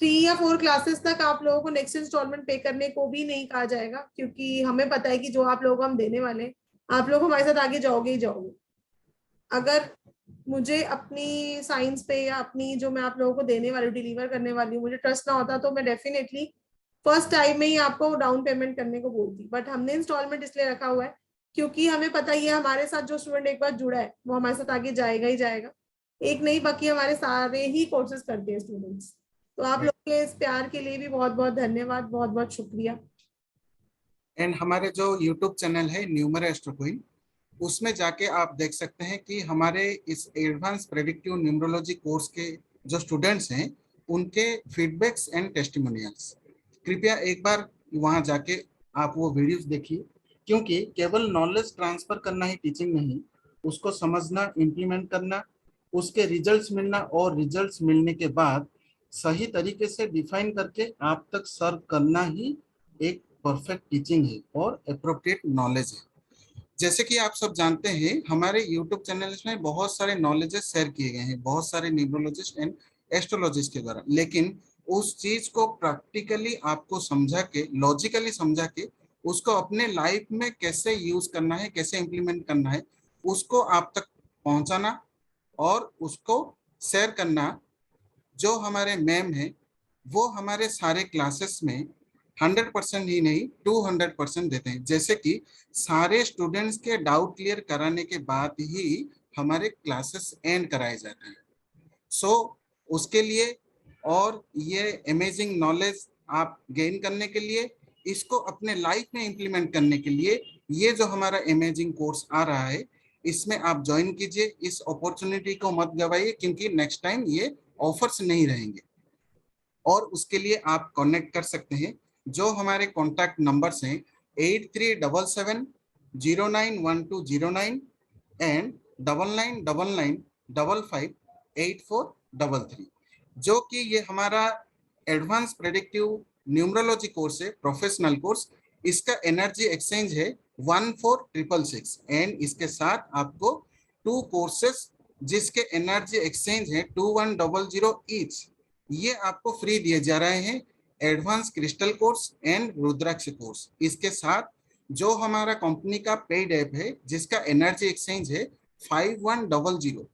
3 या 4 क्लासेस तक आप लोगों को नेक्स्ट इंस्टॉलमेंट पे करने को भी नहीं कहा जाएगा, क्योंकि हमें पता है कि जो आप लोगों को हम देने वाले हैं, आप लोग हमारे साथ आगे जाओगे ही जाओगे। अगर मुझे अपनी साइंस पे या अपनी जो मैं आप लोगों को देने वाली हूँ, डिलीवर करने वाली हूँ, मुझे ट्रस्ट ना होता तो मैं डेफिनेटली फर्स्ट टाइम में ही आपको डाउन पेमेंट करने को बोलती। बट हमने इंस्टॉलमेंट इसलिए रखा हुआ है क्योंकि हमें पता ही है हमारे साथ जो स्टूडेंट एक बार जुड़ा है वो हमारे साथ आगे जाएगा ही जाएगा। एक नहीं, बाकी हमारे सारे ही कोर्सेज करते हैं स्टूडेंट्स। तो आप लोग के इस प्यार के लिए भी बहुत बहुत धन्यवाद, बहुत बहुत शुक्रिया। एंड हमारे जो YouTube चैनल है न्यूमर एस्ट्रो क्वीन, उसमें जाके आप देख सकते हैं कि हमारे इस एडवांस प्रेडिक्टिव न्यूमरोलॉजी कोर्स के जो स्टूडेंट्स हैं उनके फीडबैक्स एंड टेस्टिमोनियल्स। कृपया एक बार वहां जाके आप वो वीडियोस देखिए, क्योंकि केवल नॉलेज ट्रांसफर करना ही टीचिंग नहीं, उसको समझना, इम्प्लीमेंट करना, उसके रिजल्ट्स मिलना और रिजल्ट्स मिलने के बाद सही तरीके से डिफाइन करके आप तक सर्व करना ही एक परफेक्ट टीचिंग है और अप्रोप्रिएट नॉलेज है। जैसे कि आप सब जानते हैं हमारे YouTube चैनल में बहुत सारे नॉलेजेस शेयर किए गए हैं बहुत सारे न्यूमरोलॉजिस्ट एंड एस्ट्रोलॉजिस्ट के द्वारा, लेकिन उस चीज को प्रैक्टिकली आपको समझा के, लॉजिकली समझा के उसको अपने लाइफ में कैसे यूज करना है, कैसे इम्प्लीमेंट करना है, उसको आप तक पहुंचाना और उसको शेयर करना। जो हमारे मैम है वो हमारे सारे क्लासेस में 100% ही नहीं 200% देते हैं। जैसे कि सारे स्टूडेंट्स के डाउट क्लियर कराने के बाद ही हमारे क्लासेस एंड कराए जाते हैं। सो उसके लिए और ये अमेजिंग नॉलेज आप गेन करने के लिए, इसको अपने लाइफ में इम्प्लीमेंट करने के लिए, ये जो हमारा अमेजिंग कोर्स आ रहा है इसमें आप ज्वाइन कीजिए। इस अपॉर्चुनिटी को मत गवाइए, क्योंकि नेक्स्ट टाइम ये ऑफर्स नहीं रहेंगे। और उसके लिए आप कनेक्ट कर सकते हैं, जो हमारे कॉन्टैक्ट नंबर्स हैं 8377091209 एंड 9999558433, जो कि ये हमारा एडवांस प्रेडिक्टिव न्यूमरोलॉजी कोर्स है, प्रोफेशनल कोर्स। इसका एनर्जी एक्सचेंज है 14666 एंड इसके साथ आपको 2 कोर्सेस जिसके एनर्जी एक्सचेंज है 2100 ईच, ये आपको फ्री दिए जा रहे हैं। Advance crystal course and rudraksha course, इसके साथ जो हमारा कंपनी का पेड ऐप है जिसका एनर्जी एक्सचेंज है 5100,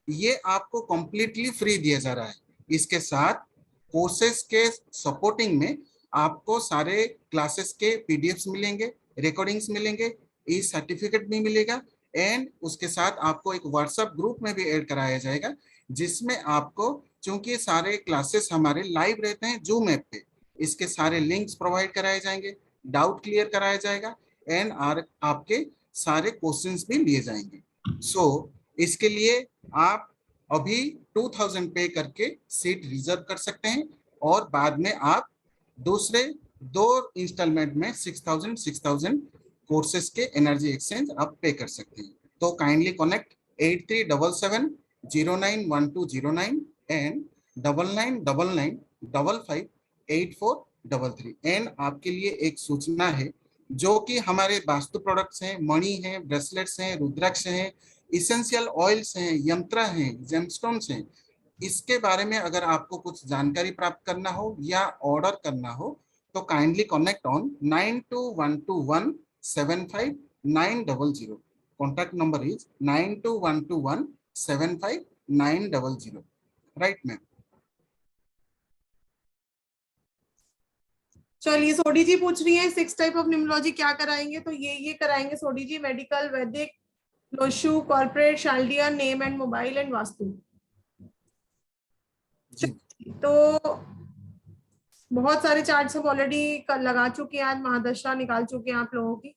ये आपको कंप्लीटली फ्री दिया जा रहा है। इसके साथ कोर्सेज के सपोर्टिंग में आपको सारे क्लासेस के पीडीएफ्स मिलेंगे, रिकॉर्डिंग्स मिलेंगे, ई सर्टिफिकेट भी मिलेगा एंड उसके साथ आपको एक व्हाट्सएप ग्रुप में भी ऐड कराया जाएगा, जिसमें आपको, चूंकि सारे क्लासेस हमारे लाइव रहते हैं जूम ऐप पे, इसके सारे लिंक्स प्रोवाइड कराए जाएंगे, डाउट क्लियर कराया जाएगा एंड आपके सारे क्वेश्चंस भी लिए जाएंगे। सो इसके लिए आप अभी 2000 पे करके सीट रिजर्व कर सकते हैं और बाद में आप दूसरे 2 इंस्टॉलमेंट में 6000 कोर्सेज के एनर्जी एक्सचेंज आप पे कर सकते हैं। तो काइंडली कनेक्ट 8377091209 एंड 9999558433। एंड आपके लिए एक सूचना है, जो कि हमारे वास्तु प्रोडक्ट्स हैं, मणि हैं, ब्रेसलेट्स हैं, रुद्राक्ष हैं, इसेंशियल ऑयल्स हैं, यंत्र हैं, जेमस्टोन्स हैं, इसके बारे में अगर आपको कुछ जानकारी प्राप्त करना हो या ऑर्डर करना हो तो kindly connect on 9212175900। Contact number is 9212175900। Right ma'am? चलिए, सोडी जी पूछ रही है 6 टाइप ऑफ न्यूमरोलॉजी क्या कराएंगे, तो ये कराएंगे सोडी जी, मेडिकल, वैदिक, Lo Shu, corporate, Chaldean, name and mobile and vastu. तो बहुत सारे चार्ट्स हम ऑलरेडी लगा चुके हैं, आज महादशा निकाल चुके हैं आप लोगों की।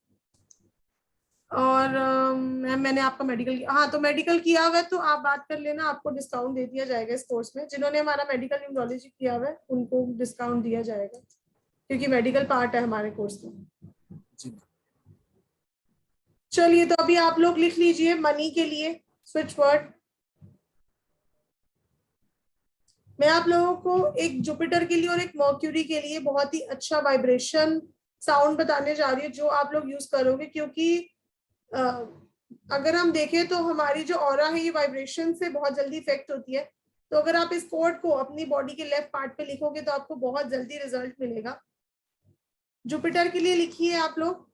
और मैम मैंने आपका मेडिकल किया, हाँ तो मेडिकल किया हुआ है तो आप बात कर लेना, आपको डिस्काउंट दे दिया जाएगा इस कोर्स में। जिन्होंने हमारा मेडिकल न्यूमरोलॉजी किया हुआ है उनको डिस्काउंट दिया जाएगा, क्योंकि मेडिकल पार्ट है हमारे कोर्स में। चलिए, तो अभी आप लोग लिख लीजिए मनी के लिए स्विच वर्ड। मैं आप लोगों को एक जुपिटर के लिए और एक मर्क्यूरी के लिए बहुत ही अच्छा वाइब्रेशन साउंड बताने जा रही हूँ, जो आप लोग यूज करोगे, क्योंकि अगर हम देखें तो हमारी जो ऑरा है ये वाइब्रेशन से बहुत जल्दी इफेक्ट होती है। तो अगर आप इस कोड को अपनी बॉडी के लेफ्ट पार्ट पे लिखोगे तो आपको बहुत जल्दी रिजल्ट मिलेगा। जुपिटर के लिए लिखिए आप लोग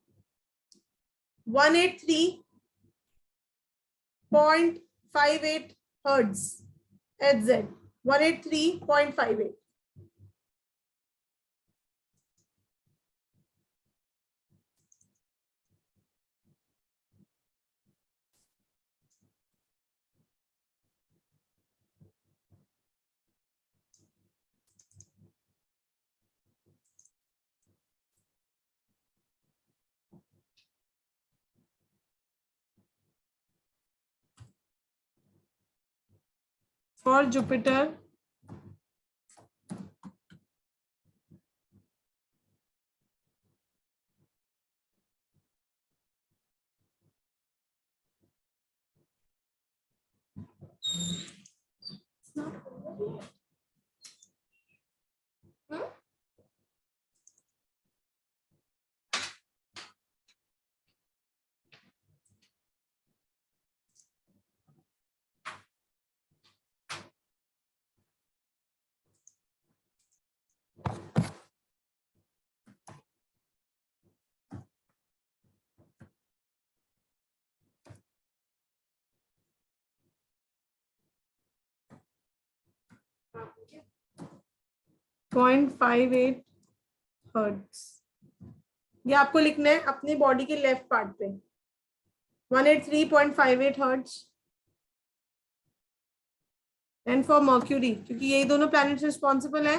183.58 hertz HZ 183.58। For Jupiter .58 hertz, ये आपको लिखना है अपनी बॉडी के लेफ्ट पार्ट पे। 183.58 हर्ट्ज। एंड फॉर मर्क्यूरी, क्योंकि यही दोनों प्लैनेट्स रिस्पॉन्सिबल है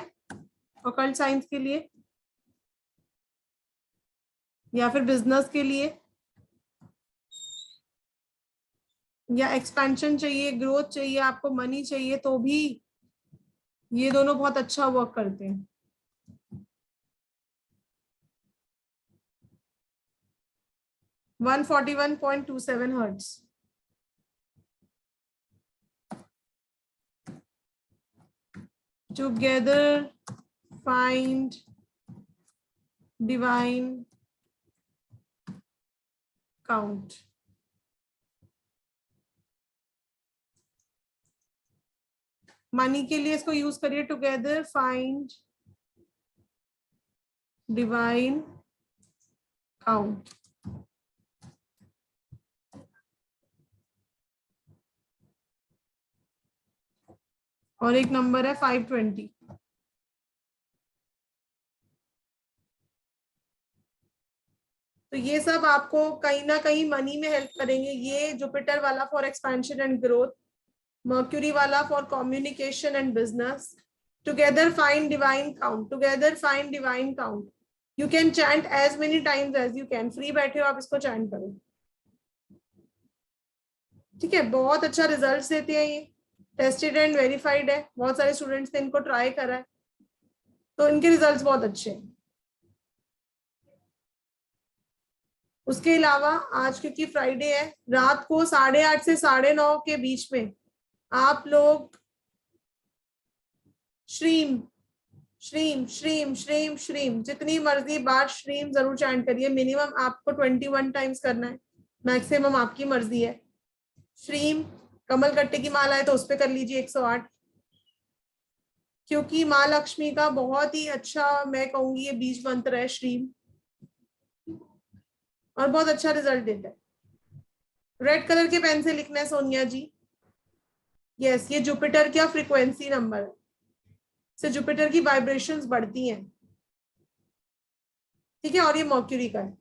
ऑकल्ट साइंस के लिए या फिर बिजनेस के लिए, या एक्सपेंशन चाहिए, ग्रोथ चाहिए, आपको मनी चाहिए, तो भी ये दोनों बहुत अच्छा वर्क करते हैं। .141.27 hertz. Together find divine count. Money के लिए इसको यूज करिए, टुगेदर फाइंड डिवाइन काउंट। और एक नंबर है 520। तो ये सब आपको कहीं ना कहीं मनी में हेल्प करेंगे। ये जुपिटर वाला for expansion and growth, Mercury वाला for communication and business. Together find divine count, together find divine count. You can chant as many times as you can. Free बैठे हो आप इसको चैंट करो, ठीक है। बहुत अच्छा रिजल्ट देते हैं ये, टेस्टेड एंड वेरीफाइड है। बहुत सारे स्टूडेंट्स ने इनको ट्राई करा है, तो इनके रिजल्ट्स बहुत अच्छे हैं। उसके अलावा आज क्योंकि फ्राइडे है, रात को 8:30 से 9:30 के बीच में आप लोग श्रीम श्रीम श्रीम श्रीम श्रीम जितनी मर्जी बार श्रीम जरूर चैंट करिए। मिनिमम आपको 21 टाइम्स करना है, मैक्सिमम आपकी मर्जी है। श्रीम, कमल कट्टे की माला है तो उस पर कर लीजिए 108, क्योंकि माँ लक्ष्मी का बहुत ही अच्छा, मैं कहूंगी, ये बीज मंत्र है श्रीम, और बहुत अच्छा रिजल्ट देता है। रेड कलर के पेन से लिखना है सोनिया जी। यस, ये जुपिटर का फ्रीक्वेंसी नंबर है, से जुपिटर की वाइब्रेशंस बढ़ती हैं, ठीक है। और ये मर्क्यूरी का है।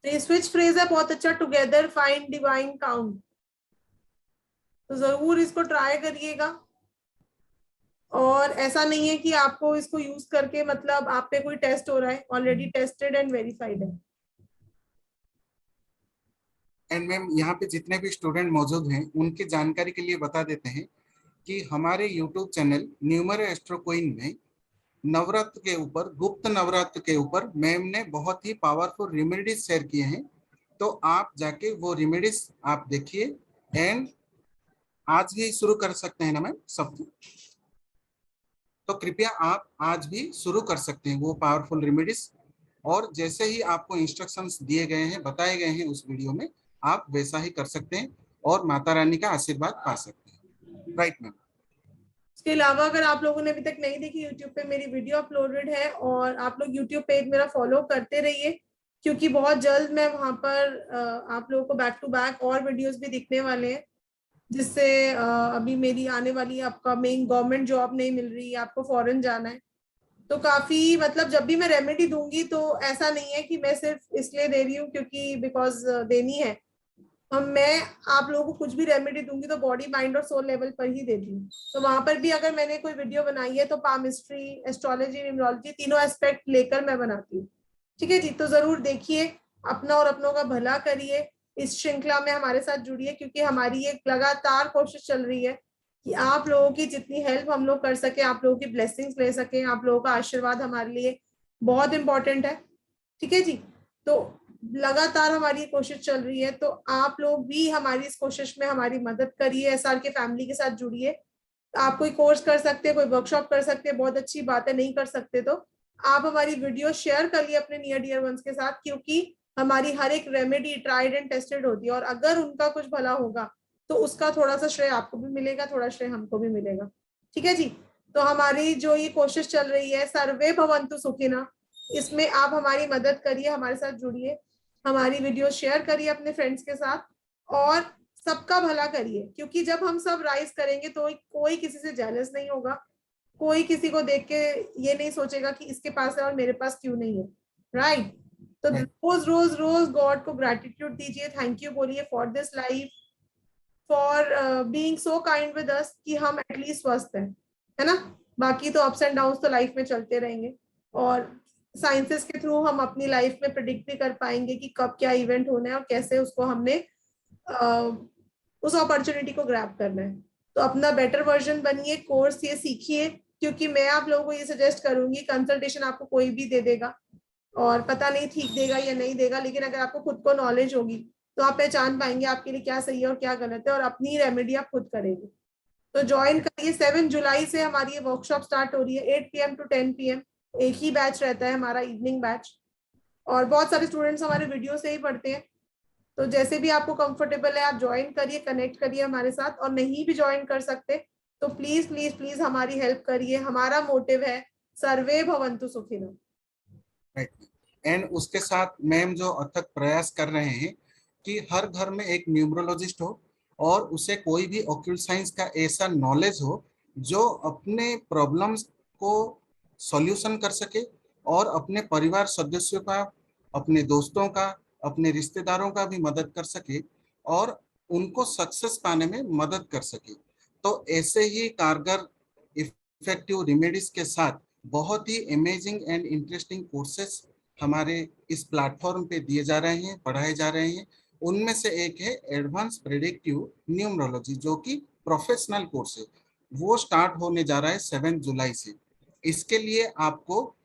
तो ये स्विच फ्रेज है बहुत अच्छा, टुगेदर फाइंड डिवाइन काउंट। तो जरूर इसको ट्राई करिएगा। और ऐसा नहीं है कि आपको इसको यूज करके मतलब आप पे कोई टेस्ट हो रहा है, ऑलरेडी टेस्टेड एंड वेरीफाइड है। एंड मैम यहाँ पे जितने भी स्टूडेंट मौजूद हैं उनकी जानकारी के लिए बता देते हैं कि हमारे YouTube channel numero astro queen में नवरात्र के ऊपर, गुप्त नवरात्र के ऊपर मैम ने बहुत ही पावरफुल रेमेडीज शेयर किए हैं। तो आप जाके वो रेमेडीज आप देखिए, एंड आज ही शुरू कर सकते हैं ना मैम सब। तो कृपया आप आज भी शुरू कर सकते हैं वो पावरफुल रेमेडीज, और जैसे ही आपको इंस्ट्रक्शंस दिए गए हैं, बताए गए हैं उस वीडियो में, आप वैसा ही कर सकते हैं और माता रानी का आशीर्वाद पा सकते हैं। Right ma'am. इसके अलावा अगर आप लोगों ने अभी तक नहीं देखी, यूट्यूब पे मेरी वीडियो अपलोडेड है, और आप लोग यूट्यूब पेज मेरा फॉलो करते रहिए, क्योंकि बहुत जल्द मैं वहां पर आप लोगों को बैक टू बैक और वीडियोस भी दिखने वाले हैं, जिससे अभी मेरी आने वाली अपकमिंग गवर्नमेंट जॉब नहीं मिल रही, आपको फॉरेन जाना है, तो काफी मतलब जब भी मैं रेमेडी दूंगी तो ऐसा नहीं है कि मैं सिर्फ इसलिए दे रही हूँ क्योंकि बिकॉज देनी है। मैं आप लोगों को कुछ भी रेमेडी दूंगी तो बॉडी, माइंड और सोल लेवल पर ही देती हूँ। तो वहां पर भी अगर मैंने कोई वीडियो बनाई है तो पामिस्ट्री, एस्ट्रोलॉजी, न्यूमरोलॉजी, तीनों एस्पेक्ट लेकर मैं बनाती हूँ। ठीक है जी, तो जरूर देखिए, अपना और अपनों का भला करिए, इस श्रृंखला में हमारे साथ जुड़िए, क्योंकि हमारी एक लगातार कोशिश चल रही है कि आप लोगों की जितनी हेल्प हम लोग कर सके, आप लोगों की ब्लेसिंग्स ले सके, आप लोगों का आशीर्वाद हमारे लिए बहुत इंपॉर्टेंट है। ठीक है जी, तो लगातार हमारी कोशिश चल रही है, तो आप लोग भी हमारी इस कोशिश में हमारी मदद करिए, एसआर के फैमिली के साथ जुड़िए। आप कोई कोर्स कर सकते हैं, कोई वर्कशॉप कर सकते हैं, बहुत अच्छी बात है। नहीं कर सकते तो आप हमारी वीडियो शेयर करिए अपने नियर डियर वंस के साथ, क्योंकि हमारी हर एक रेमेडी ट्राइड एंड टेस्टेड होती है, और अगर उनका कुछ भला होगा तो उसका थोड़ा सा श्रेय आपको भी मिलेगा, थोड़ा श्रेय हमको भी मिलेगा। ठीक है जी, तो हमारी जो ये कोशिश चल रही है सर्वे भवन्तु सुखिनः, इसमें आप हमारी मदद करिए, हमारे साथ जुड़िए, हमारी वीडियो शेयर करिए अपने फ्रेंड्स के साथ, और सबका भला करिए, क्योंकि जब हम सब राइज करेंगे तो कोई किसी से जेलस नहीं होगा, कोई किसी को देख के ये नहीं सोचेगा कि इसके पास है और मेरे पास क्यों नहीं है, राइट। तो रोज रोज रोज गॉड को ग्रैटिट्यूड दीजिए, थैंक यू बोलिए for this life, for being so kind with us, कि हम एटलीस्ट स्वस्थ हैं, है ना। बाकी तो अप्स एंड डाउन्स तो लाइफ में चलते रहेंगे, और साइंसेस के थ्रू हम अपनी लाइफ में प्रिडिक्ट भी कर पाएंगे कि कब क्या इवेंट होना है और कैसे उसको हमने उस अपॉर्चुनिटी को ग्रैब करना है। तो अपना बेटर वर्जन बनिए, कोर्स ये सीखिए, क्योंकि मैं आप लोगों को ये सजेस्ट करूंगी, कंसल्टेशन आपको कोई भी दे देगा और पता नहीं ठीक देगा या नहीं देगा, लेकिन अगर आपको खुद को नॉलेज होगी तो आप पहचान पाएंगे आपके लिए क्या सही है और क्या गलत है, और अपनी रेमेडी आप खुद करेंगे। तो ज्वाइन करिए, 7 जुलाई से हमारी ये वर्कशॉप स्टार्ट हो रही है, 8 PM to 10 PM, एक ही बैच रहता है हमारा, इवनिंग बैच, और बहुत सारे स्टूडेंट्स हमारे वीडियो से ही पढ़ते हैं। तो जैसे भी आपको कंफर्टेबल है आप ज्वाइन करिए, कनेक्ट करिए हमारे साथ, और नहीं भी ज्वाइन कर सकते तो प्लीज प्लीज प्लीज हमारी हेल्प करिए। हमारा मोटिव है सर्वे भवन्तु सुखिनः। एंड उसके साथ मैम जो अथक प्रयास कर रहे हैं कि हर घर में एक न्यूमरोलॉजिस्ट हो और उसे कोई भी ऑक्यूल्ट साइंस का ऐसा नॉलेज हो जो अपने प्रॉब्लम्स को सॉल्यूशन कर सके, और अपने परिवार सदस्यों का, अपने दोस्तों का, अपने रिश्तेदारों का भी मदद कर सके और उनको सक्सेस पाने में मदद कर सके। तो ऐसे ही कारगर इफेक्टिव रेमेडीज के साथ बहुत ही अमेजिंग एंड इंटरेस्टिंग कोर्सेस हमारे इस प्लेटफॉर्म पे दिए जा रहे हैं, पढ़ाए जा रहे हैं। उनमें से एक है एडवांस प्रेडिक्टिव न्यूमरोलॉजी, जो कि प्रोफेशनल कोर्स है, वो स्टार्ट होने जा रहा है 7 जुलाई से। इसके लिए आपको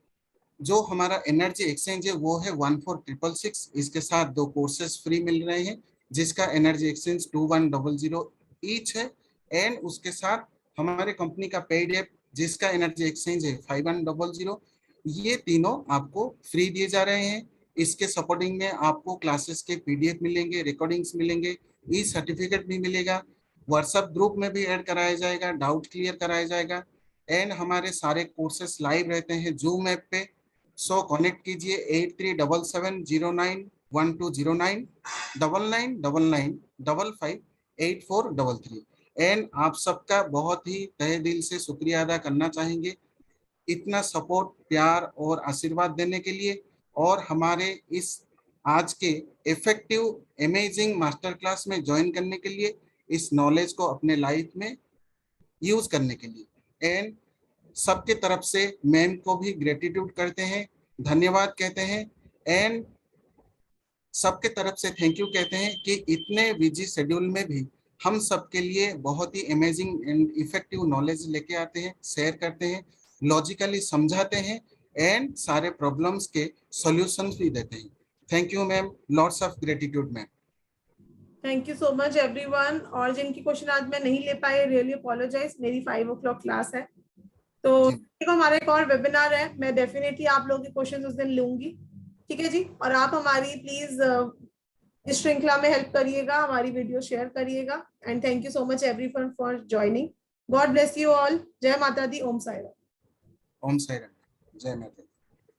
जो हमारा एनर्जी एक्सचेंज है वो है 1466, इसके साथ 2 कोर्सेज फ्री मिल रहे हैं जिसका एनर्जी एक्सचेंज 2100 ईच है, एंड उसके साथ हमारे कंपनी का पेड ऐप जिसका एनर्जी एक्सचेंज है 5100। ये तीनों आपको फ्री दिए जा रहे हैं। इसके सपोर्टिंग में आपको क्लासेस के PDF मिलेंगे, रिकॉर्डिंग्स मिलेंगे, ई सर्टिफिकेट भी मिलेगा, व्हाट्सएप ग्रुप में भी ऐड कराया जाएगा, डाउट क्लियर कराया जाएगा, एंड हमारे सारे कोर्सेस लाइव रहते हैं जूम ऐप पे। सो कनेक्ट कीजिए 8377091209 9999558433। एंड आप सबका बहुत ही तहे दिल से शुक्रिया अदा करना चाहेंगे इतना सपोर्ट, प्यार और आशीर्वाद देने के लिए, और हमारे इस आज के इफेक्टिव अमेजिंग मास्टर क्लास में ज्वाइन करने के लिए, इस नॉलेज को अपने लाइफ में यूज करने के लिए। एंड सबके तरफ से मैम को भी ग्रेटिट्यूड करते हैं, धन्यवाद कहते हैं, एंड सबके तरफ से थैंक यू कहते हैं कि इतने बिजी शेड्यूल में भी हम सबके लिए बहुत ही अमेजिंग एंड इफेक्टिव नॉलेज लेके आते हैं, शेयर करते हैं, लॉजिकली समझाते हैं, एंड सारे प्रॉब्लम्स के सॉल्यूशंस भी देते हैं। Thank you ma'am, lots of gratitude ma'am. Thank you so much everyone. और जिनकी क्वेश्चन आज मैं नहीं ले पाई, रियली अपोलोजाइज। मेरी 5 o'clock क्लास है, तो हमारा एक और वेबिनार है, मैं डेफिनेटली आप लोगों के क्वेश्चन उस दिन लूंगी। ठीक है जी, और आप हमारी प्लीज इस श्रृंखला में हेल्प करिएगा, हमारी वीडियो शेयर करिएगा, and thank you so much everyone for joining. God bless you all. जय माता दी। ओम साई राम। ओम साई राम। जय माता दी।